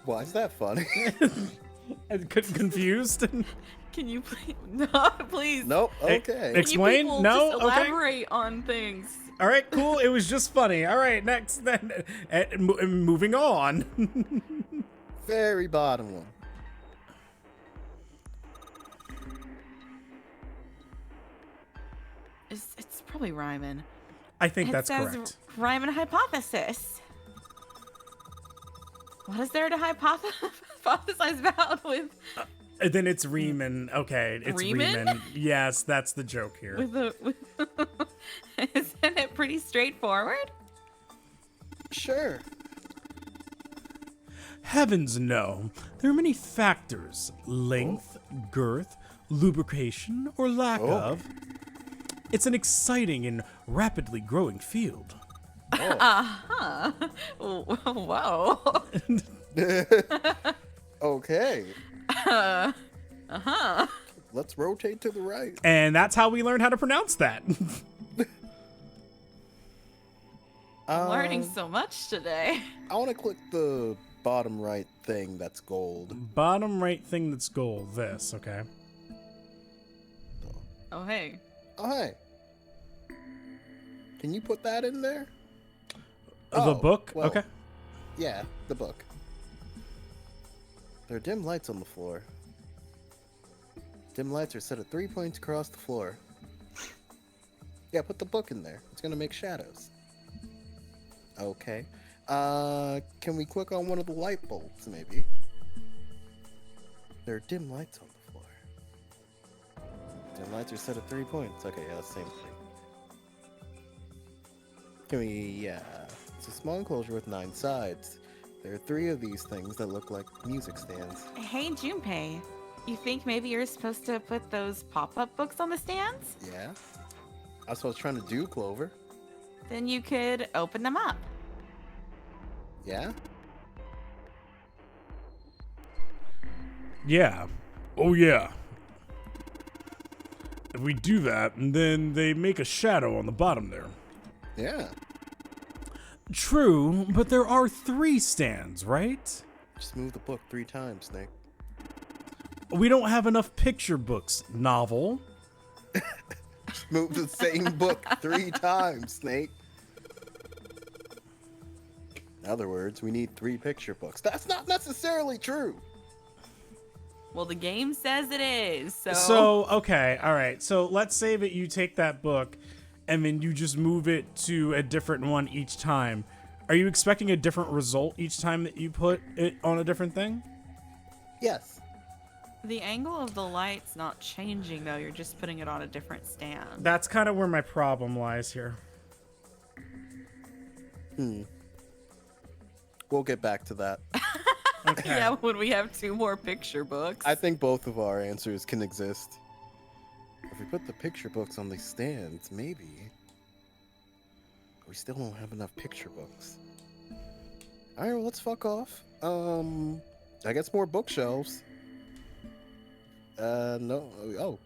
Why is that funny? Confused? Can you please? No, please. Nope. Okay. Can you Explain? people No? just Okay. elaborate on things. All right, cool. It was just funny. All right, next. Then, moving on. Very bottom one. It's probably Ryman. I think that's it says correct. Ryman hypothesis. What is there to hypothesize about with Then it's Riemann. Okay, it's Riemann? Riemann. Yes, that's the joke here. Isn't it pretty straightforward? Sure. Heavens no. There are many factors. Length, girth, lubrication, or lack of. It's an exciting and rapidly growing field. Whoa. Okay. Let's rotate to the right. And that's how we learned how to pronounce that. I'm learning so much today. I want to click the bottom right thing that's gold. Bottom right thing that's gold. This, okay. Oh, hey. Oh, hey. Can you put that in there? The book? Well, Okay. Yeah, the book. There are dim lights on the floor. Dim lights are set at 3 points across the floor. Yeah, put the book in there. It's gonna make shadows. Okay. Can we click on one of the light bulbs, maybe? There are dim lights on the floor. Dim lights are set at 3 points. Okay, yeah, same thing. Can we, yeah. It's a small enclosure with 9 sides. There are 3 of these things that look like music stands. Hey, Junpei. You think maybe you're supposed to put those pop-up books on the stands? Yeah? That's what I was trying to do, Clover. Then you could open them up. Yeah? Yeah. Oh, yeah. If we do that, then they make a shadow on the bottom there. Yeah. True, but there are 3 stands, right? Just move the book 3 times, Snake. We don't have enough picture books, novel. Move the same book 3 times, Snake. In other words, we need 3 picture books. That's not necessarily true. Well, the game says it is, so... So, okay, all right. So let's say that you take that book and then you just move it to a different one each time. Are you expecting a different result each time that you put it on a different thing? Yes. The angle of the light's not changing, though. You're just putting it on a different stand. That's kind of where my problem lies here. We'll get back to that. Okay. Yeah, when we have 2 more picture books. I think both of our answers can exist. If we put the picture books on these stands, maybe. We still don't have enough picture books. Alright, well, let's fuck off. I guess more bookshelves. No. Oh.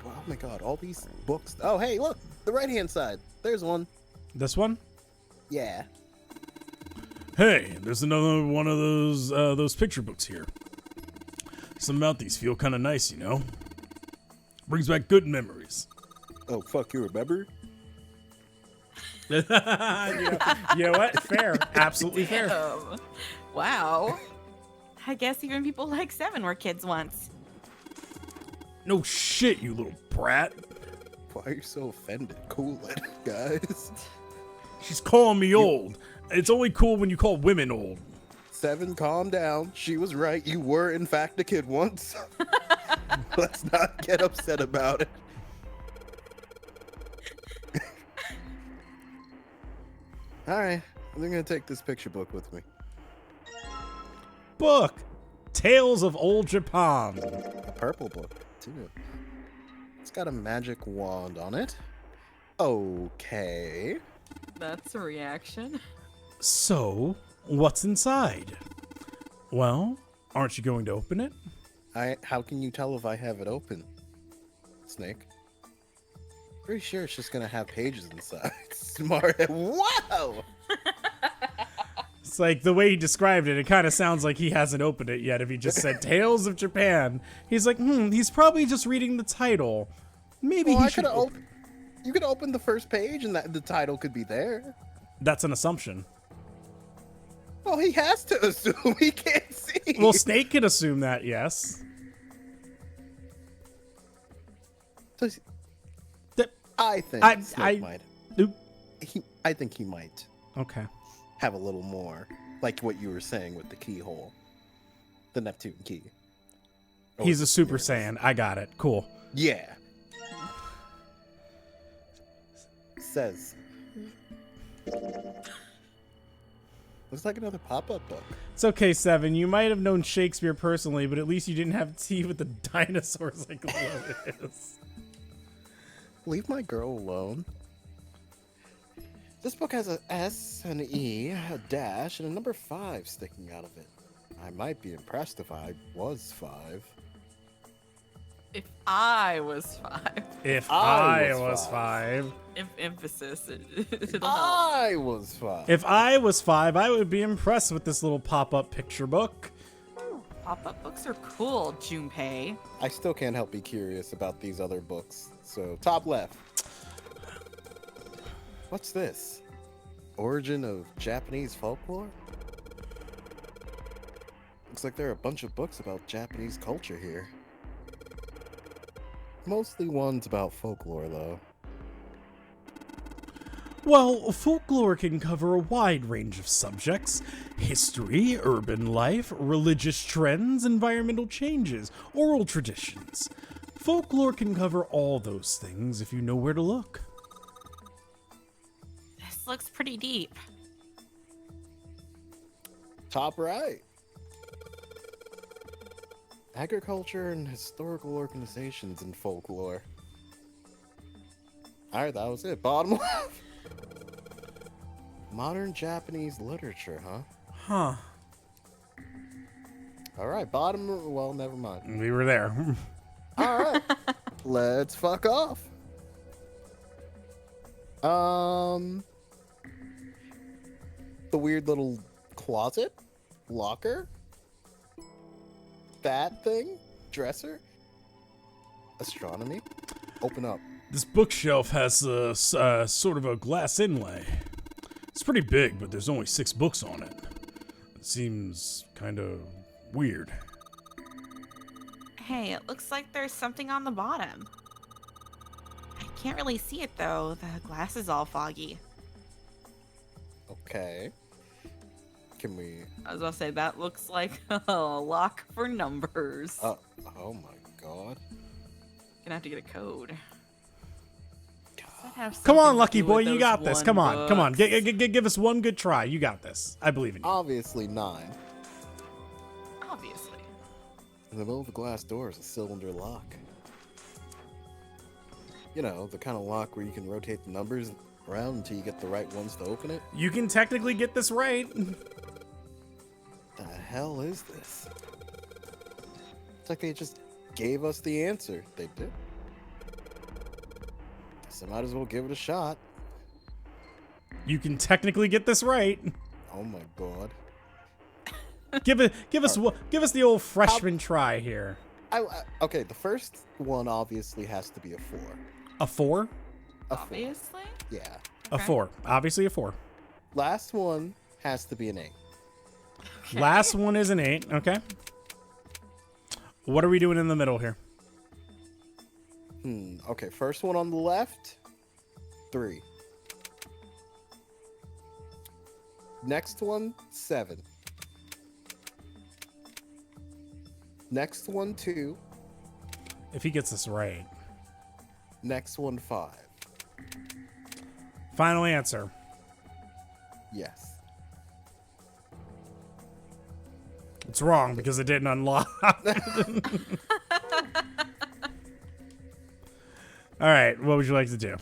Oh my god, all these books. Oh, hey, look! The right-hand side. There's one. This one? Yeah. Hey, there's another one of those picture books here. Some about these feel kind of nice, you know? Brings back good memories. Oh, fuck, you remember? You know what? Fair. Absolutely fair. Wow. I guess even people like 7 were kids once. No shit, you little brat. Why are you so offended? Cool it, guys. She's calling me old. It's only cool when you call women old. 7, calm down. She was right. You were, in fact, a kid once. Let's not get upset about it. Alright, I'm gonna take this picture book with me. Book. Tales of Old Japan. A purple book, too. It's got a magic wand on it. Okay. That's a reaction. So, what's inside? Well, aren't you going to open it? How can you tell if I have it open, Snake? Pretty sure it's just gonna have pages inside. Smart. Wow! It's like the way he described it, it kind of sounds like he hasn't opened it yet. If he just said Tales of Japan, he's like, he's probably just reading the title. Maybe Well, he should open. You could open the first page and the title could be there. That's an assumption. Well, he has to assume. He can't see. Well, Snake can assume that, yes. I think Snake might. Oop. I think he might Okay. have a little more, like what you were saying with the keyhole, the Neptune key. He's a Super Saiyan. I got it. Cool. Yeah. Says. Looks like another pop-up book. It's okay, Seven. You might have known Shakespeare personally, but at least you didn't have tea with the dinosaurs like Lotus. Leave my girl alone. This book has a S, an E, a dash, and a number 5 sticking out of it. I might be impressed if I was 5. If I was 5. If I I was was 5. Emphasis. It'll help. I was 5. If I was 5, I would be impressed with this little pop-up picture book. Pop-up books are cool, Junpei. I still can't help be curious about these other books. So, top left. What's this? Origin of Japanese folklore? Looks like there are a bunch of books about Japanese culture here. Mostly ones about folklore, though. Well, folklore can cover a wide range of subjects: history, urban life, religious trends, environmental changes, oral traditions. Folklore can cover all those things if you know where to look. This looks pretty deep. Top right. Agriculture and historical organizations in folklore. Alright, that was it. Bottom left. Modern Japanese literature, huh? Huh. Alright, bottom. Well, never mind. We were there. Alright. Let's fuck off. The weird little closet? Locker? That thing? Dresser? Astronomy? Open up. This bookshelf has a sort of a glass inlay. It's pretty big, but there's only 6 books on it. It seems kind of weird. Hey, it looks like there's something on the bottom. I can't really see it though. The glass is all foggy. Okay. Can we... I was about to say, that looks like a lock for numbers. oh my god. Gonna have to get a code. Come on, lucky boy, you got this. Come on. Give us one good try. You got this. I believe in you. Obviously 9. Obviously. In the middle of the glass door is a cylinder lock. You know, the kind of lock where you can rotate the numbers around until you get the right ones to open it. You can technically get this right. The hell is this? It's like they just gave us the answer. They did. Guess I might as well give it a shot. You can technically get this right. Oh my god. Give us the old freshman try here. Okay, the first one obviously has to be a 4. A 4? A 4. Obviously? Yeah. A 4. Obviously a 4. Last one has to be an 8. Okay. Last one is an 8. Okay. What are we doing in the middle here? Okay, first one on the left, 3. Next one, 7. Next one, 2. If he gets this right. Next one, 5. Final answer. Yes. It's wrong because it didn't unlock. All right, what would you like to do?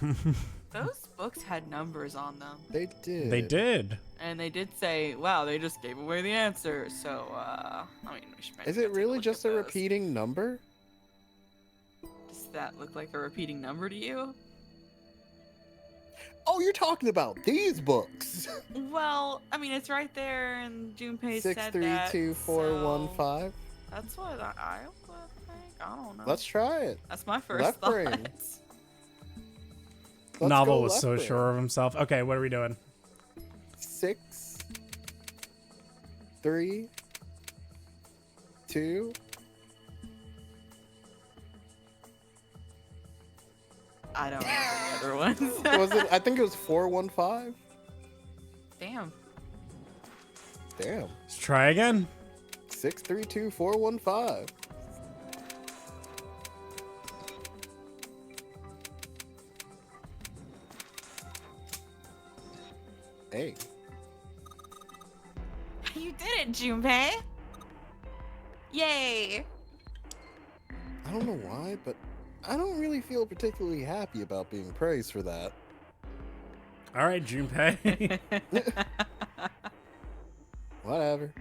Those books had numbers on them. They did. They did. And they did say, wow, they just gave away the answer. So, I mean, we should maybe Is go it take really look just at a those. repeating number? Does that look like a repeating number to you? Oh, you're talking about these books. Well, I mean, it's right there, and Junpei 6, said 3, that. 2, 4, 1, so 5. That's what I would think. I don't know. Let's try it. That's my first left thought. brain. Let's Novel go was left so brain. sure of himself. Okay, what are we doing? 6, 3, 2. I don't know the other ones. Was it? I think it was 4, 1, 5. Damn. Damn. Let's try again. 6, 3, 2, 4, 1, 5. Hey. You did it, Junpei. Yay. I don't know why, but I don't really feel particularly happy about being praised for that. All right, Junpei. Whatever.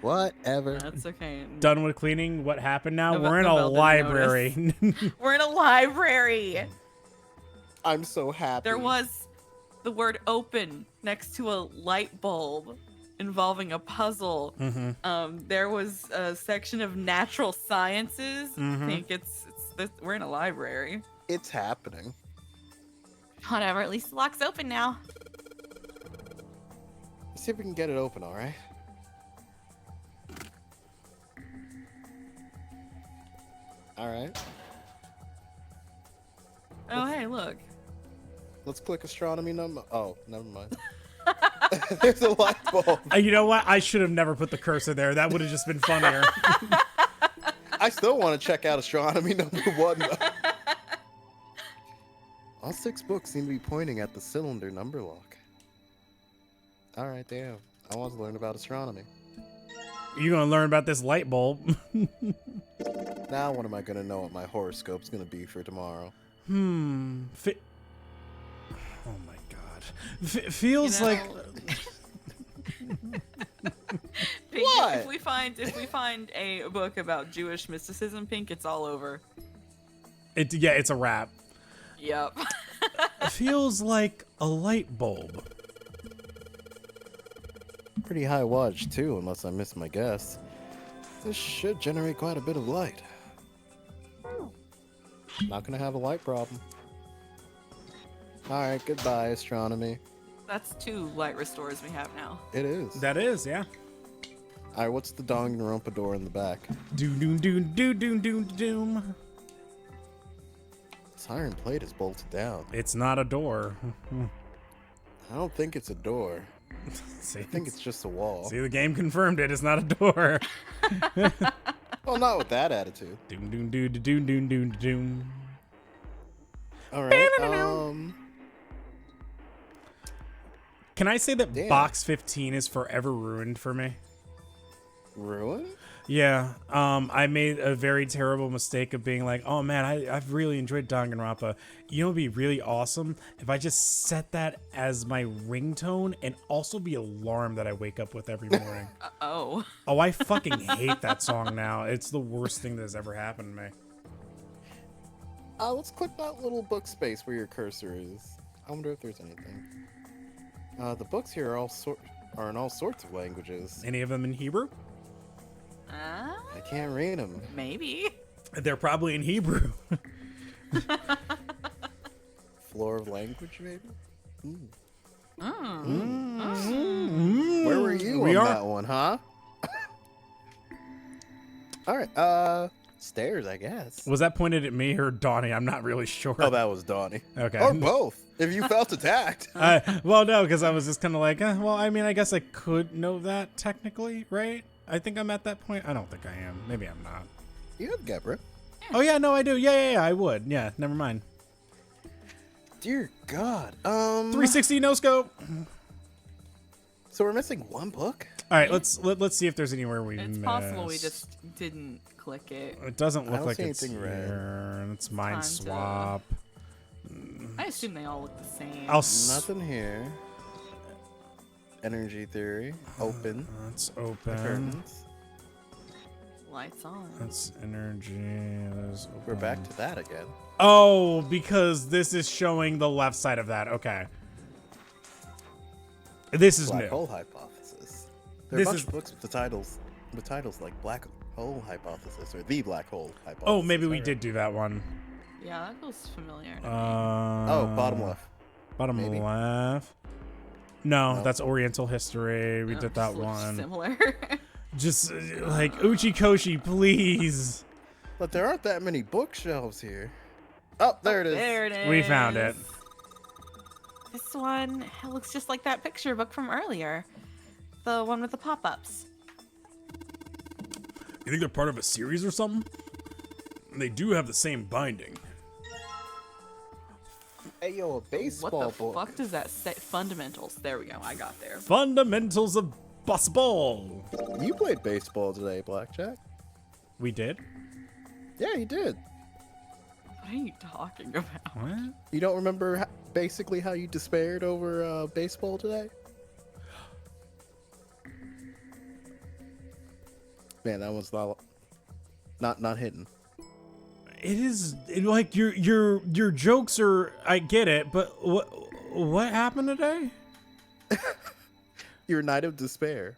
Whatever. That's okay. Done with cleaning. What happened now? Nobel- We're in a Nobel didn't library. We're in a library. I'm so happy. There was the word open next to a light bulb involving a puzzle. There was a section of natural sciences. I think we're in a library. It's happening. Whatever, at least the lock's open now. Let's see if we can get it open, alright? Alright. Oh, hey, look. Let's click astronomy number. Oh, never mind. There's a light bulb. You know what? I should have never put the cursor there. That would have just been funnier. I still want to check out astronomy number 1, though. All 6 books seem to be pointing at the cylinder number lock. Alright, damn. I want to learn about astronomy. You're going to learn about this light bulb. Now when am I going to know what my horoscope's going to be for tomorrow? Oh my god. Feels like... Pink, What? if we find a book about Jewish mysticism, Pink, it's all over. Yeah, it's a wrap. Yep. Feels like a light bulb. Pretty high wattage too, unless I miss my guess. This should generate quite a bit of light. Not gonna have a light problem. Alright, goodbye, astronomy. That's 2 light restores we have now. It is. That is, yeah. Alright, what's the Danganronpa door in the back? Doom, doom, doom, doom, doom, doom, doom. This iron plate is bolted down. It's not a door. I don't think it's a door. See, I think it's just a wall. see, the game confirmed it. It's not a door. Well, not with that attitude. Doom, doom, doom, doom, doom, doom, doom. Alright, Can I say that Damn. box 15 is forever ruined for me? Ruin? Yeah, I made a very terrible mistake of being like, oh man, I've really enjoyed Danganronpa. You know, it'd be really awesome if I just set that as my ringtone and also the alarm that I wake up with every morning. Oh. Oh, I fucking hate that song now. It's the worst thing that has ever happened to me. Let's click that little book space where your cursor is. I wonder if there's anything. The books here are in all sorts of languages. Any of them in Hebrew? I can't read them. Maybe. They're probably in Hebrew. Floor of language, maybe? Mm. Where were you We on are- that one, huh? Alright, stairs, I guess. Was that pointed at me or Donnie? I'm not really sure. Oh, that was Donnie. Okay. Or both, if you felt attacked. Well, no, because I was just kind of like, well, I mean, I guess I could know that technically, right? I think I'm at that point. I don't think I am. Maybe I'm not. You have Gebra. Oh, yeah, no, I do. Yeah, I would. Yeah, never mind. Dear God. 360 no scope. So we're missing one book? All right, let's see if there's anywhere we It's missed. possible we just didn't click it. It doesn't I look don't like see it's anything red. here. And it's mind time to- swap. I assume they all look the same. Nothing here. Energy theory. Open. Let's The open. curtains. Lights on. That's energy. Let's We're open. back to that again. Oh, because this is showing the left side of that. Okay. This is Black new. hole hypothesis. There are This a bunch is- of books with titles like Black Hole Hypothesis or The Black Hole Hypothesis. Oh, maybe we Alright. did do that one. Yeah, that feels familiar. to me. Oh, bottom left. Bottom maybe. left. No, No. that's Oriental history. We Oh, did just that looks one. Similar. Just like Uchikoshi, please. But there aren't that many bookshelves here. Oh, there it is. There it is. We found it. This one it looks just like that picture book from earlier. The one with the pop-ups. You think they're part of a series or something? They do have the same binding. Hey, yo, a What baseball the book. fuck does that say? Fundamentals. There we go. I got there. Fundamentals of Baseball. You played baseball today, Blackjack. We did? Yeah, you did. What are you talking about? What? You don't remember basically how you despaired over baseball today? Man, that was not hitting. It is like your jokes are. I get it, but what happened today? Your night of despair.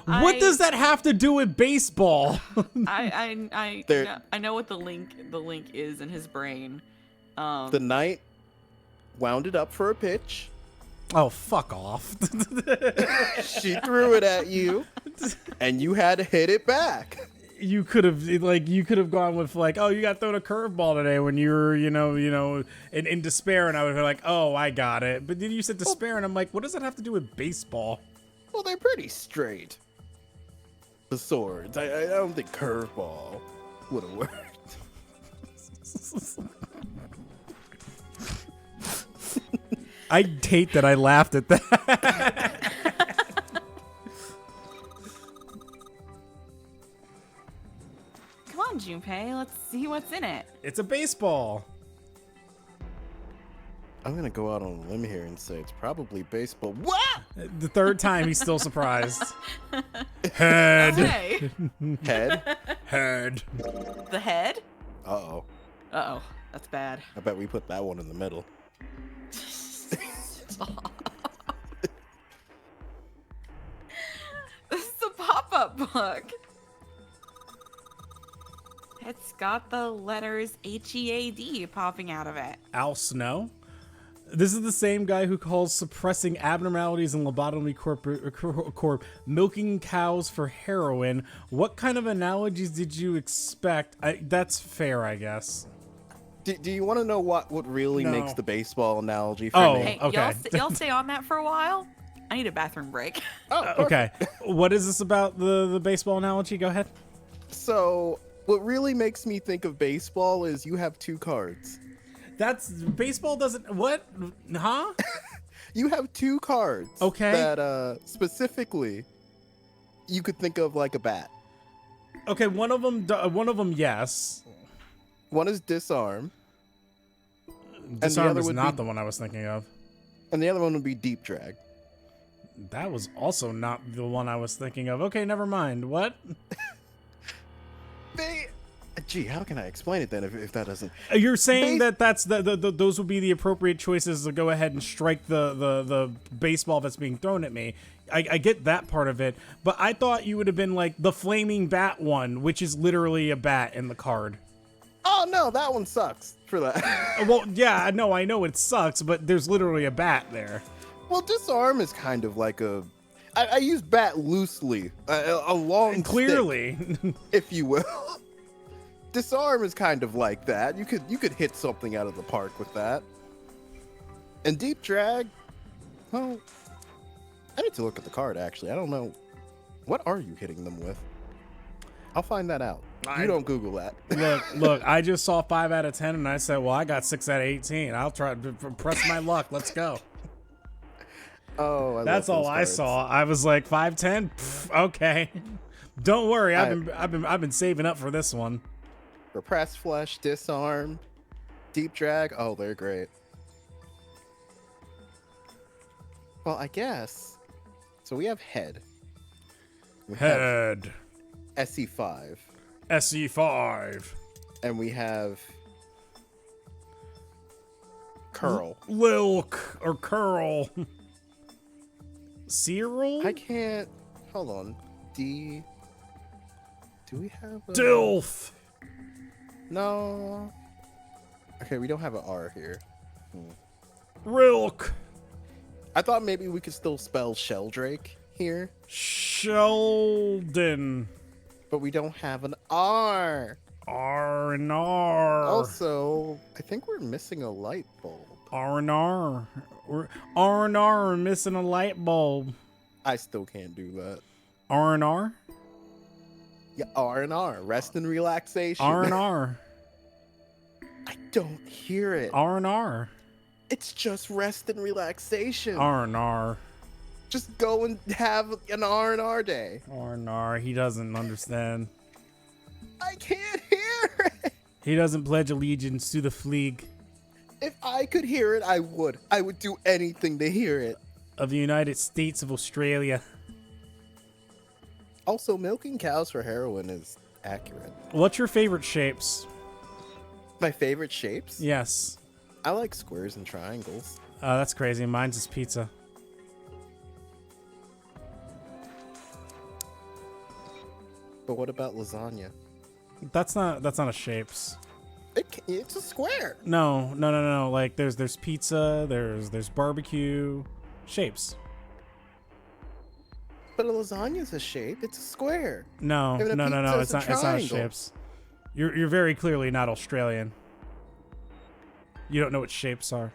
What does that have to do with baseball? I know what the link is in his brain. The knight wound it up for a pitch. Oh, fuck off. She threw it at you, and you had to hit it back. You could have gone with like, oh, you got thrown a curveball today when you were, in despair, and I would be like, oh, I got it. But then you said despair, and I'm like, what does that have to do with baseball? Well, they're pretty straight. The swords. I don't think curveball would have worked. I hate that I laughed at that. Come on, Junpei, let's see what's in it. It's a baseball. I'm gonna go out on a limb here and say it's probably baseball. What? The third time, he's still surprised. Head. Hey. Head? Head. The head? Uh-oh. Uh-oh, that's bad. I bet we put that one in the middle. This is a pop-up book. It's got the letters H-E-A-D popping out of it. Al Snow. This is the same guy who calls suppressing abnormalities in lobotomy corp milking cows for heroin. What kind of analogies did you expect? That's fair, I guess. Do you want to know what really No. makes the baseball analogy for Oh, me? Hey, okay. y'all stay on that for a while? I need a bathroom break. Okay. What is this about the baseball analogy? Go ahead. So, what really makes me think of baseball is you have two cards. That's baseball doesn't what? Huh? You have two cards. Okay. That specifically you could think of like a bat. Okay, one of them yes. One is disarm. Disarm other is would not be- the one I was thinking of. And the other one would be deep drag. That was also not the one I was thinking of. Okay, never mind. What? Gee, how can I explain it then if that doesn't... You're saying that's those would be the appropriate choices to go ahead and strike the baseball that's being thrown at me. I get that part of it, but I thought you would have been like the flaming bat one, which is literally a bat in the card. Oh, no, that one sucks for that. Well, yeah, I know it sucks, but there's literally a bat there. Well, disarm is kind of like a... I use bat loosely. A long And clearly. stick, if you will. Disarm is kind of like that. You could hit something out of the park with that. And deep drag, well, I need to look at the card actually. I don't know. What are you hitting them with? I'll find that out. You don't Google that. Look, I just saw 5 out of 10 and I said, well, I got 6 out of 18. I'll try to press my luck. Let's go. Oh, That's all I saw. I was like 5-10. Okay. Don't worry. I've been saving up for this one. Repress flush, disarm, deep drag. Oh, they're great. Well, I guess. So we have head. We Head. have SE5. SE5. And we have curl. Lilk or curl. Cyril? I can't. Hold on. D. Do we have a... Dilf. No. Okay, we don't have an R here. Rilk. I thought maybe we could still spell Sheldrake here, Sheldon. but we don't have an R. R and R. Also, I think we're missing a light bulb. R and R. R and R are missing a light bulb. I still can't do that. R and R. Yeah, R&R, rest and relaxation. R and R. I don't hear it. R and R. It's just rest and relaxation. R and R. Just go and have an R&R day. R and R. He doesn't understand. I can't hear it. He doesn't pledge allegiance to the fleeg If I could hear it, I would. I would do anything to hear it. of the United States of Australia. Also, milking cows for heroin is accurate. What's your favorite shapes? My favorite shapes? Yes. I like squares and triangles. That's crazy. Mine's is pizza. But what about lasagna? That's not a shapes. It's a square. No. Like there's pizza, there's barbecue, shapes. But a lasagna's a shape. It's a square. No. Even a It's pizza's not. a It's not a triangle. shapes. You're very clearly not Australian. You don't know what shapes are.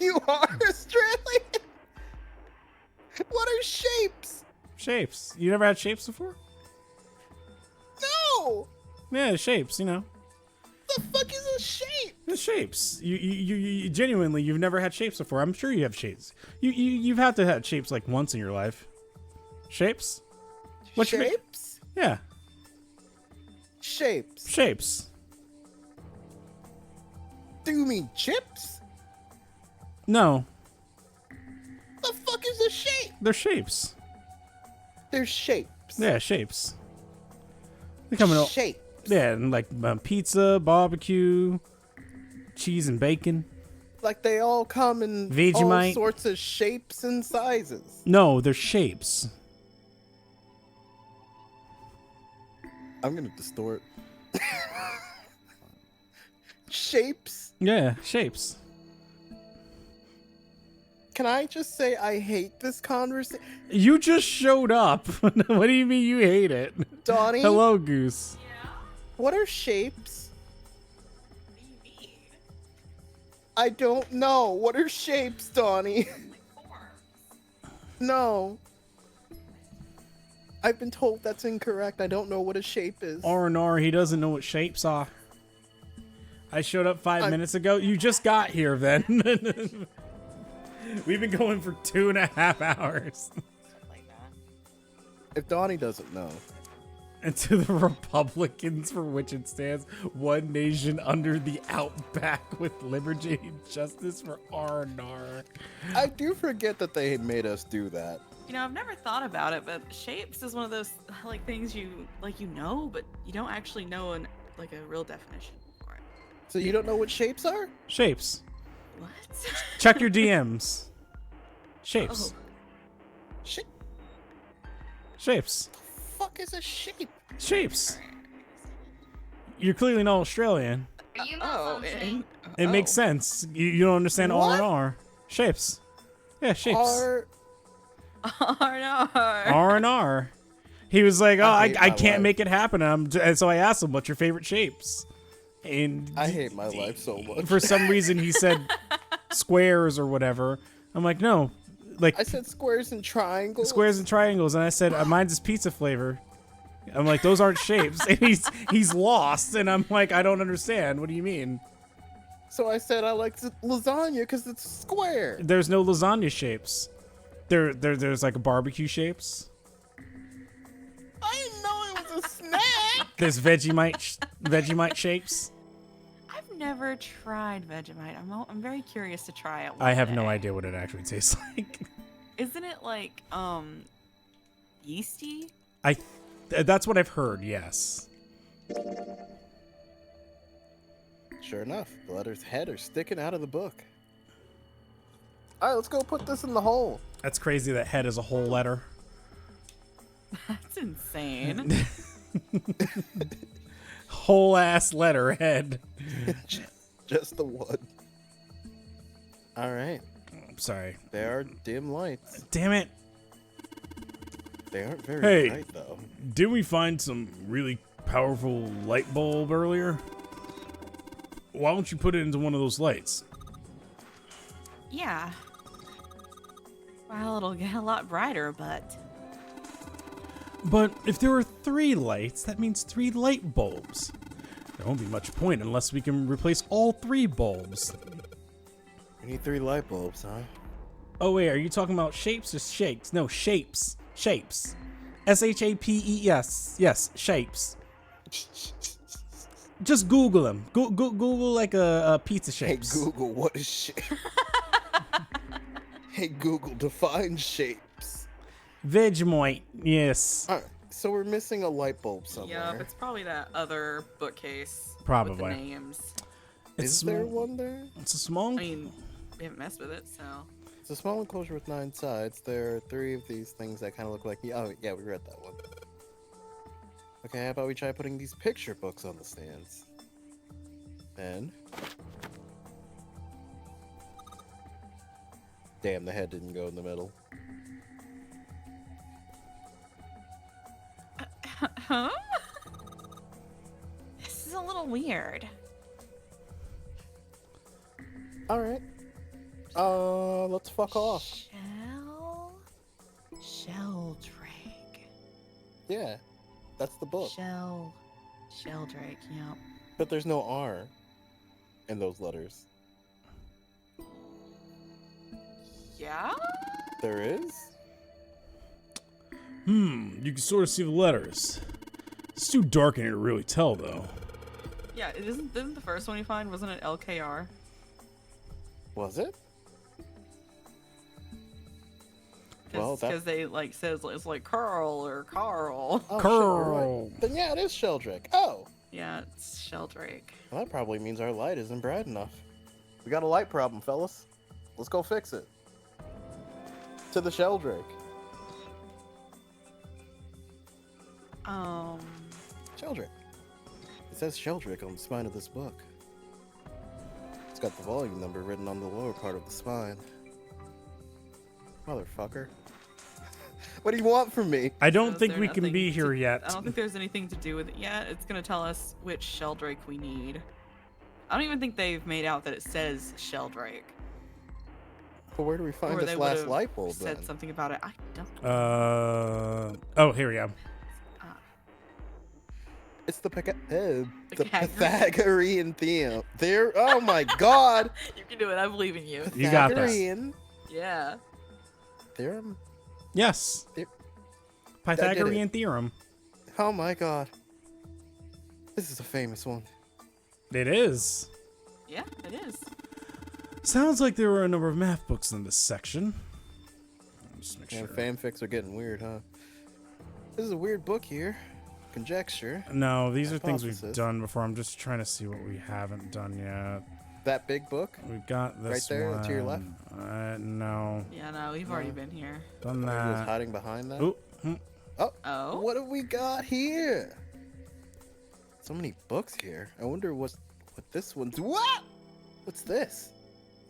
You are Australian. What are shapes? Shapes. You never had shapes before? No. Yeah, shapes. You know. The fuck is a shape? The shapes. You genuinely, you've never had shapes before. I'm sure you have shapes. You've had to have shapes like once in your life. Shapes? What you mean? Shapes? Yeah, Shapes. shapes. Do you mean chips? No, The fuck is a shape? they're shapes. They're shapes. Yeah, shapes. They come in all, Shapes. yeah, and like pizza, barbecue, cheese and bacon. Like they all come in all Vegemite. sorts of shapes and sizes. No, they're shapes. I'm gonna distort. Shapes? Yeah, shapes. Can I just say I hate this conversation? You just showed up. What do you mean you hate it? Donnie? Hello, Goose. What are shapes? What do you mean? I don't know. What are shapes, Donnie? Like forms. No. I've been told that's incorrect. I don't know what a shape is. R&R, he doesn't know what shapes are. I showed up 5 minutes ago. You just got here then. We've been going for 2.5 hours. Like that. If Donnie doesn't know. And to the Republicans for which it stands, one nation under the outback with liberty and justice for R&R. I do forget that they had made us do that. You know, I've never thought about it, but shapes is one of those like things you know, but you don't actually know a real definition for it. So you don't know what shapes are? Shapes. What? Check your DMs. Shapes. Oh. Shit. Shapes. Fuck is a shape? Shapes. You're clearly not Australian. Are you Oh, malfunctioning? It makes sense. You don't understand What? R&R. Shapes. Yeah, shapes. Are R&R. He was like, oh, I I hate my can't life. make it happen. And so I asked him, what's your favorite shapes? And I hate my life so much. for some reason he said squares or whatever. I'm like, no, like I said squares and triangles. squares and triangles. And I said, mine's is pizza flavor. I'm like, those aren't shapes. And he's lost. And I'm like, I don't understand. What do you mean? So I said I like lasagna because it's square. There's no lasagna shapes. There's like barbecue shapes. I didn't know it was a snack. There's Vegemite shapes. I've never tried Vegemite. I'm very curious to try it. I have no one day. idea what it actually tastes like. Isn't it like yeasty? That's what I've heard. Yes. Sure enough, the letter's head are sticking out of the book. All right, let's go put this in the hole. That's crazy. That head is a whole letter. That's insane. Whole ass letter head. Just the one. All right, I'm sorry. there are dim lights. Damn it. They aren't very Hey. bright though. Didn't we find some really powerful light bulb earlier? Why don't you put it into one of those lights? Yeah. Well, it'll get a lot brighter, but But if there are 3 lights, that means 3 light bulbs. There won't be much point unless we can replace all 3 bulbs. We need 3 light bulbs, huh? Oh wait, are you talking about shapes or shakes? No, shapes. Shapes. SHAPES. Yes, shapes. Just Google them. Google like a pizza shapes. Hey Google, what is shape? Hey Google, define shapes. Vegemite. Yes. All right, so we're missing a light bulb somewhere. Yep, it's probably that other bookcase. Probably. With the names. Is there one there? It's a small. I mean, we haven't messed with it, so. It's a small enclosure with 9 sides. There are 3 of these things that kind of look like. Oh, yeah, we read that one. Okay, how about we try putting these picture books on the stands? And. Damn, the head didn't go in the middle. Huh? This is a little weird. Alright. Let's fuck off. Sheldrake. Yeah, that's the book. Sheldrake, yep. But there's no R in those letters. Yeah? There is? You can sort of see the letters. It's too dark in here to really tell, though. Yeah, didn't the first one you find, wasn't it LKR? Was it? Well, Because they like says it's like Carl or Carl. Oh, Carl. shit, you're right. Then yeah, it is Sheldrake. Oh! Yeah, it's Sheldrake. Well, that probably means our light isn't bright enough. We got a light problem, fellas. Let's go fix it. To the Sheldrake. Sheldrake. It says Sheldrake on the spine of this book. It's got the volume number written on the lower part of the spine. Motherfucker. What do you want from me? I don't So think is we there can be nothing here to- yet. I don't think there's anything to do with it yet. It's gonna tell us which Sheldrake we need. I don't even think they've made out that it says Sheldrake. Well, where do we find Or they this last would've light bulb said then? something about it. I don't. Oh, here we go. It's the Pythagorean. Pythagorean theorem. There. Oh my God. You can do it. I believe in you. You got this. Pythagorean Yeah. theorem. Yes. It- Pythagorean theorem. Oh my God. This is a famous one. It is. Yeah, it is. Sounds like there were a number of math books in this section. Just make Yeah, sure. fanfics are getting weird, huh? This is a weird book here. Conjecture. No, these are things we've Hypothesis. done before. I'm just trying to see what we haven't done yet. That big book? We've got this Right there, one. to your left? No. Yeah, no, we've already been here. Done Who was that. hiding behind that? Oh, Oh? What have we got here? So many books here. I wonder what this one's. What? What's this?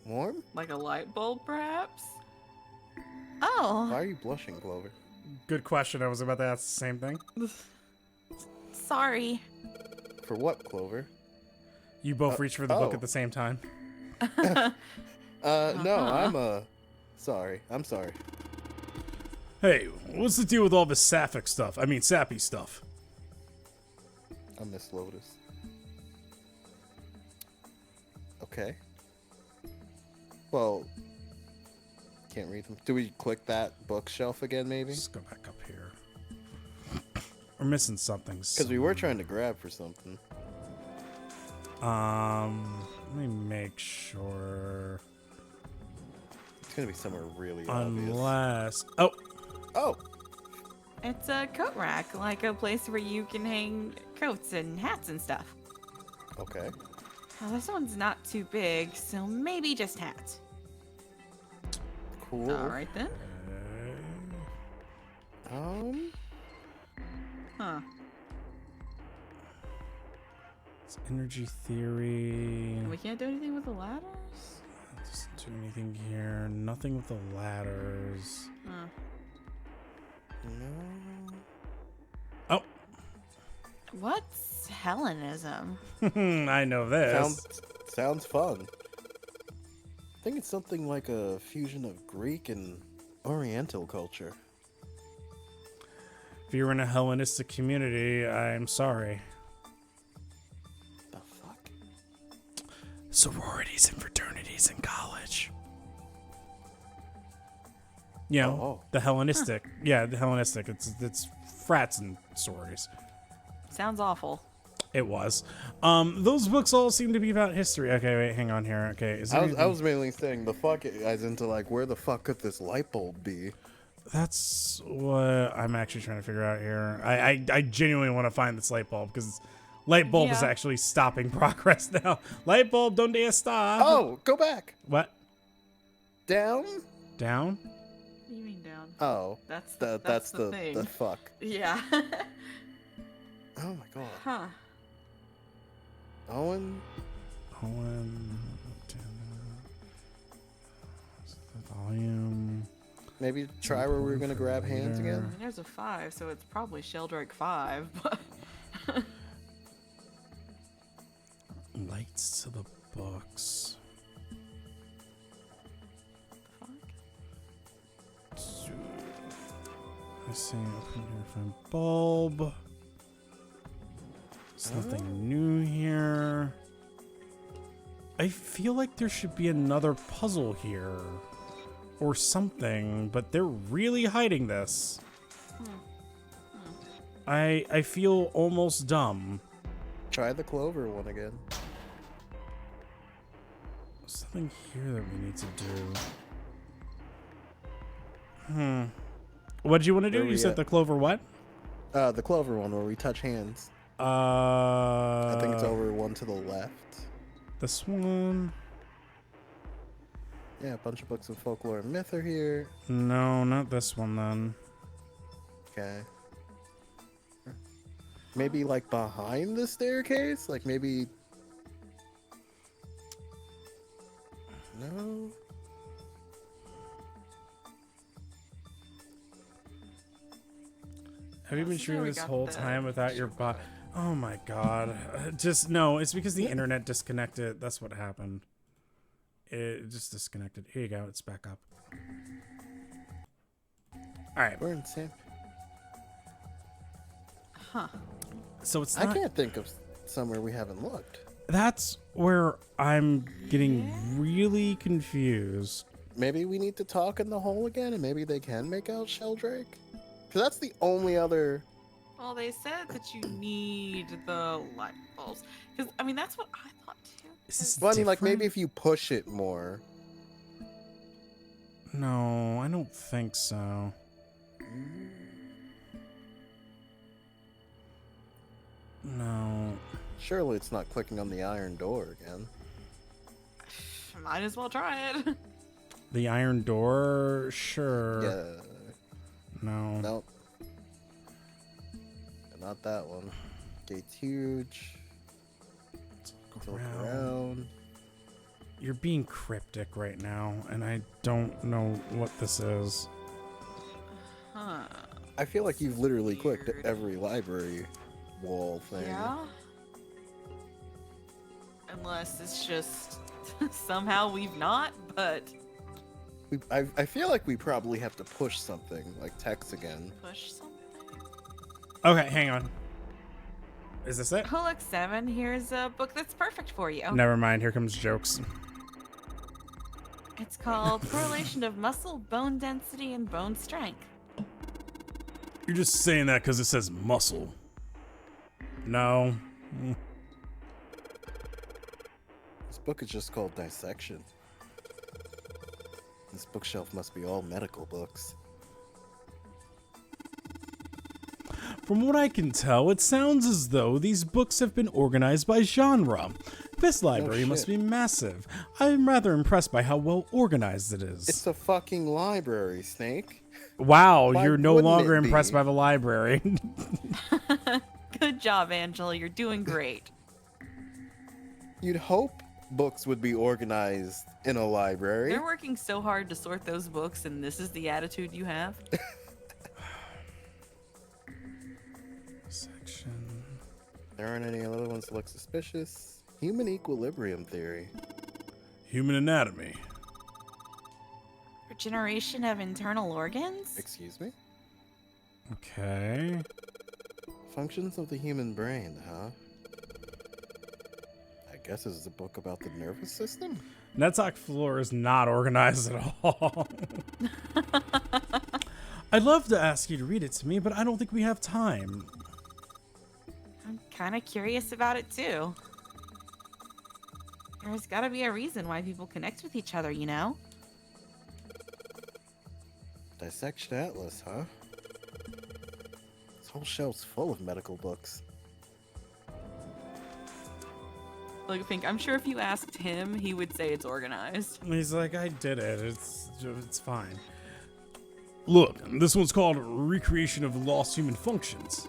Warm? Like a light bulb, perhaps? Why Oh, are you blushing, Clover? good question. I was about to ask the same thing. sorry. For what, Clover? You both reached for the book oh. at the same time. No, I'm sorry. I'm sorry. Hey, what's the deal with all this sapphic stuff? I mean, sappy stuff. I'm Miss Lotus. Okay. Well, can't read them. Do we click that bookshelf again, maybe? Let's go back up here. We're missing something. Because we were trying to grab for something. Let me make sure. It's gonna be somewhere really obvious. Unless. Oh, Oh, It's a coat rack, like a place where you can hang coats and hats and stuff. okay. Well, this one's not too big, so maybe just hats. Cool. All right then. Huh. it's energy theory. We can't do anything with the ladders? Doesn't do anything here. Nothing with the ladders. Huh. No. Oh, What's Hellenism? I know this. Sounds fun. I think it's something like a fusion of Greek and Oriental culture. If you're in a Hellenistic community, I'm sorry. The fuck? Sororities and fraternities in college. You know, Oh. the Hellenistic. Yeah, the Hellenistic. It's frats and sororities. Sounds awful. It was. Those books all seem to be about history. Okay, wait, hang on here. Okay, is there I anything- was mainly saying the fuck as into like where the fuck could this light bulb be? That's what I'm actually trying to figure out here. I genuinely want to find this light bulb because light bulb is Yeah. actually stopping progress now. Light bulb, donde está? Oh, go back. What? Down? Down? What do you mean down? Oh, That's that's the thing. the fuck. Yeah. Oh my god. Huh. Owen? Owen. The volume. Maybe try where we were gonna grab hands again? There's a 5, so it's probably Sheldrake 5, but Lights to the books. fuck. Let's see. Open here, find bulb. There's nothing new here. I feel like there should be another puzzle here. Or something, but they're really hiding this. I feel almost dumb. Try the clover one again. Something here that we need to do. What do you want to do? Where You we said at? the clover what? The clover one where we touch hands. I I think it's over one to the left. This one? Yeah, a bunch of books of folklore and myth are here. No, not this one then. Okay. Maybe like behind the staircase? Like maybe... No? Have you been This is streaming where we this got whole the time without your bot? Oh my god. Just, no, it's because the internet disconnected. That's what happened. It just disconnected. Here you go. It's back up. Alright. We're in San... Huh. So it's I not... can't think of somewhere we haven't looked. That's where I'm getting really confused. Maybe we need to talk in the hole again and maybe they can make out Sheldrake? Because that's the only other... Well, they said that you need the light bulbs. Because, I mean, that's what I thought too. Is this Well, I mean, like, different? maybe if you push it more. No, I don't think so. No. Surely it's not clicking on the iron door again. Might as well try it. The iron door? Sure. Yeah. No. Nope. Not that one. Gate's huge. Let's look around. You're being cryptic right now, and I don't know what this is. Huh. I feel like you've literally clicked Weird. every library wall thing. Yeah? Unless it's just somehow we've not, but I feel like we probably have to push something, like text again. push something. Okay, hang on. Is this it? Oh, look, 7. Here's a book that's perfect for you. Never mind. Here comes jokes. It's called Correlation of Muscle, Bone Density, and Bone Strength. You're just saying that because it says muscle. No. This book is just called Dissection. This bookshelf must be all medical books. From what I can tell, it sounds as though these books have been organized by genre. This library must be shit. massive. I'm rather impressed by how well organized it is. It's a fucking library, Snake. Wow, Why you're no wouldn't longer it be? impressed by the library. Good job, Angela. You're doing great. You'd hope books would be organized in a library. They're working so hard to sort those books, and this is the attitude you have? Section. There aren't any other ones that look suspicious. Human equilibrium theory. Human anatomy. Regeneration of internal organs? Excuse me? Okay. Functions of the human brain, huh? I guess this is a book about the nervous system? Netzach floor is not organized at all. I'd love to ask you to read it to me, but I don't think we have time. I'm kind of curious about it, too. There's gotta be a reason why people connect with each other, you know? Dissection Atlas, huh? This whole shelf's full of medical books. Look, Fink, I'm sure if you asked him, he would say it's organized. He's like, I did it. It's fine. Look, this one's called Recreation of Lost Human Functions.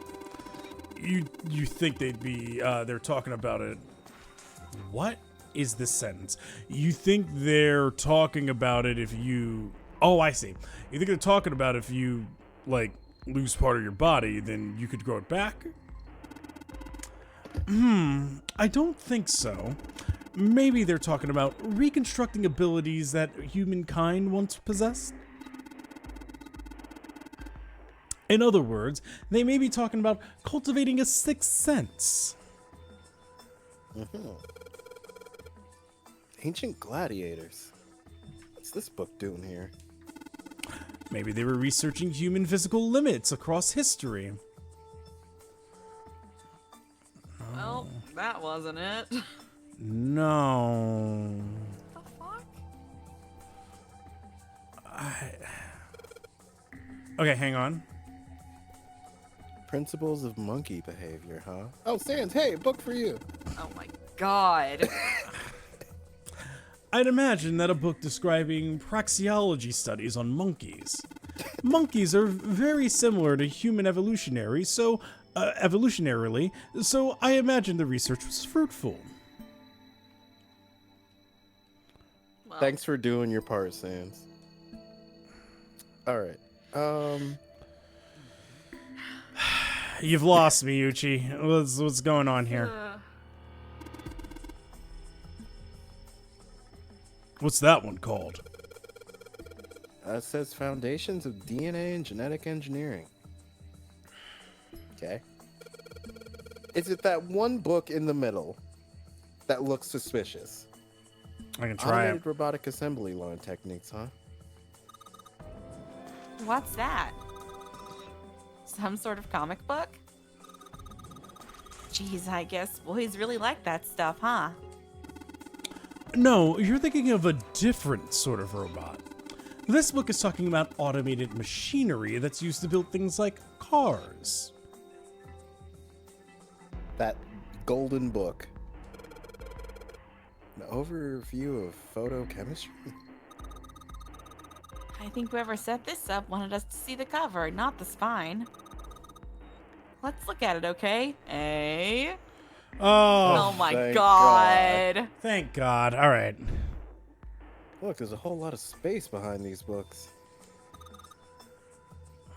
You think they'd be, they're talking about it. What is this sentence? You think they're talking about it if you... Oh, I see. You think they're talking about if you, like, lose part of your body, then you could grow it back? I don't think so. Maybe they're talking about reconstructing abilities that humankind once possessed. In other words, they may be talking about cultivating a sixth sense. Ancient gladiators. What's this book doing here? Maybe they were researching human physical limits across history. Well, that wasn't it. No. What the fuck? Okay, hang on. Principles of monkey behavior, huh? Oh, Sans, hey, book for you. Oh my god. I'd imagine that a book describing praxeology studies on monkeys. Monkeys are very similar to human evolutionarily, so I imagine the research was fruitful. Well, Thanks for doing your part, Sans. Alright. You've lost me, Uchi. What's going on here? What's that one called? It says Foundations of DNA and Genetic Engineering. Okay. Is it that one book in the middle that looks suspicious? I can try it. Automated robotic assembly line techniques, huh? what's that? Some sort of comic book? Jeez, I guess boys really like that stuff, huh? No, you're thinking of a different sort of robot. This book is talking about automated machinery that's used to build things like cars. That golden book. An overview of photochemistry? I think whoever set this up wanted us to see the cover, not the spine. Let's look at it, okay? Eh? Oh my thank god. Thank God. All right. Look, there's a whole lot of space behind these books.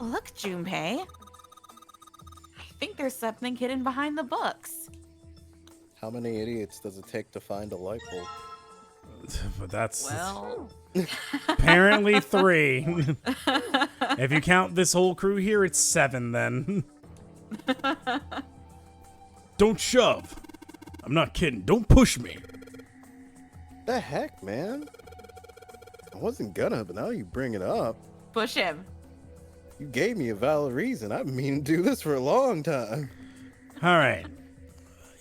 Look, Junpei. I think there's something hidden behind the books. How many idiots does it take to find a light bulb? But that's Well, apparently 3. If you count this whole crew here, it's 7 then. Don't shove. I'm not kidding. Don't push me. The heck, man? I wasn't gonna, but now you bring it up. push him. You gave me a valid reason. I've been meaning to do this for a long time. All right.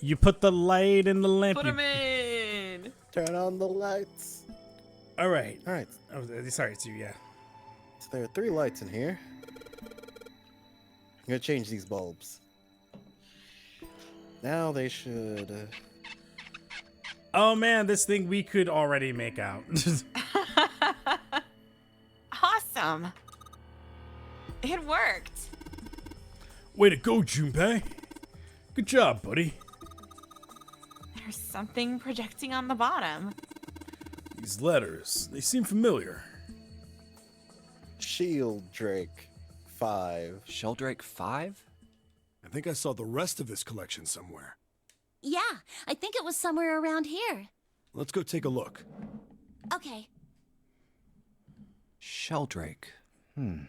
You put the light in the lamp. Put him in. Turn on the lights. All right. All right, Oh, sorry, it's you. Yeah. so there are 3 lights in here. I'm gonna change these bulbs. Now they should... Oh man, this thing we could already make out. Awesome. It worked. Way to go, Junpei. Good job, buddy. There's something projecting on the bottom. These letters, they seem familiar. Shield Drake 5. Sheldrake 5? I think I saw the rest of this collection somewhere. Yeah, I think it was somewhere around here. Let's go take a look. Okay. Sheldrake. There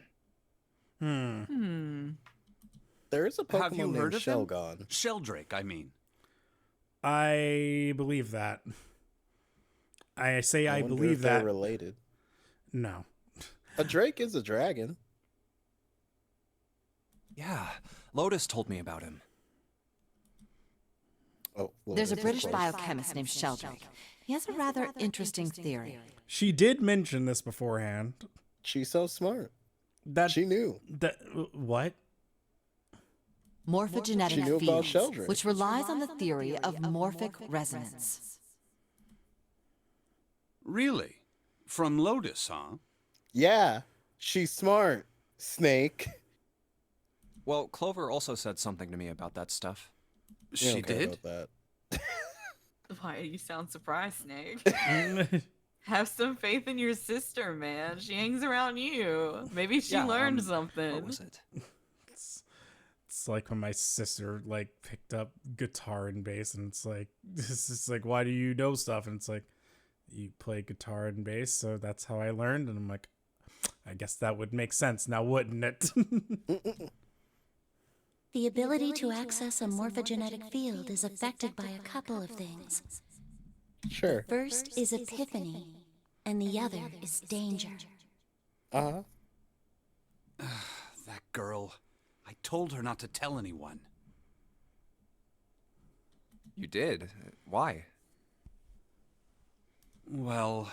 is a Have Pokemon you named heard of him? Shelgon. Sheldrake, I mean. I believe that. I say I wonder believe if they're that. related. No. A Drake is a dragon. Yeah, Lotus told me about him. Oh, well, There's a that's British close. biochemist named Sheldrake. He has a rather interesting theory. She did mention this beforehand. She's so smart. That She knew. That what? Morphogenetic She knew about fields, Sheldrake. which relies on the theory of morphic resonance. Really? From Lotus, huh? Yeah, she's smart, Snake. Well, Clover also said something to me about that stuff. You She don't care did? about that. Why do you sound surprised, Snake? Have some faith in your sister, man. She hangs around you. Maybe she learned something. What was it? It's like when my sister like picked up guitar and bass, and it's like this is like, why do you know stuff? And it's like, you play guitar and bass, so that's how I learned. And I'm like, I guess that would make sense now, wouldn't it? The ability to access a morphogenetic field is affected by a couple of things. Sure. First is epiphany, and the other is danger. Uh-huh. That girl. I told her not to tell anyone. You did? Why? Well,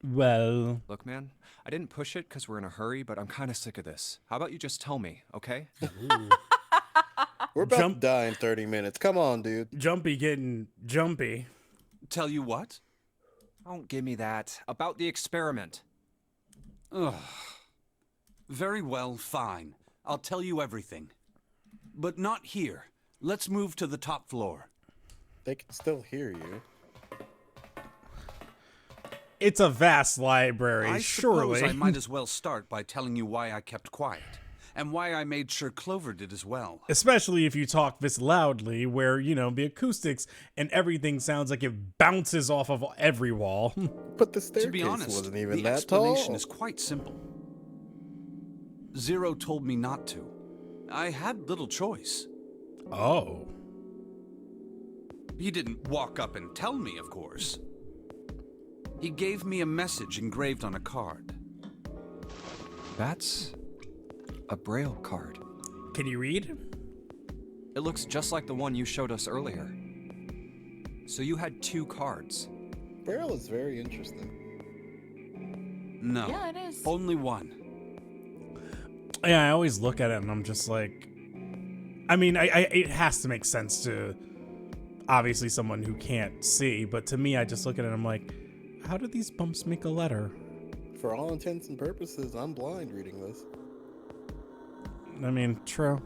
Look, man, I didn't push it because we're in a hurry, but I'm kind of sick of this. How about you just tell me, okay? We're about to die in 30 minutes. Come on, dude. Jumpy getting jumpy. tell you what? Don't give me that. About the experiment. Ugh. Very well, fine. I'll tell you everything. But not here. Let's move to the top floor. They can still hear you. It's a vast library, I surely. suppose I might as well start by telling you why I kept quiet. And why I made sure Clover did as well. Especially if you talk this loudly, where, you know, the acoustics and everything sounds like it bounces off of every wall. But the staircase To be honest, wasn't even the that explanation tall. is quite simple. Zero told me not to. I had little choice. Oh. He didn't walk up and tell me, of course. He gave me a message engraved on a card. That's a Braille card. Can you read? It looks just like the one you showed us earlier. So you had two cards. Braille is very interesting. No. Yeah, it is. Only one. Yeah, I always look at it and I'm just like, I mean, it has to make sense to obviously someone who can't see, but to me, I just look at it and I'm like, how do these bumps make a letter? For all intents and purposes, I'm blind reading this. I mean, true.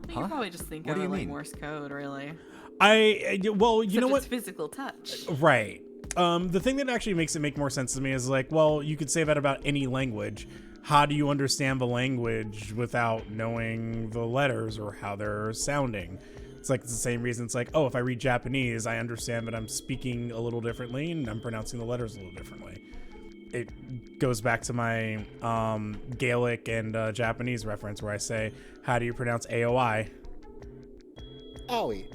You're probably just thinking What do of you it like mean? Morse code, really. Well, you know Except what? it's physical touch. Right. The thing that actually makes it make more sense to me is like, well, you could say that about any language. How do you understand the language without knowing the letters or how they're sounding? It's like it's the same reason. It's like, oh, if I read Japanese, I understand that I'm speaking a little differently and I'm pronouncing the letters a little differently. It goes back to my Gaelic and Japanese reference where I say, how do you pronounce AOI? Owie.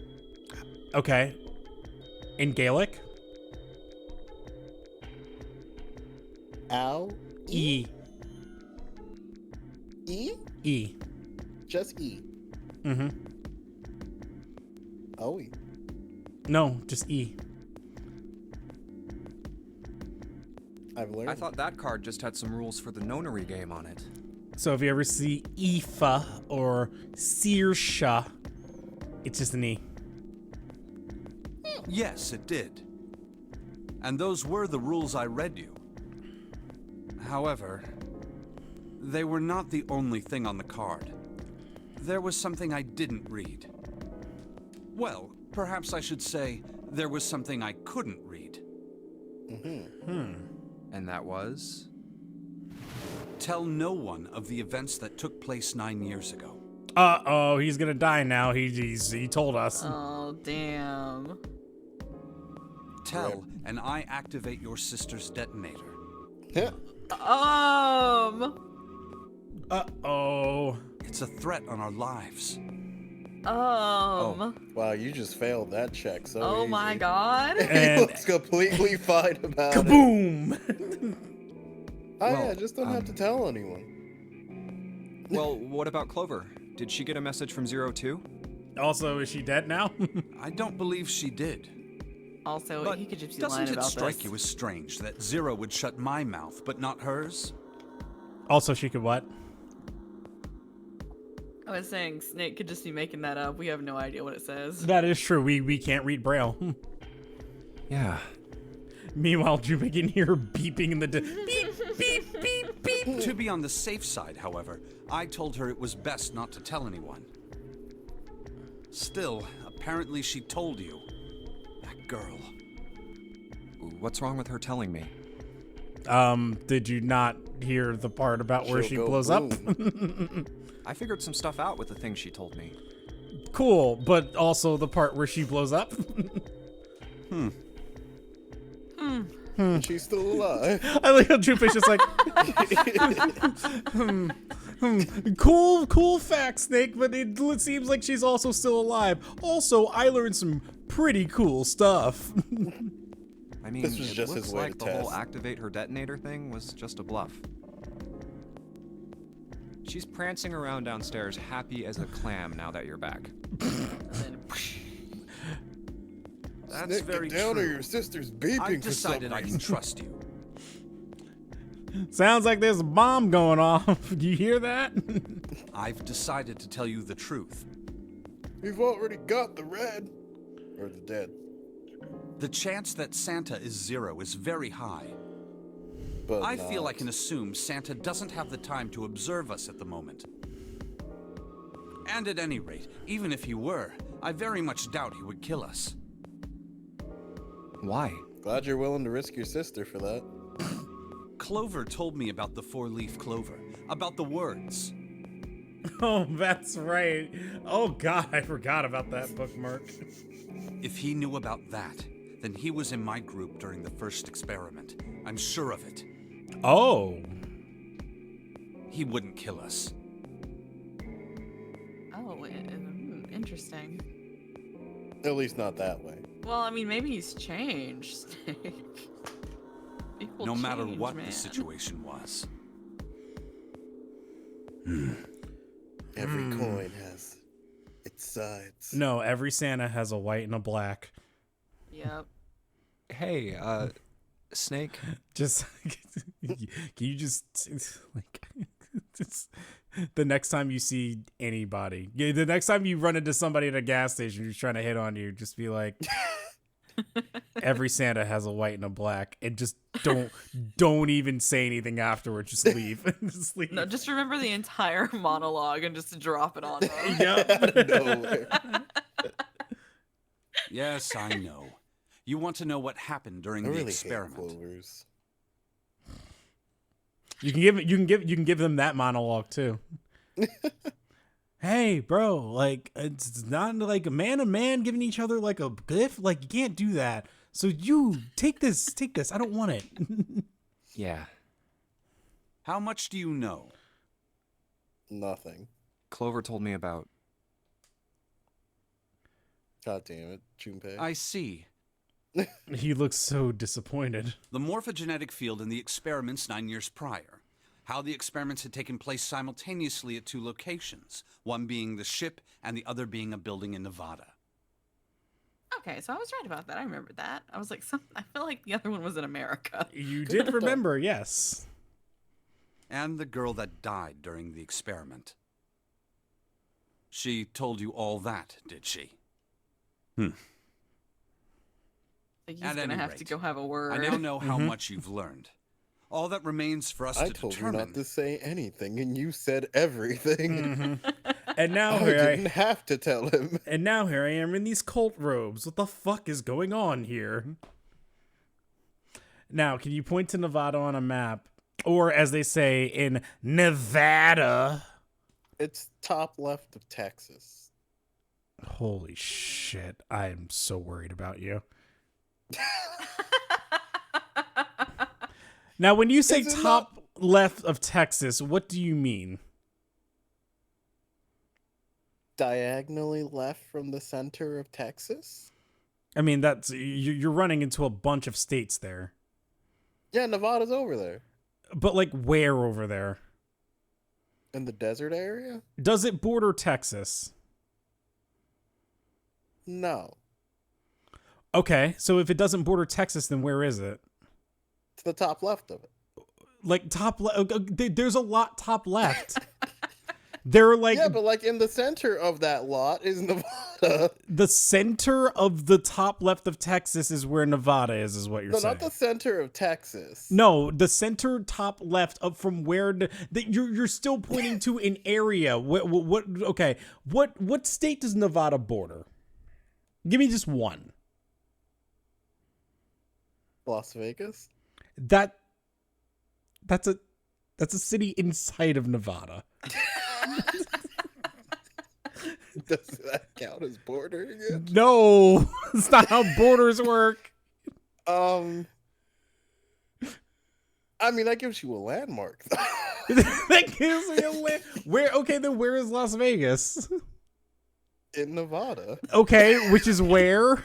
Okay. In Gaelic? Ow. E. E? E. Just E. Mm-hmm. Owie. No, just E. I've learned. I thought that card just had some rules for the nonary game on it. So if you ever see Aoife or Saoirse, it's just an E. Yes, it did. And those were the rules I read you. However, they were not the only thing on the card. There was something I didn't read. Well, perhaps I should say there was something I couldn't read. And that was? Tell no one of the events that took place 9 years ago. Uh-oh, he's gonna die now. He told us. Oh, damn. Tell, and I activate your sister's detonator. Yeah. Uh-oh. It's a threat on our lives. Wow, you just failed that check so Oh easy. my god. He And looks completely fine about it. kaboom! Oh Well, yeah, just don't have to tell anyone. Well, what about Clover? Did she get a message from Zero too? Also, is she dead now? I don't believe she did. Also, But he could just be doesn't lying it about strike this. you as strange that Zero would shut my mouth, but not hers? Also, she could what? I was saying Snake could just be making that up. We have no idea what it says. That is true. We can't read Braille. Yeah. Meanwhile, Junpei can hear her beeping in the beep, beep, beep, beep. To be on the safe side, however, I told her it was best not to tell anyone. Still, apparently she told you. That girl. What's wrong with her telling me? Did you not hear the part about where she She'll go blows up? boom. I figured some stuff out with the things she told me. Cool, but also the part where she blows up? And she's still alive. I like how Junpei's just like, cool fact, Snake, but it seems like she's also still alive. Also, I learned some pretty cool stuff. I mean, This was it just looks his way like to the whole test. activate her detonator thing was just a bluff. She's prancing around downstairs, happy as a clam now that you're back. And then, That's Nick, very get down or true. your sister's beeping I've for decided some I can reason. trust you. Sounds like there's a bomb going off. Do you hear that? I've decided to tell you the truth. We've already got the red. Or the dead. The chance that Santa is 0 is very high. But I feel I not. can assume Santa doesn't have the time to observe us at the moment. And at any rate, even if he were, I very much doubt he would kill us. Why? Glad you're willing to risk your sister for that. Clover told me about the 4-leaf clover, about the words. Oh, that's right. Oh, God, I forgot about that bookmark. If he knew about that, then he was in my group during the first experiment. I'm sure of it. Oh. He wouldn't kill us. oh, interesting. At least not that way. Well, I mean, maybe he's changed, Snake. People No matter change, what man. the situation was. Every coin has its sides. No, every Santa has a white and a black. Yep. Hey, Snake. Just, can you just, like, just, the next time you see anybody, the next time you run into somebody at a gas station who's trying to hit on you, just be like, every Santa has a white and a black, and just don't even say anything afterwards. Just leave. Just leave. No, just remember the entire monologue and just drop it on them. Yep. Nowhere. Yes, I know. You want to know what happened during I the really hate experiment. clovers. You can give them that monologue too. Hey, bro, like it's not like a man and man giving each other like a gift. Like you can't do that. So you take this. I don't want it. Yeah. How much do you know? Nothing. Clover told me about... God damn it, Junpei. I see. He looks so disappointed. The morphogenetic field in the experiments 9 years prior. How the experiments had taken place simultaneously at 2 locations, one being the ship and the other being a building in Nevada. Okay, so I was right about that. I remember that. I was like, I feel like the other one was in America. You did remember, yes. And the girl that died during the experiment. She told you all that, did she? Like he's At gonna any have to rate, go have a word. I now know how much you've learned. All that remains for us I to told you determine... not to say anything, and you said everything. And now I didn't have to tell him. And now here I am in these cult robes. What the fuck is going on here? Now, can you point to Nevada on a map? Or as they say in Nevada. It's top left of Texas. Holy shit. I am so worried about you. Now, when you say Is it top left of Texas, what do you mean? Diagonally left from the center of Texas? I mean, that's you're running into a bunch of states there. Yeah, Nevada's over there. But like where over there? In the desert area? Does it border Texas? No. Okay, so if it doesn't border Texas, then where is it? It's the top left of it. Like top left. There's a lot top left. They're like Yeah, but like in the center of that lot is Nevada. the center of the top left of Texas is where Nevada is what you're No, saying. not the center of Texas. No, the center top left up from where that you're still pointing to an area. What okay. What state does Nevada border? Give me just one. Las Vegas? That's a city inside of Nevada. Does that count as bordering it? No, that's not how borders work. I mean, that gives you a landmark, though. That gives me a where? Okay, then where is Las Vegas? In Nevada. Okay, which is where?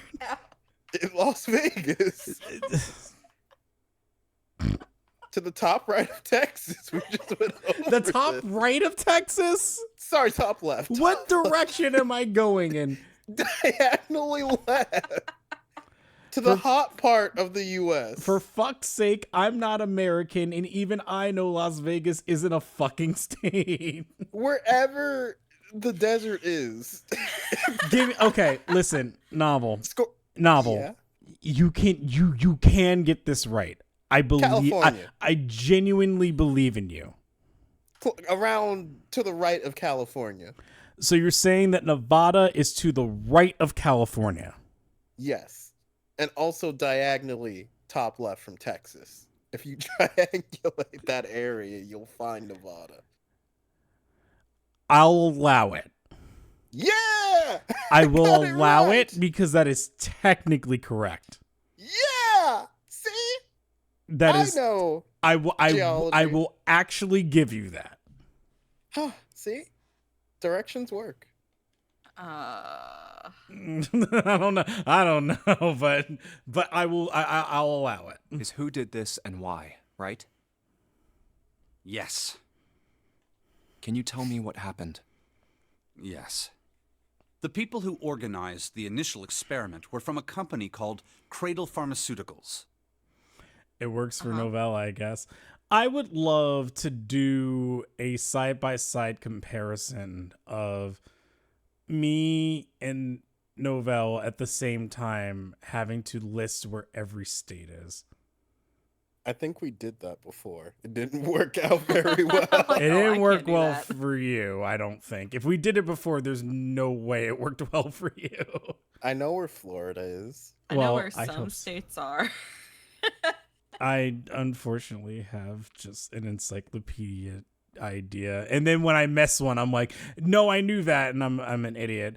In Las Vegas. To the top right of Texas. We just went over The top this. right of Texas? Sorry, top left. What direction am I going in? Diagonally left. To the hot part of the U.S. For fuck's sake, I'm not American, and even I know Las Vegas isn't a fucking state. Wherever the desert is. Okay, listen, novel. Yeah. You can get this right. I believe California. I genuinely believe in you. Around to the right of California. So you're saying that Nevada is to the right of California? Yes. And also diagonally top left from Texas. If you triangulate that area, you'll find Nevada. I'll allow it. Yeah! I will got it allow right. it because that is technically correct. Yeah! See? That is. I know. I geology. will actually give you that. See? Directions work. I don't know, but I'll allow it. Is who did this and why, right? Yes. Can you tell me what happened? Yes. The people who organized the initial experiment were from a company called Cradle Pharmaceuticals. It works for Novella, I guess. I would love to do a side-by-side comparison of me and Novell at the same time having to list where every state is. I think we did that before. It didn't work out very well. It didn't I work can't do well that. for you, I don't think. If we did it before, there's no way it worked well for you. I know where Florida is. I know Well, where I some hope so. states are. I unfortunately have just an encyclopedia idea, and then when I miss one, I'm like, no, I knew that, and I'm an idiot.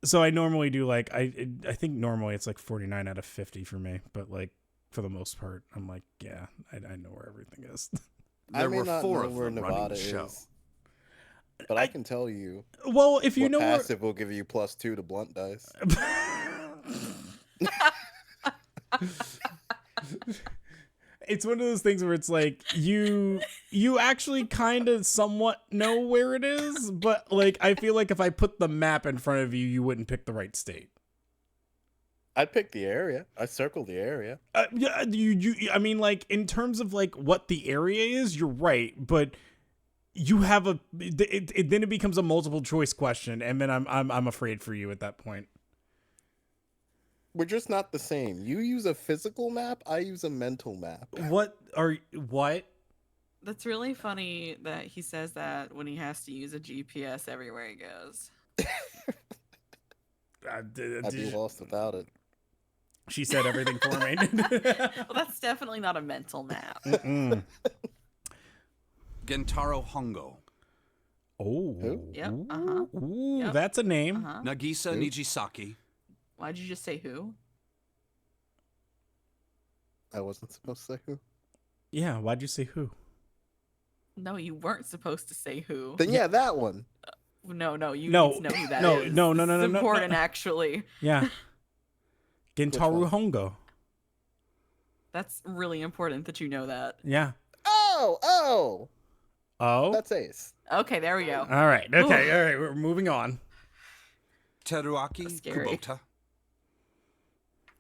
So I normally do like I think normally it's like 49 out of 50 for me, but like for the most part, I'm like, yeah, I know where everything is. I There may were not 4 know of where them running Nevada the show. is, but I can tell you Well, if you what know where, passive will give you +2 to blunt dice. it's one of those things where it's like you actually kind of somewhat know where it is, but like I feel like if I put the map in front of you, you wouldn't pick the right state. I'd pick the area. I circled the area. Yeah, I mean, like in terms of like what the area is, you're right, but you have then it becomes a multiple choice question, and then I'm afraid for you at that point. We're just not the same. You use a physical map. I use a mental map. What? That's really funny that he says that when he has to use a GPS everywhere he goes. I'd be lost without it. She said everything for me. Well, that's definitely not a mental map. Gentaro Hongo. Oh. Yep. Ooh, Yep. that's a name. Nagisa Nijisaki. Why'd you just say who? I wasn't supposed to say who. Yeah, why'd you say who? No, you weren't supposed to say who. Then yeah, that one. No, you No, need to know who that no, is. no, no, This no, is no, no, important, no. actually. Yeah. Gentaro one? Hongo. That's really important that you know that. Yeah. Oh! Oh? That's Ace. Okay, there we go. All right. Okay. All right. We're moving on. Teruaki Scary. Kubota.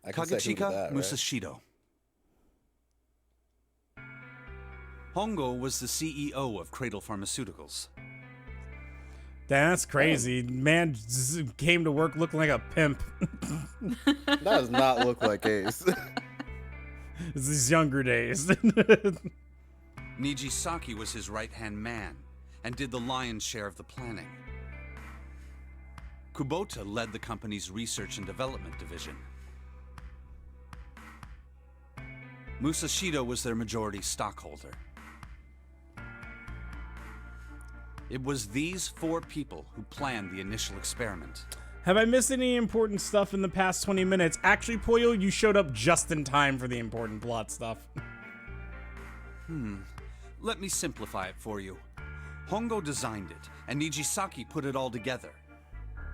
I can say who to Kaguchika that, right? Musashido. Hongo was the CEO of Cradle Pharmaceuticals. That's crazy. Man came to work looking like a pimp. That does not look like Ace. It's his younger days. Nijisaki was his right-hand man and did the lion's share of the planning. Kubota led the company's research and development division. Musashido was their majority stockholder. It was these 4 people who planned the initial experiment. Have I missed any important stuff in the past 20 minutes? Actually, Poyo, you showed up just in time for the important plot stuff. Let me simplify it for you. Hongo designed it, and Nijisaki put it all together.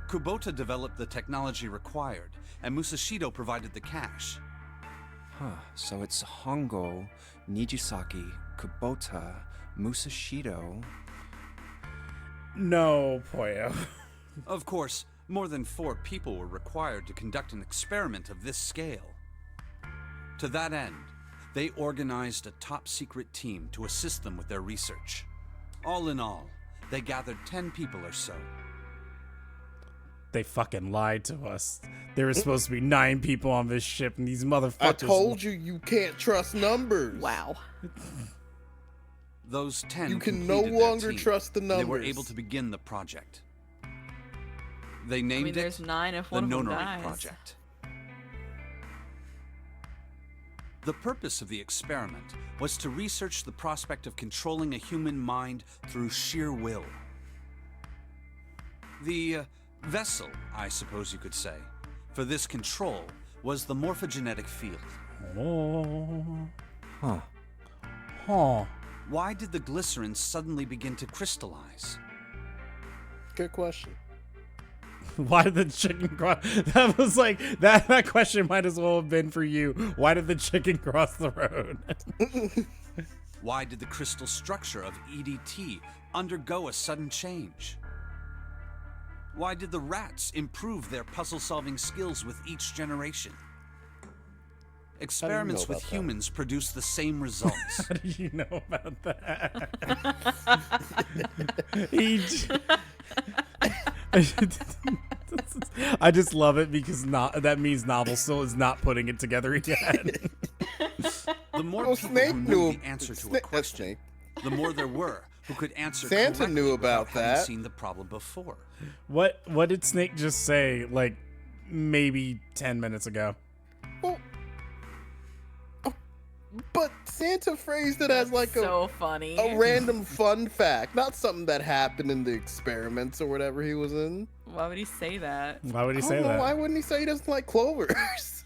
Kubota developed the technology required, and Musashido provided the cash. Huh, so it's Hongo, Nijisaki, Kubota, Musashido. No, Poyo. Of course, more than 4 people were required to conduct an experiment of this scale. To that end, they organized a top-secret team to assist them with their research. All in all, they gathered 10 people or so. They fucking lied to us. There were supposed to be 9 people on this ship, and these motherfuckers... I told you can't trust numbers. Wow. Those 10 You can no completed their longer team. trust the numbers. They were able to begin the project. They named it there's 9 if the one of them Nonori dies. Project. The purpose of the experiment was to research the prospect of controlling a human mind through sheer will. The vessel, I suppose you could say, for this control was the morphogenetic field. Oh. Huh. Huh. Why did the glycerin suddenly begin to crystallize? Good question. Why did the chicken cross? That was like, that question might as well have been for you. Why did the chicken cross the road? Why did the crystal structure of EDT undergo a sudden change? Why did the rats improve their puzzle-solving skills with each generation? Experiments with about that? humans produce the same results. How do you know about that? I just love it because that means Novel still is not putting it together yet. The more Well, people Snake who knew- knew the answer to a Snake- that's question, Snake. the more there were who could answer Santa correctly knew about without having that. seen the problem before. What did Snake just say, like, maybe 10 minutes ago? Well, but Santa phrased it as like So funny. a random fun fact, not something that happened in the experiments or whatever he was in. Why would he say that? Why would he I say don't know, that? why wouldn't he say he doesn't like clovers?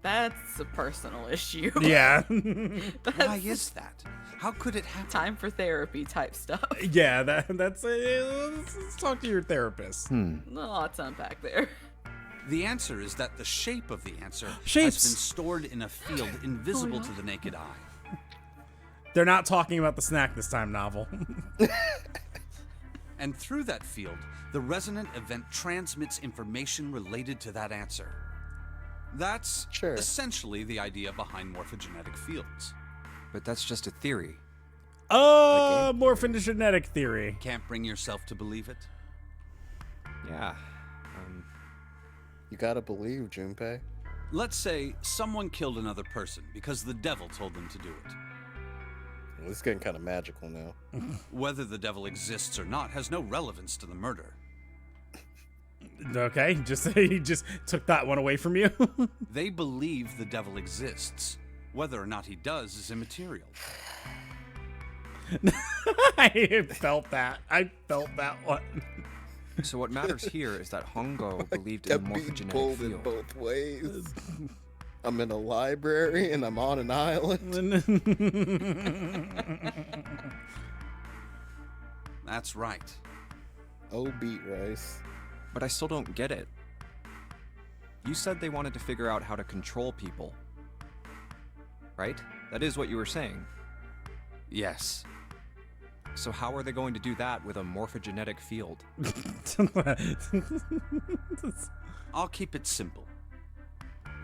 That's a personal issue. Yeah. Why is that? How could it happen? Time for therapy type stuff. Yeah, that's let's talk to your therapist. A lot to unpack there. The answer is that the shape of the answer Shapes. has been stored in a field invisible to the naked eye. They're not talking about the snack this time, Novel. And through that field, the resonant event transmits information related to that answer. That's Sure. essentially the idea behind morphogenetic fields. But that's just a theory. Morphogenetic theory. Can't bring yourself to believe it? Yeah. You gotta believe, Junpei. Let's say someone killed another person because the devil told them to do it. Well, it's getting kind of magical now. Whether the devil exists or not has no relevance to the murder. Okay, he just took that one away from you. They believe the devil exists. Whether or not he does is immaterial. I felt that. I felt that one. So what matters here is that Hongo believed in I'm the being morphogenetic pulled in field. both ways. I'm in a library and I'm on an island. That's right. Oh, beat rice. But I still don't get it. You said they wanted to figure out how to control people. Right? That is what you were saying. Yes. So how are they going to do that with a morphogenetic field? I'll keep it simple.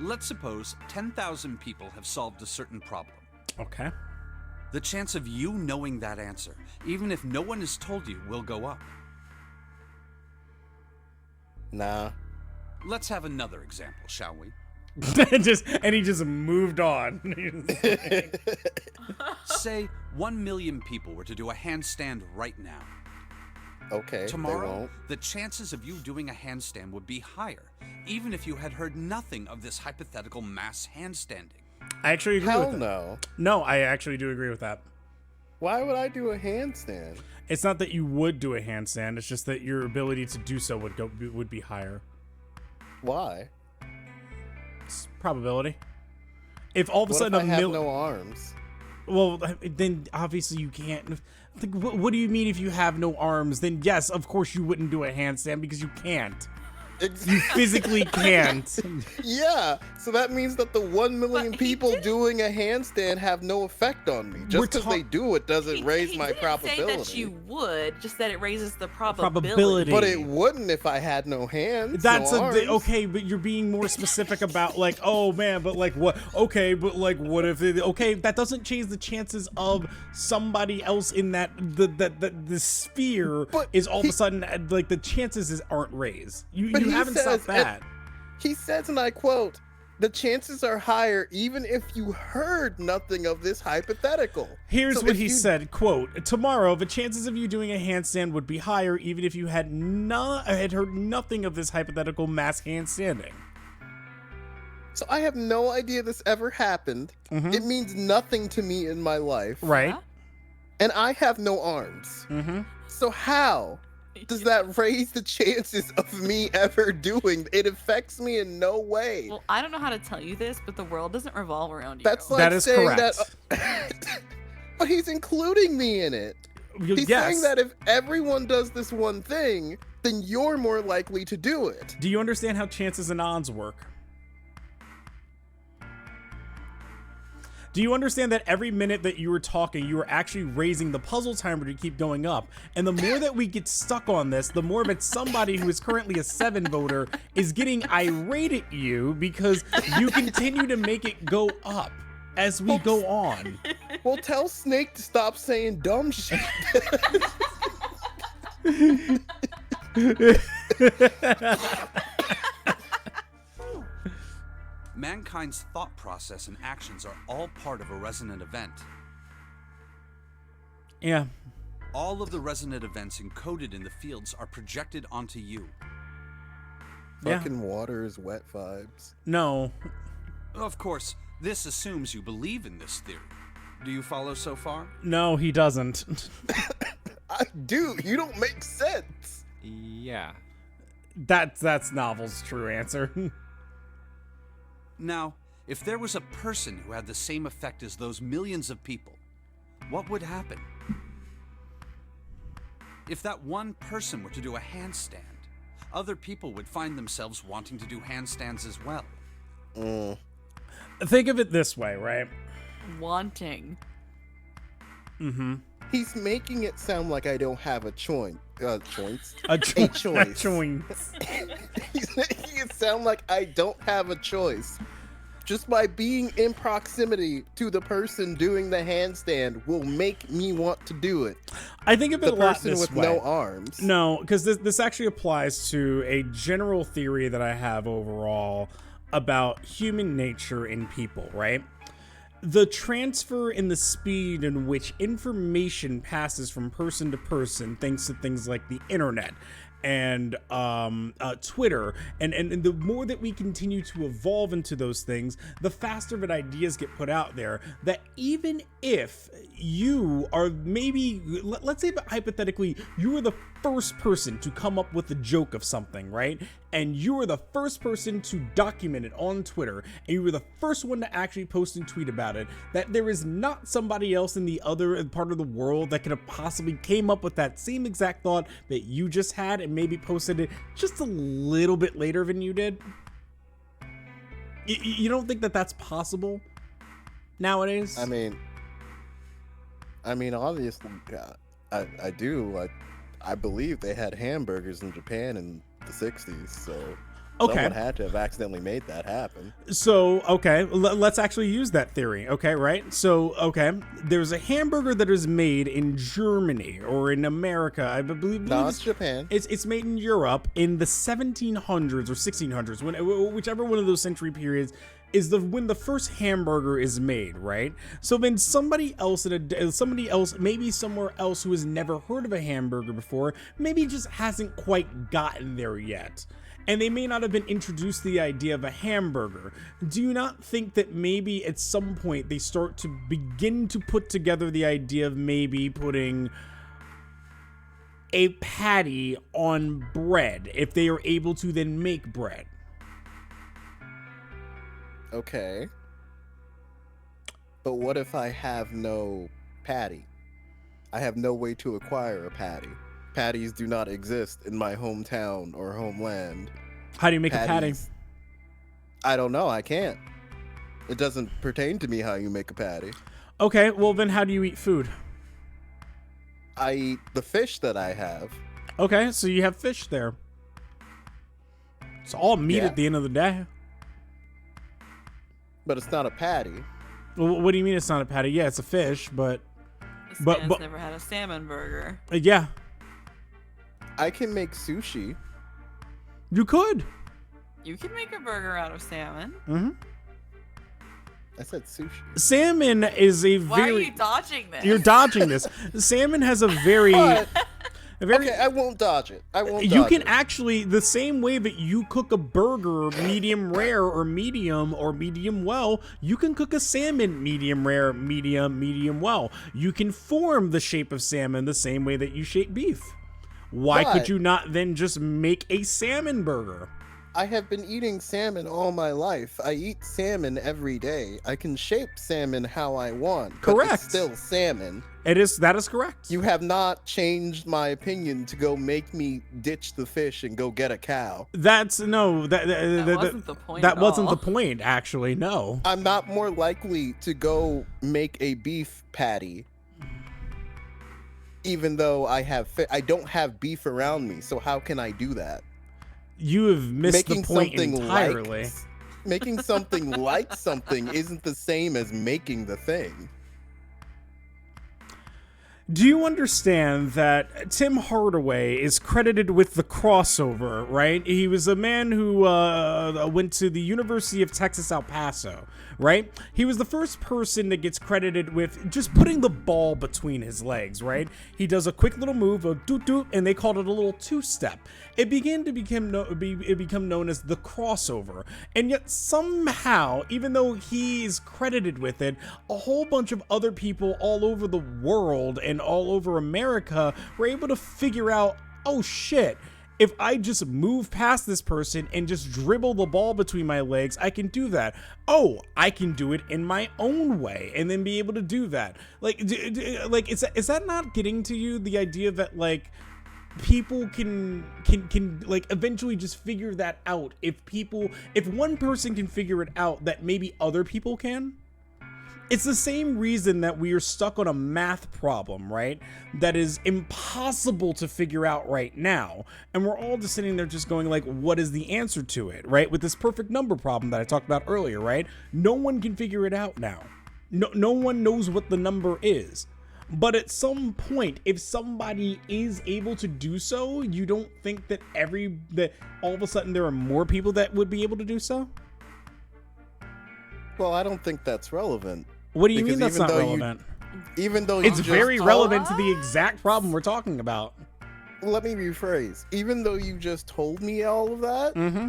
Let's suppose 10,000 people have solved a certain problem. Okay. The chance of you knowing that answer, even if no one has told you, will go up. Nah. Let's have another example, shall we? And he just moved on. Say 1 million people were to do a handstand right now. Okay, they Tomorrow, won't. the chances of you doing a handstand would be higher, even if you had heard nothing of this hypothetical mass handstanding. I actually agree Hell with that. no. No, I actually do agree with that. Why would I do a handstand? It's not that you would do a handstand. It's just that your ability to do so would be higher. Why? It's probability. If all of a What sudden if I have a no arms? well, then obviously you can't. Like, what do you mean if you have no arms? Then yes, of course you wouldn't do a handstand because you can't. You physically can't. Yeah, so that means that the 1 million But he people didn't- doing a handstand have no effect on me. We're Just because they do it doesn't raise my He didn't say probability. that you would, just that it raises the probability. Probability. But it wouldn't if I had no hands. That's no arms. okay, but you're being more specific about like, oh man, but like what? Okay, but like what if? Okay, that doesn't change the chances of somebody else in that the sphere But is all of a sudden like the chances aren't raised. You But he haven't says stopped that. He says, and I quote, "The chances are higher even if you heard nothing of this hypothetical." Here's So what if he you- said, quote, tomorrow, the chances of you doing a handstand would be higher even if you had heard nothing of this hypothetical mass handstanding. So I have no idea this ever happened. It means nothing to me in my life. Right? Huh? And I have no arms. Mm-hmm. So how does that raise the chances of me ever doing? It affects me in no way. Well, I don't know how to tell you this, but the world doesn't revolve around you. That's like That is saying correct. that. But he's including me in it. He's Yes. saying that if everyone does this one thing, then you're more likely to do it. Do you understand how chances and odds work? Do you understand that every minute that you were talking, you were actually raising the puzzle timer to keep going up? And the more that we get stuck on this, the more that somebody who is currently a 7 voter is getting irate at you because you continue to make it go up as we go on. Well, tell Snake to stop saying dumb shit. Mankind's thought process and actions are all part of a resonant event. Yeah. All of the resonant events encoded in the fields are projected onto you. Yeah. Fucking water is wet vibes. No. Of course, this assumes you believe in this theory. Do you follow so far? No, he doesn't. I do. You don't make sense. Yeah. That's Novel's true answer. Now, if there was a person who had the same effect as those millions of people, what would happen? If that one person were to do a handstand, other people would find themselves wanting to do handstands as well. Think of it this way, right? Wanting. Mm-hmm. He's making it sound like I don't have a choice. Choice. A choice. A choice. He's making it sound like I don't have a choice. Just by being in proximity to the person doing the handstand will make me want to do it. I think of it The a lot person this with way. no arms. No, because this actually applies to a general theory that I have overall about human nature in people, right? The transfer and the speed in which information passes from person to person, thanks to things like the internet and Twitter, and the more that we continue to evolve into those things, the faster that ideas get put out there, that even if you are maybe, let's say hypothetically, you were the first person to come up with a joke of something, right? And you were the first person to document it on Twitter, and you were the first one to actually post and tweet about it, that there is not somebody else in the other part of the world that could have possibly came up with that same exact thought that you just had and maybe posted it just a little bit later than you did? You don't think that that's possible nowadays? I mean, obviously, I do. I believe they had hamburgers in Japan in the 60s, so... Okay. Someone had to have accidentally made that happen. So, okay, let's actually use that theory, okay, right? So, okay, there's a hamburger that is made in Germany or in America. I believe No, it's Japan. It's made in Europe in the 1700s or 1600s, whichever one of those century periods is when the first hamburger is made, right? So then somebody else, maybe somewhere else who has never heard of a hamburger before, maybe just hasn't quite gotten there yet. And they may not have been introduced to the idea of a hamburger. Do you not think that maybe at some point they start to begin to put together the idea of maybe putting a patty on bread if they are able to then make bread? Okay. But what if I have no patty? I have no way to acquire a patty. Patties do not exist in my hometown or homeland. How do you make a patty? I don't know. I can't. It doesn't pertain to me how you make a patty. Okay, well then how do you eat food? I eat the fish that I have. Okay, so you have fish there. It's all meat Yeah. at the end of the day. But it's not a patty. Well, what do you mean it's not a patty? Yeah, it's a fish, but This But- man's but- never had a salmon burger. Yeah, I can make sushi. you could. You can make a burger out of salmon. Mm-hmm. I said sushi. Salmon is a Why are very. you dodging this? You're dodging this. Salmon has a very. But, A very okay, I won't dodge it. I won't you dodge can it. actually, the same way that you cook a burger medium rare or medium well, you can cook a salmon medium rare, medium well. You can form the shape of salmon the same way that you shape beef. Why could But- you not then just make a salmon burger? I have been eating salmon all my life. I eat salmon every day. I can shape salmon how I want. But Correct. it's still salmon. That is correct. You have not changed my opinion to go make me ditch the fish and go get a cow. That's no, that wasn't the point That at wasn't all. the point, actually. No. I'm not more likely to go make a beef patty, even though I don't have beef around me. So how can I do that? You have missed the point entirely. Making something like something isn't the same as making the thing. Do you understand that Tim Hardaway is credited with the crossover, right? He was a man who went to the University of Texas, El Paso, right? He was the first person that gets credited with just putting the ball between his legs, right? He does a quick little move, a doot-doot, and they called it a little two-step. It began to become known as the crossover. And yet somehow, even though he is credited with it, a whole bunch of other people all over the world and all over America were able to figure out, oh shit, if I just move past this person and just dribble the ball between my legs, I can do that. Oh, I can do it in my own way and then be able to do that. Like, is that not getting to you, the idea that, like, people can like eventually just figure that out? If one person can figure it out, that maybe other people can. It's the same reason that we are stuck on a math problem, right? That is impossible to figure out right now. And we're all just sitting there just going like, what is the answer to it, right? With this perfect number problem that I talked about earlier, right? No one can figure it out now. No one knows what the number is. But at some point, if somebody is able to do so, you don't think that all of a sudden there are more people that would be able to do so? Well, I don't think that's relevant. What do you mean Because that's not even though you- relevant? Even though you It's just very told- relevant to the exact problem we're talking about. Let me rephrase. Even though you just told me all of that, Mm-hmm.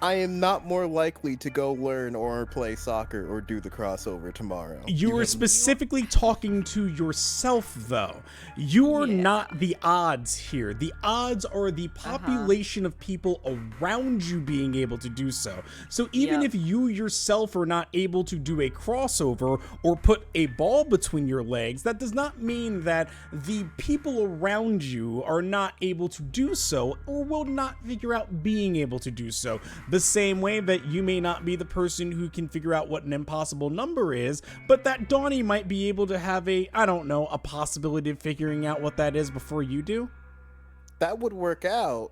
I am not more likely to go learn or play soccer or do the crossover tomorrow. You were specifically talking to yourself, though. You are not the odds here. The odds are the population of people around you being able to do so. So even if you yourself are not able to do a crossover or put a ball between your legs, that does not mean that the people around you are not able to do so or will not figure out being able to do so. The same way that you may not be the person who can figure out what an impossible number is, but that Donnie might be able to have a possibility of figuring out what that is before you do. That would work out,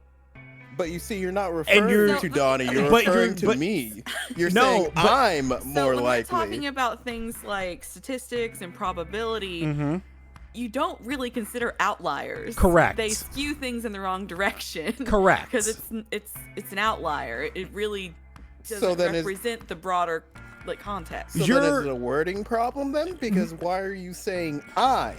But you see, you're not referring you're- to Donnie. You're but you're- referring to but- me. You're No, saying but- I'm So more when likely. we're talking about things like statistics and probability, Mm-hmm. you don't really consider outliers. Correct. They skew things in the wrong direction. Correct. Because it's an outlier. It really doesn't So then represent the broader context. So then You're- is it a wording problem then? Because why are you saying I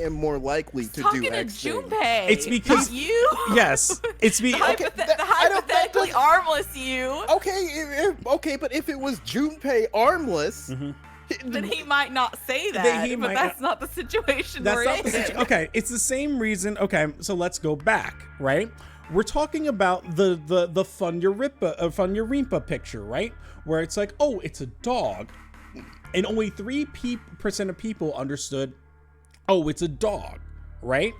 am more likely to Talking do to X thing? Junpei. It's because- not you. Yes, it's The, be. Okay, the that- I don't- that hypothetically doesn't- armless you. Okay, but if it was Junpei armless, Then he might not say that. Then he but might that's not the situation That's we're not in. the situation. Okay, it's the same reason. Okay, so let's go back, right? We're talking about the Funyarimpa picture, right? Where it's like, oh, it's a dog, and only 3% of people understood, oh, it's a dog, right?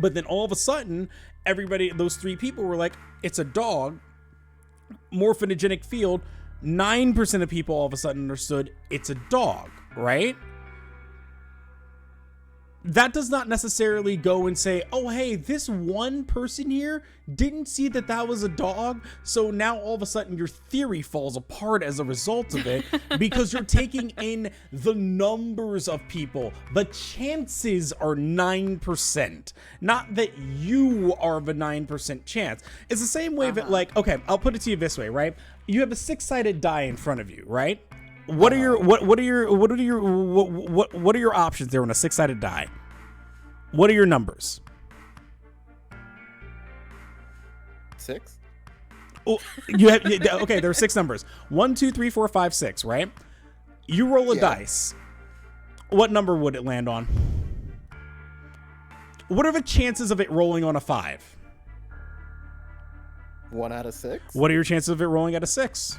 But then all of a sudden, those 3 people were like, it's a dog, morphogenic field. 9% of people all of a sudden understood it's a dog, right? That does not necessarily go and say, oh, hey, this one person here didn't see that was a dog, so now all of a sudden your theory falls apart as a result of it because you're taking in the numbers of people. The chances are 9%, not that you are the 9% chance. It's the same way that, like, okay, I'll put it to you this way, right? You have a 6-sided die in front of you, right? What are your options there on a 6-sided die? What are your numbers? 6. Oh, you have okay. There are 6 numbers. 1, 2, 3, 4, 5, 6. Right? You roll a dice. What number would it land on? What are the chances of it rolling on a 5? 1 out of 6. What are your chances of it rolling at a 6?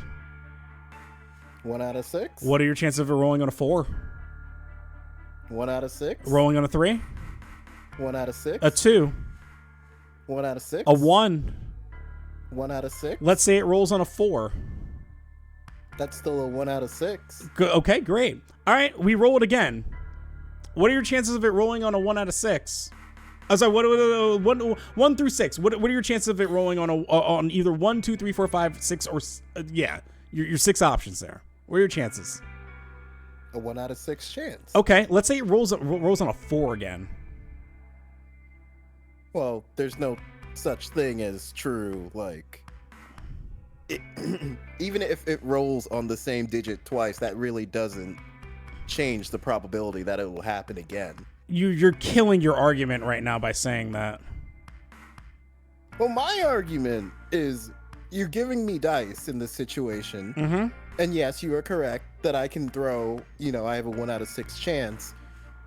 1 out of 6. What are your chances of it rolling on a 4? 1 out of 6. Rolling on a 3? 1 out of 6. A 2? 1 out of 6. A 1? 1 out of 6. Let's say it rolls on a 4. That's still a 1 out of 6. Okay, great. All right, we roll it again. What are your chances of it rolling on a 1 out of 6? I was like, what 1 through 6? What are your chances of it rolling on either 1, 2, 3, 4, 5, 6, or yeah, your 6 options there? What are your chances? A 1 out of 6 chance. Okay, let's say it rolls on a 4 again. Well, there's no such thing as true, even if it rolls on the same digit twice, that really doesn't change the probability that it will happen again. You're killing your argument right now by saying that. Well, my argument is you're giving me dice in this situation. Mm-hmm. And yes, you are correct that I can throw, I have a 1 out of 6 chance.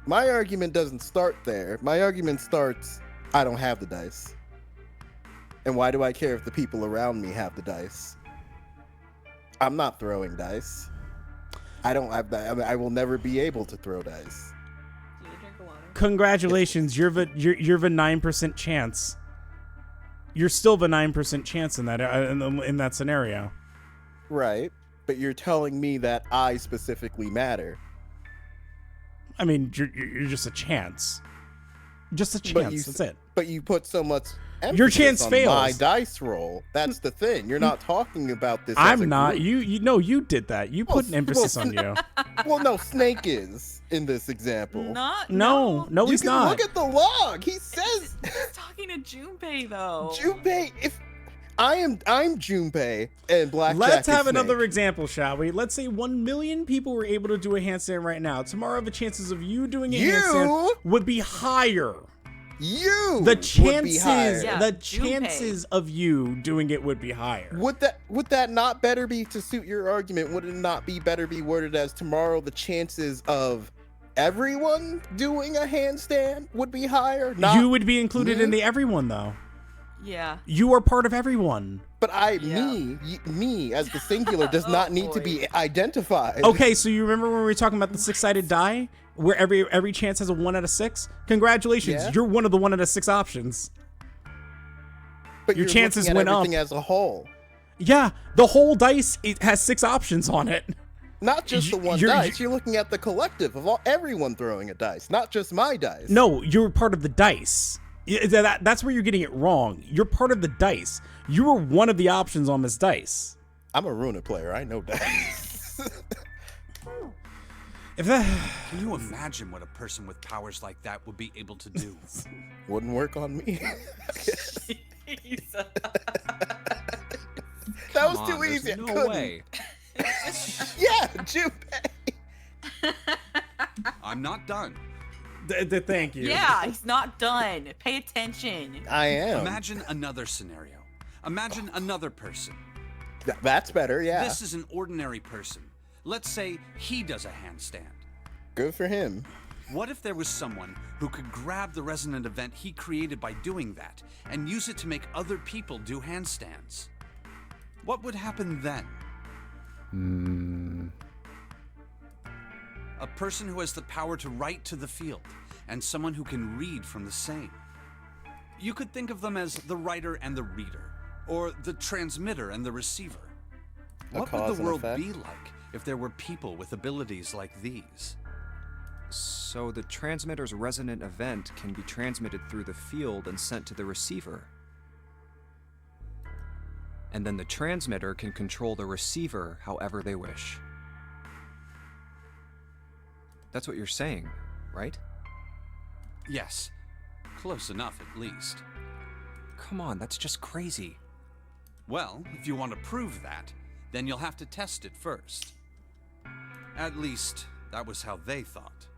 My argument doesn't start there. My argument starts, I don't have the dice. And why do I care if the people around me have the dice? I'm not throwing dice. I don't have that. I mean, I will never be able to throw dice. Do you drink water? Congratulations, you're the 9% chance. You're still the 9% chance in that scenario. Right. But you're telling me that I specifically matter. I mean, you're just a chance. Just a chance. That's it. But you put so much emphasis Your chance on fails. my dice roll. That's the thing. You're not talking about this. as I'm a not. group. You did that. You put an emphasis on you. Well, no, Snake is in this example. No, you he's can not. look at the log. He says He's talking to Junpei though. Junpei. If I'm Junpei and Blackjack. Let's is have another Snake. example, shall we? Let's say 1 million people were able to do a handstand right now. Tomorrow, the chances of you doing a handstand would be higher. You. The would be chances, higher. Yeah, the Junpei. chances of you doing it would be higher. Would that not better be, to suit your argument, would it not be better be worded as tomorrow the chances of everyone doing a handstand would be higher? Not You would be included me? in the everyone, though. Yeah. You are part of everyone. But Yeah. me as the singular does not need to be identified. Okay, so you remember when we were talking about the 6-sided die, where every chance has a 1 out of 6? Congratulations, Yeah. you're one of the 1 out of 6 options. But your you're chances looking at went up. everything as a whole. Yeah, the whole dice it has 6 options on it. Not just the one You're- dice. You're looking at the collective of everyone throwing a dice, not just my dice. No, you're part of the dice. That's where you're getting it wrong. You're part of the dice. You were one of the options on this dice. I'm a Runa player. I know that. Can you imagine what a person with powers like that would be able to do? Wouldn't work on me. That was too easy. I No couldn't. way. Yeah, Junpei. I'm not done. Thank you. Yeah, he's not done. Pay attention. I am. Imagine another scenario. Imagine another person. That's better, yeah. This is an ordinary person. Let's say he does a handstand. Good for him. What if there was someone who could grab the resonant event he created by doing that and use it to make other people do handstands? What would happen then? A person who has the power to write to the field, and someone who can read from the same. You could think of them as the writer and the reader, or the transmitter and the receiver. What would cause the and world effect. be like if there were people with abilities like these? So the transmitter's resonant event can be transmitted through the field and sent to the receiver. And then the transmitter can control the receiver however they wish. That's what you're saying, right? Yes, close enough at least. Come on, that's just crazy. Well, if you want to prove that, then you'll have to test it first. At least, that was how they thought.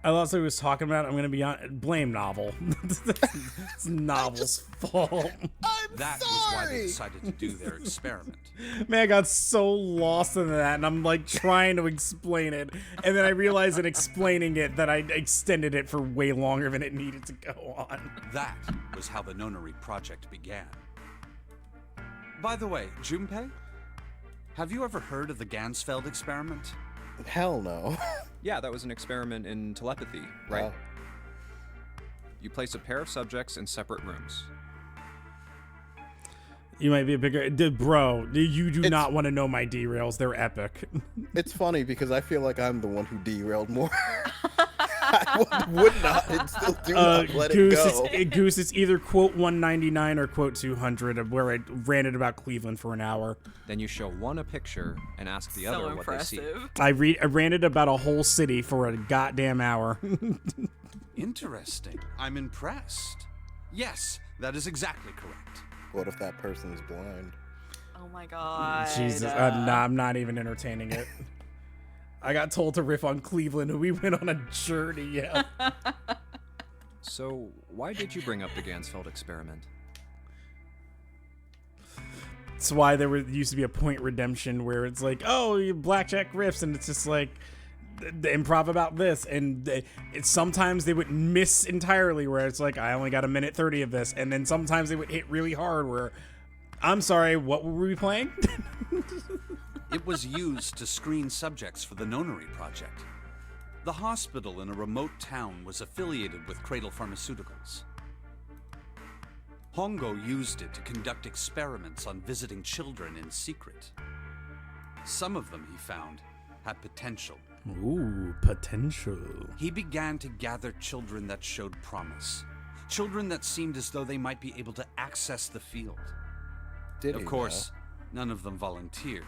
I also was talking about, I'm going to be on, blame Novel. It's Novel's fault. That was why they decided to do their experiment. Man, I got so lost in that, and I'm like trying to explain it, and then I realized in explaining it that I extended it for way longer than it needed to go on. That was how the Nonary project began. By the way, Junpei, have you ever heard of the Gansfeld experiment? Hell no. Yeah, that was an experiment in telepathy, right? You place a pair of subjects in separate rooms. You might be a bigger... Bro, you do not want to know my derails. They're epic. It's funny because I feel like I'm the one who derailed more. I would not and still do not let it go. Goose, it's either quote 199 or quote 200 of where I ranted about Cleveland for an hour. Then you show one a picture and ask the So other what they see. impressive. I ranted about a whole city for a goddamn hour. Interesting. I'm impressed. Yes, that is exactly correct. What if that person is blind? Oh my god. Jesus, nah, I'm not even entertaining it. I got told to riff on Cleveland, and we went on a journey. Yeah. So, why did you bring up the Gansfeld experiment? That's why there used to be a point redemption where it's like, oh, you blackjack riffs, and it's just like the improv about this, and sometimes they would miss entirely where it's like, I only got a minute 30 of this, and then sometimes they would hit really hard where, I'm sorry, what were we playing? It was used to screen subjects for the Nonary project. The hospital in a remote town was affiliated with Cradle Pharmaceuticals. Hongo used it to conduct experiments on visiting children in secret. Some of them, he found, had potential. Ooh, potential. He began to gather children that showed promise. Children that seemed as though they might be able to access the field. Of course, none of them volunteered.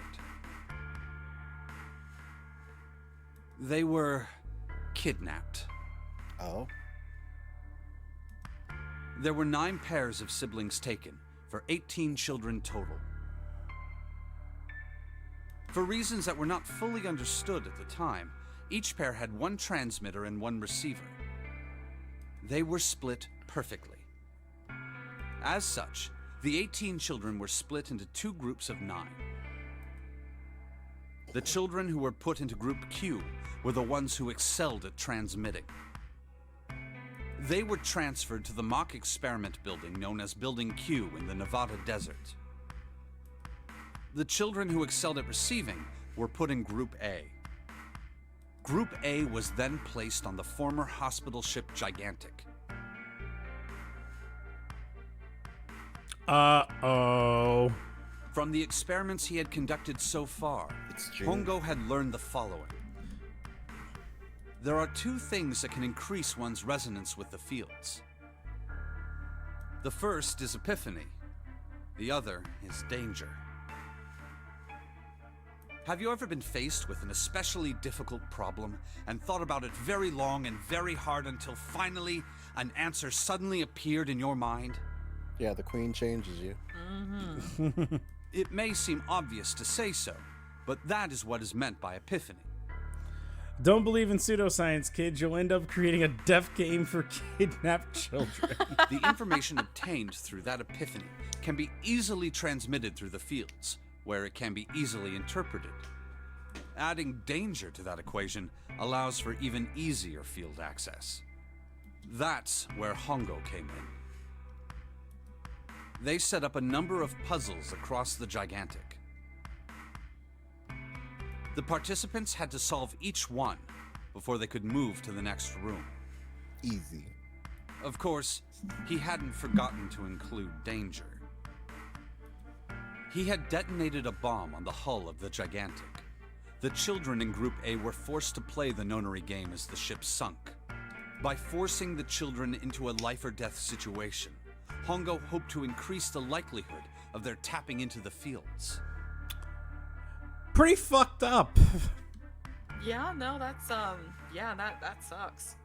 They were kidnapped. Oh? There were 9 pairs of siblings taken, for 18 children total. For reasons that were not fully understood at the time, each pair had 1 transmitter and 1 receiver. They were split perfectly. As such, the 18 children were split into 2 groups of 9. The children who were put into Group Q were the ones who excelled at transmitting. They were transferred to the mock experiment building known as Building Q in the Nevada desert. The children who excelled at receiving were put in Group A. Group A was then placed on the former hospital ship Gigantic. Uh-oh. From the experiments he had conducted so far, Hongo had learned the following. There are two things that can increase one's resonance with the fields. The first is epiphany. The other is danger. Have you ever been faced with an especially difficult problem and thought about it very long and very hard until finally an answer suddenly appeared in your mind? Yeah, the queen changes you. It may seem obvious to say so, but that is what is meant by epiphany. Don't believe in pseudoscience, kids. You'll end up creating a deaf game for kidnapped children. The information obtained through that epiphany can be easily transmitted through the fields, where it can be easily interpreted. Adding danger to that equation allows for even easier field access. That's where Hongo came in. They set up a number of puzzles across the Gigantic. The participants had to solve each one before they could move to the next room. Easy. Of course, he hadn't forgotten to include danger. He had detonated a bomb on the hull of the Gigantic. The children in Group A were forced to play the nonary game as the ship sunk. By forcing the children into a life-or-death situation, Hongo hoped to increase the likelihood of their tapping into the fields. Pretty fucked up. Yeah, no, that's yeah, that sucks.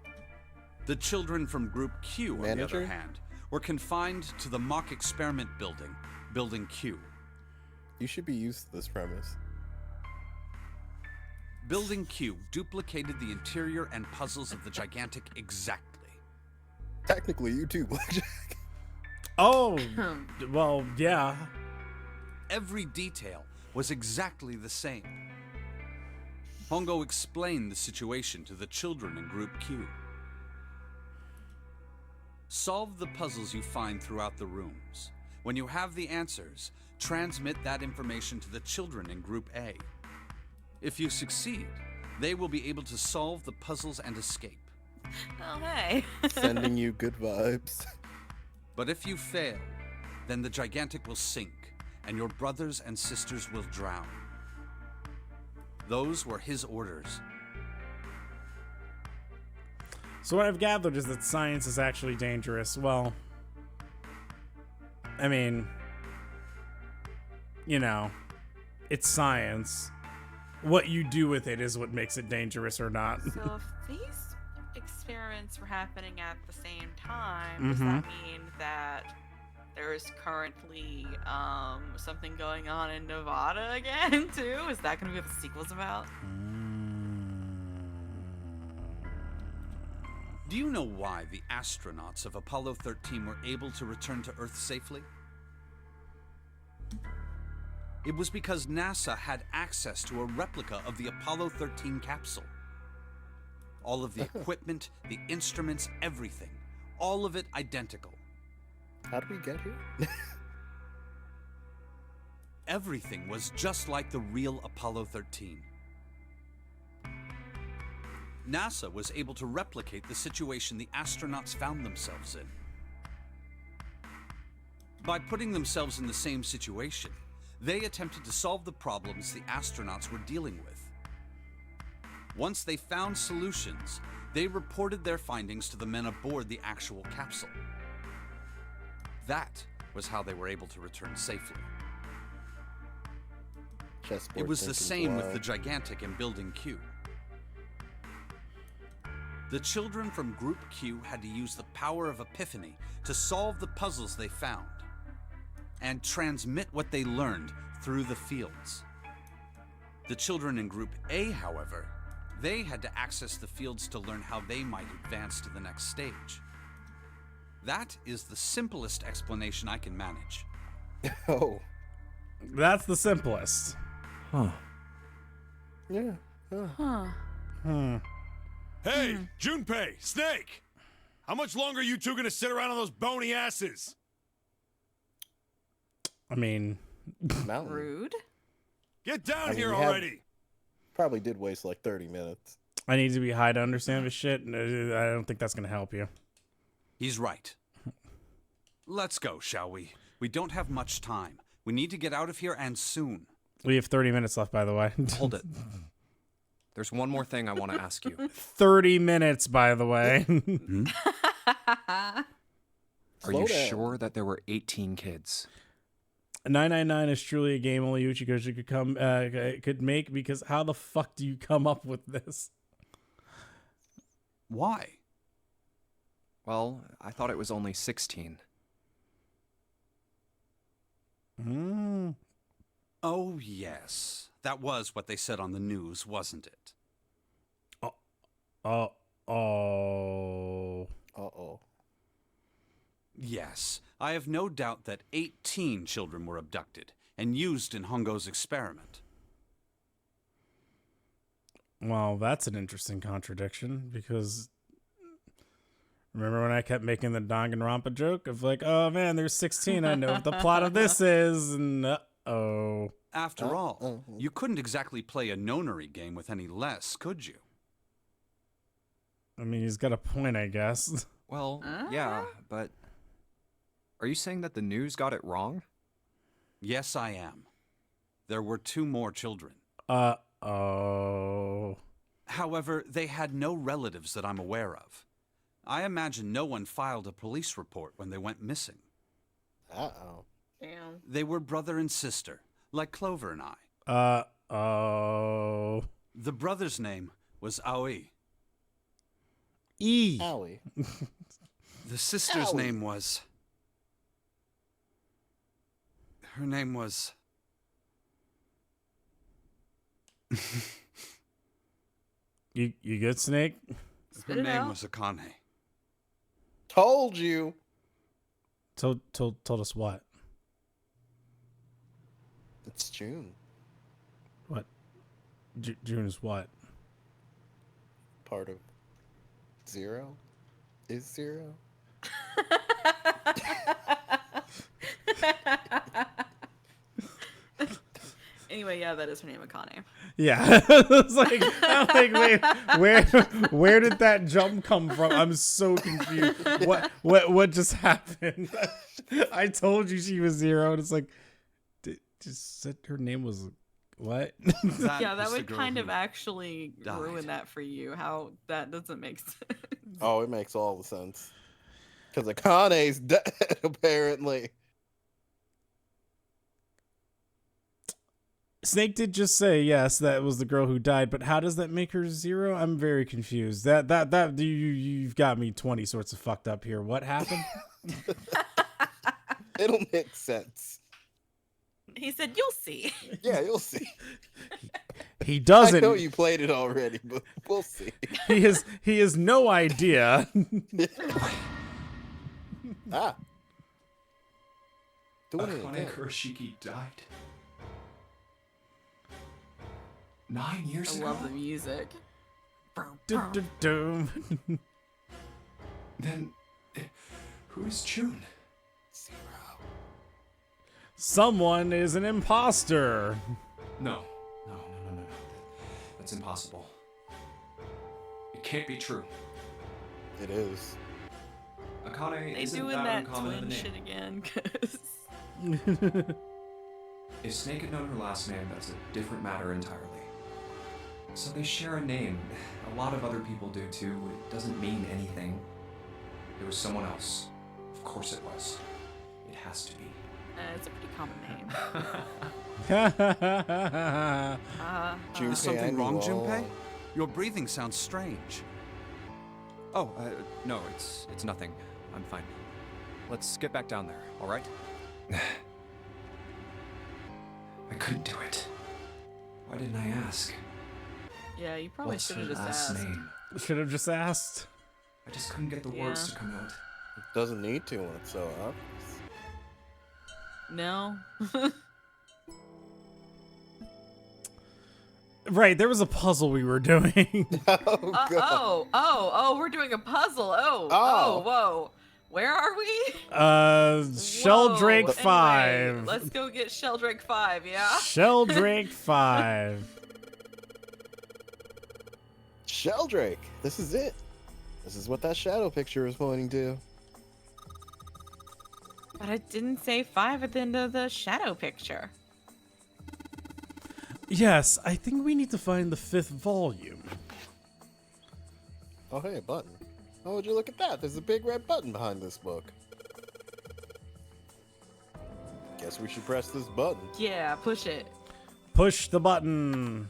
The children from Group Q, on the Manager? other hand, were confined to the mock experiment building, Building Q. You should be used to this premise. Building Q duplicated the interior and puzzles of the Gigantic exactly. Technically, you too, Blackjack. Oh, well, yeah. Every detail was exactly the same. Hongo explained the situation to the children in Group Q. Solve the puzzles you find throughout the rooms. When you have the answers, transmit that information to the children in Group A. If you succeed, they will be able to solve the puzzles and escape. Oh, hey. Sending you good vibes. But if you fail, then the Gigantic will sink, and your brothers and sisters will drown. Those were his orders. So what I've gathered is that science is actually dangerous. Well, I mean, you know, it's science. What you do with it is what makes it dangerous or not. So if these experiments were happening at the same time, does that mean that there is currently something going on in Nevada again too? Is that going to be what the sequel's about? Do you know why the astronauts of Apollo 13 were able to return to Earth safely? It was because NASA had access to a replica of the Apollo 13 capsule. All of the equipment, the instruments, everything. All of it identical. How did we get here? Everything was just like the real Apollo 13. NASA was able to replicate the situation the astronauts found themselves in. By putting themselves in the same situation, they attempted to solve the problems the astronauts were dealing with. Once they found solutions, they reported their findings to the men aboard the actual capsule. That was how they were able to return safely. Chessboard It was the thinking same with wild. the Gigantic in Building Q. The children from Group Q had to use the power of epiphany to solve the puzzles they found and transmit what they learned through the fields. The children in Group A, however, they had to access the fields to learn how they might advance to the next stage. That is the simplest explanation I can manage. Oh. That's the simplest. Huh. Yeah. Huh. Hey, Junpei, Snake! How much longer are you two gonna sit around on those bony asses? I mean, Mountain. Rude. Get down I mean, here we had- already! Probably did waste like 30 minutes. I need to be high to understand this shit. And I don't think that's going to help you. He's right. Let's go, shall we? We don't have much time. We need to get out of here and soon. We have 30 minutes left, by the way. Hold it. There's one more thing I want to ask you. 30 minutes, by the way. Are Slow you down. sure that there were 18 kids? 999 is truly a game only Uchikoshi could make, because how the fuck do you come up with this? Why? Well, I thought it was only 16. Oh, yes. That was what they said on the news, wasn't it? Oh. Uh-oh. Yes. I have no doubt that 18 children were abducted and used in Hongo's experiment. Well, that's an interesting contradiction, because remember when I kept making the Danganronpa joke of like, oh man, there's 16, I know what the plot of this is, and uh-oh. After all, you couldn't exactly play a nonary game with any less, could you? I mean, he's got a point, I guess. Well, yeah, but are you saying that the news got it wrong? Yes, I am. There were 2 more children. Uh-oh. However, they had no relatives that I'm aware of. I imagine no one filed a police report when they went missing. Uh-oh. Damn. They were brother and sister, like Clover and I. Uh-oh. The brother's name was Aoi. E. Owie. The sister's Aoi. name was... Her name was... You good, Snake? Her name was Akane. Told you. Told us what? It's June. What? June is what? Part of Zero? Is Zero? Anyway, yeah, that is her name, Akane. Yeah. It's like, I'm like, wait, where did that jump come from? I'm so confused. What just happened? I told you she was Zero, and it's like, just said her name was what? Yeah, that was the would girl kind who of actually died. ruin that for you. How that doesn't make sense. Oh, it makes all the sense. Because Akane's dead, apparently. Snake did just say yes, that was the girl who died, but how does that make her Zero? I'm very confused. That you've got me 20 sorts of fucked up here. What happened? It'll make sense. He said, "You'll see." Yeah, you'll see. He I doesn't. know you played it already, but we'll see. He has no idea. Ah. Doing it Akane again. Kurashiki died 9 years I ago. love the music. Du-du-du. Then who is June? Zero. Someone is an imposter. No. That's impossible. It can't be true. It is. Akane They isn't doing that that uncommon of a twin name. shit again, cause If Snake had known her last name, that's a different matter entirely. So they share a name. A lot of other people do too. It doesn't mean anything. It was someone else. Of course it was. It has to be. it's a pretty common name. Junpei, Is something I knew wrong, all Junpei? along. Your breathing sounds strange. Oh, no, it's nothing. I'm fine. Let's get back down there, all right? I couldn't do it. Why didn't I ask? Yeah, you probably What's should her have just last asked. name? Should have just asked. I just couldn't get the words Yeah. to come out. Doesn't need to when it's so obvious. No. Right, there was a puzzle we were doing. Oh, God. We're doing a puzzle. Oh. Whoa. Where are we? Sheldrake Whoa, 5. anyway, let's go get Sheldrake 5, yeah? Sheldrake 5. Sheldrake. This is it. This is what that shadow picture is pointing to. But it didn't say 5 at the end of the shadow picture. Yes, I think we need to find the 5th volume. Oh, hey, a button. Oh, would you look at that? There's a big red button behind this book. Guess we should press this button. Yeah, push it. Push the button.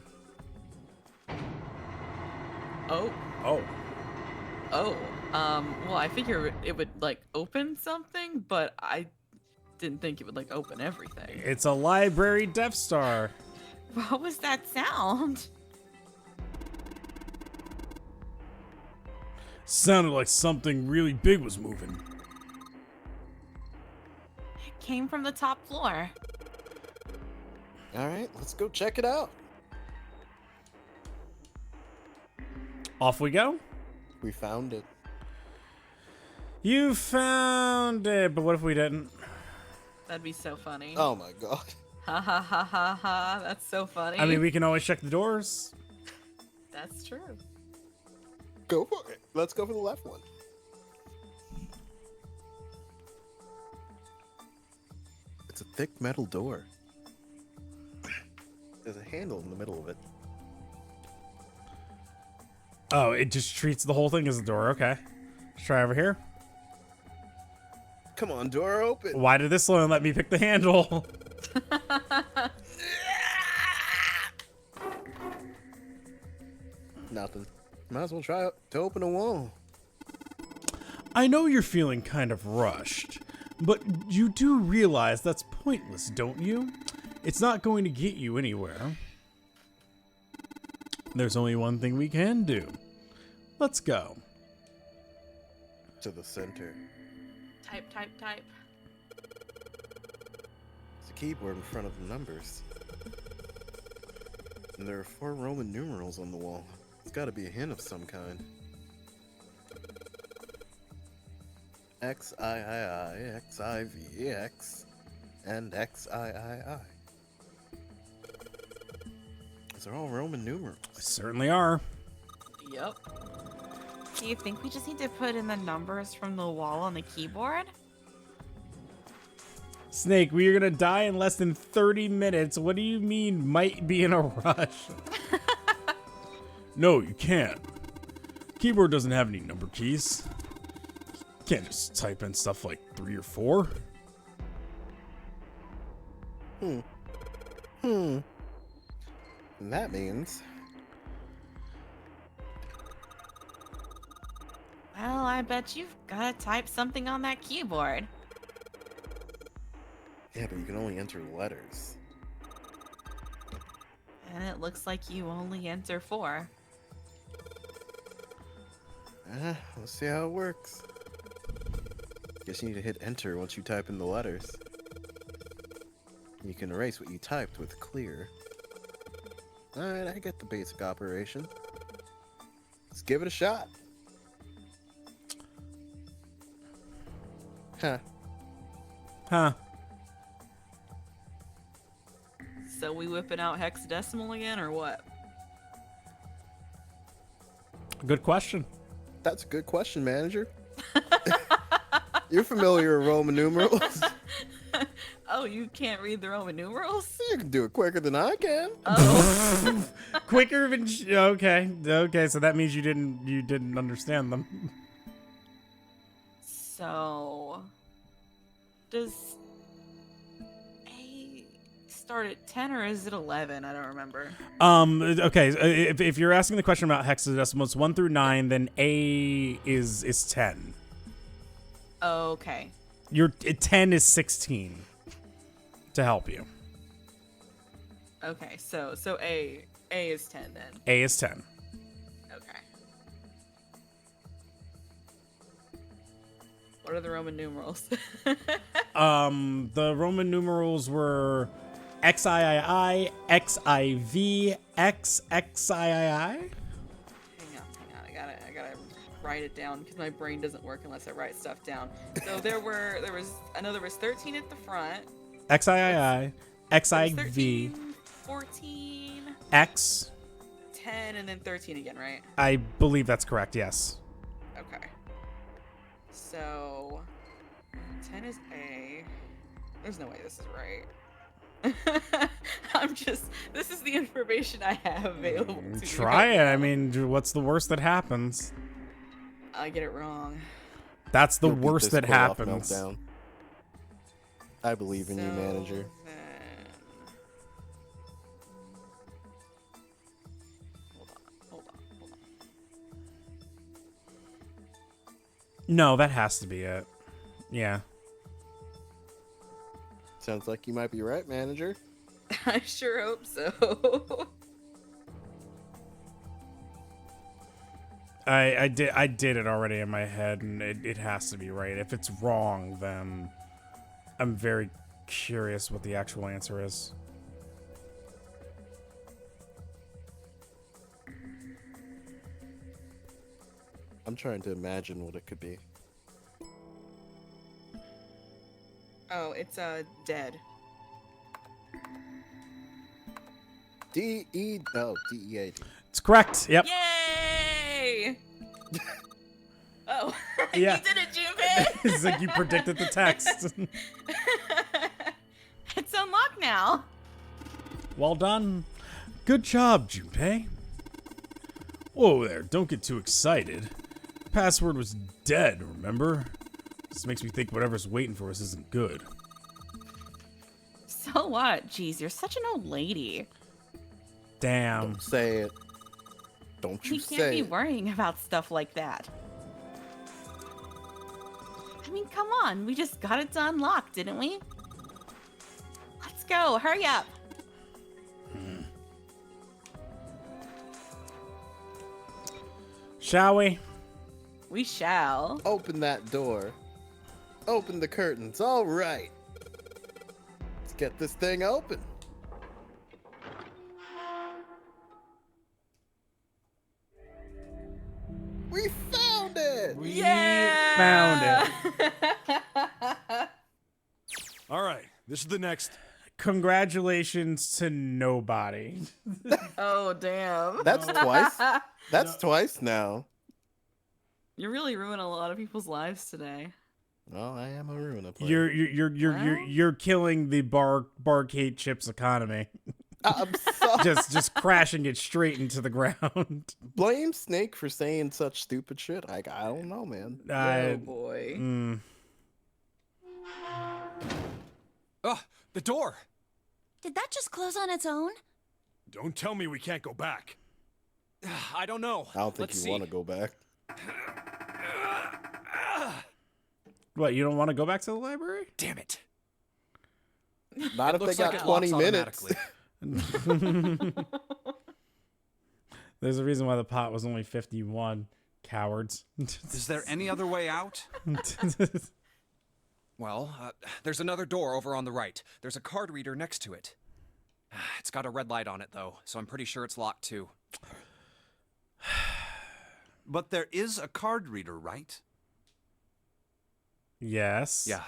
Oh. Oh. Oh. Well, I figure it would, like, open something, but I didn't think it would, like, open everything. It's a library Death Star. What was that sound? Sounded like something really big was moving. It came from the top floor. All right, let's go check it out. Off we go. We found it. You found it, but what if we didn't? That'd be so funny. Oh my god. Ha ha ha ha ha. That's so funny. I mean, we can always check the doors. That's true. Go for it. Let's go for the left one. It's a thick metal door. There's a handle in the middle of it. Oh, it just treats the whole thing as a door. Okay. Let's try over here. Come on, door open. Why did this one let me pick the handle? Nothing. Might as well try to open a wall. I know you're feeling kind of rushed, but you do realize that's pointless, don't you? It's not going to get you anywhere. There's only one thing we can do. Let's go. To the center. Type, type, type. There's a keyboard in front of the numbers. And there are 4 Roman numerals on the wall. It's got to be a hint of some kind. XIII, XIV, X, and XIII. These are all Roman numerals. Certainly are. Yep. Do you think we just need to put in the numbers from the wall on the keyboard? Snake, we are gonna die in less than 30 minutes. What do you mean might be in a rush? No, you can't. Keyboard doesn't have any number keys. You can't just type in stuff like 3 or 4. And that means... Well, I bet you've got to type something on that keyboard. Yeah, but you can only enter letters. And it looks like you only enter 4. Let's see how it works. Guess you need to hit enter once you type in the letters. You can erase what you typed with clear. Alright, I get the basic operation. Let's give it a shot. Huh. Huh. So we whipping out hexadecimal again, or what? Good question. That's a good question, manager. You're familiar with Roman numerals. Oh, you can't read the Roman numerals? You can do it quicker than I can. Oh. Quicker than okay. So that means you didn't understand them. So, does A start at 10 or is it 11? I don't remember. Okay. If you're asking the question about hexadecimals 1 through 9, then A is 10. Okay. 10 is 16. To help you. Okay. So A is 10 then. A is 10. Okay. What are the Roman numerals? The Roman numerals were XIII, XIV, XXIII. Hang on. I gotta write it down because my brain doesn't work unless I write stuff down. So there was 13 at the front. XIII, XIV, 13, 14, X. 10, and then 13 again, right? I believe that's correct, yes. Okay. So 10 is A. There's no way this is right. This is the information I have available to me. Try it. I mean, what's the worst that happens? I get it wrong. That's the You'll beat worst this that pull-off happens. meltdown. I believe in you, manager. Then... Hold on. No, that has to be it. Yeah. Sounds like you might be right, manager. I sure hope so. I did it already in my head, and it has to be right. If it's wrong, then I'm very curious what the actual answer is. I'm trying to imagine what it could be. Oh, it's dead. D-E-A-D. It's correct. Yep. Yay! Oh, Yeah. you did it, Junpei! It's like you predicted the text. It's unlocked now. Well done. Good job, Junpei. Whoa there, don't get too excited. The password was dead, remember? This makes me think whatever's waiting for us isn't good. So what? Jeez, you're such an old lady. Damn. Don't say it. Don't you You can't say be it. worrying about stuff like that. I mean, come on. We just got it to unlock, didn't we? Let's go. Hurry up. Shall we? We shall. Open that door. Open the curtains. All right. Let's get this thing open. We found it! Yeah! Found it. All right, this is the next. Congratulations to nobody. Oh, damn. That's twice. That's twice now. You're really ruining a lot of people's lives today. Well, I am a ruiner player. You're killing the barcade chips economy. I'm sorry. just crashing it straight into the ground. Blame Snake for saying such stupid shit. I don't know, man. Oh, boy. Oh, the door! Did that just close on its own? Don't tell me we can't go back. I don't know. I don't think Let's you want to go back. What, you don't want to go back to the library? Damn it. Not if they Looks got like it 20 locks minutes. automatically. There's a reason why the pot was only 51. Cowards. Is there any other way out? Well, there's another door over on the right. There's a card reader next to it. It's got a red light on it, though, so I'm pretty sure it's locked, too. But there is a card reader, right? Yes. Yeah.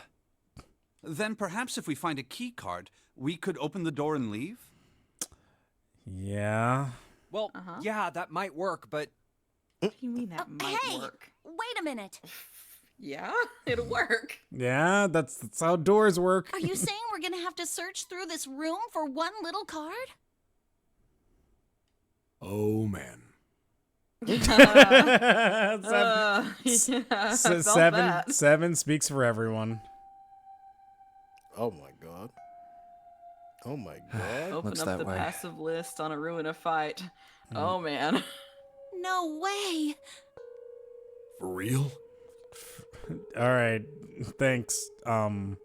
Then perhaps if we find a key card, we could open the door and leave? Yeah. Well, yeah, that might work, but... What do you mean that might Hey! work? Wait a minute. Yeah, it'll work. Yeah, that's how doors work. Are you saying we're gonna have to search through this room for one little card? Oh, man. Seven speaks for everyone. Oh my god. Oh my god. Open Looks up that the way. passive list on a ruin a fight. Oh, man. No way. For real? All right. Thanks. Ryuji.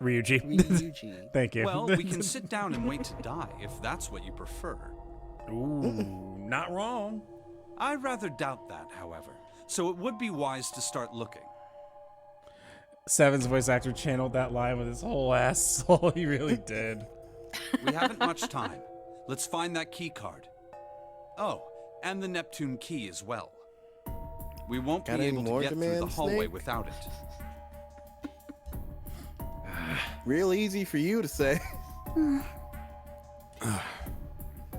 Ryuji. Thank you. Well, we can sit down and wait to die, if that's what you prefer. Ooh, not wrong. I rather doubt that, however. So it would be wise to start looking. Seven's voice actor channeled that line with his whole ass soul. He really did. We haven't much time. Let's find that key card. Oh, and the Neptune key as well. We won't Got be any able more to get through the demands, hallway Snake? without it. Real easy for you to say.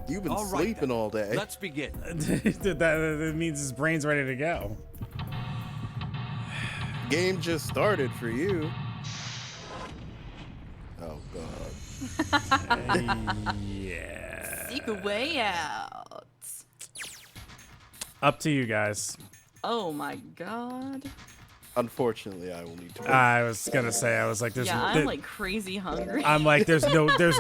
You've been All right, sleeping then. all day. Let's begin. that means his brain's ready to go. Game just started for you. Yeah. Seek a way out. Up to you guys. Oh my god. Unfortunately, I will need to. I was gonna say, I was like, there's. Yeah, I'm like crazy hungry. I'm like, there's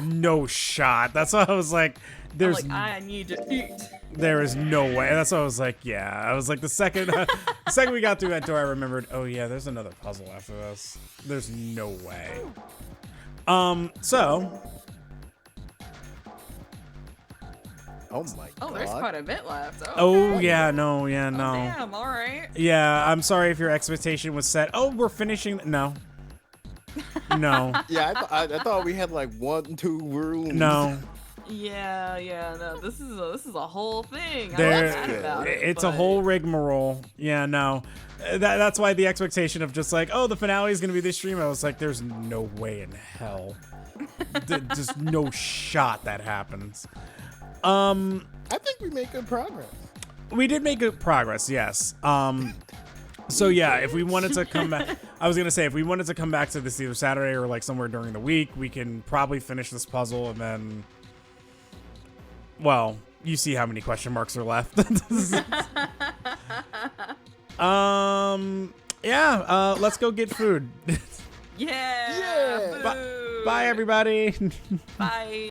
no shot. That's why I was like, I'm like, I need to eat. there is no way. That's why I was like, yeah. I was like, the second we got through that door, I remembered, oh yeah, there's another puzzle after this. There's no way. So. Oh my god. Oh, there's quite a bit left. Oh yeah, no, yeah, no. Oh, damn, all right. Yeah, I'm sorry if your expectation was set. Oh, we're finishing. No. No. Yeah, I thought we had like 1, 2 rooms. No. Yeah, no. This is a whole thing. There, I'm mad about it, it's a but- whole rigmarole. Yeah, no. That's why the expectation of just like, oh, the finale is gonna be this stream. I was like, there's no way in hell. Just no shot that happens. I think we made good progress. We did make good progress, yes. So yeah, if we wanted to come back, I was gonna say if we wanted to come back to this either Saturday or like somewhere during the week, we can probably finish this puzzle and then, well, you see how many question marks are left. Yeah. Let's go get food. Yeah. Yeah. Food. Bye, everybody. Bye.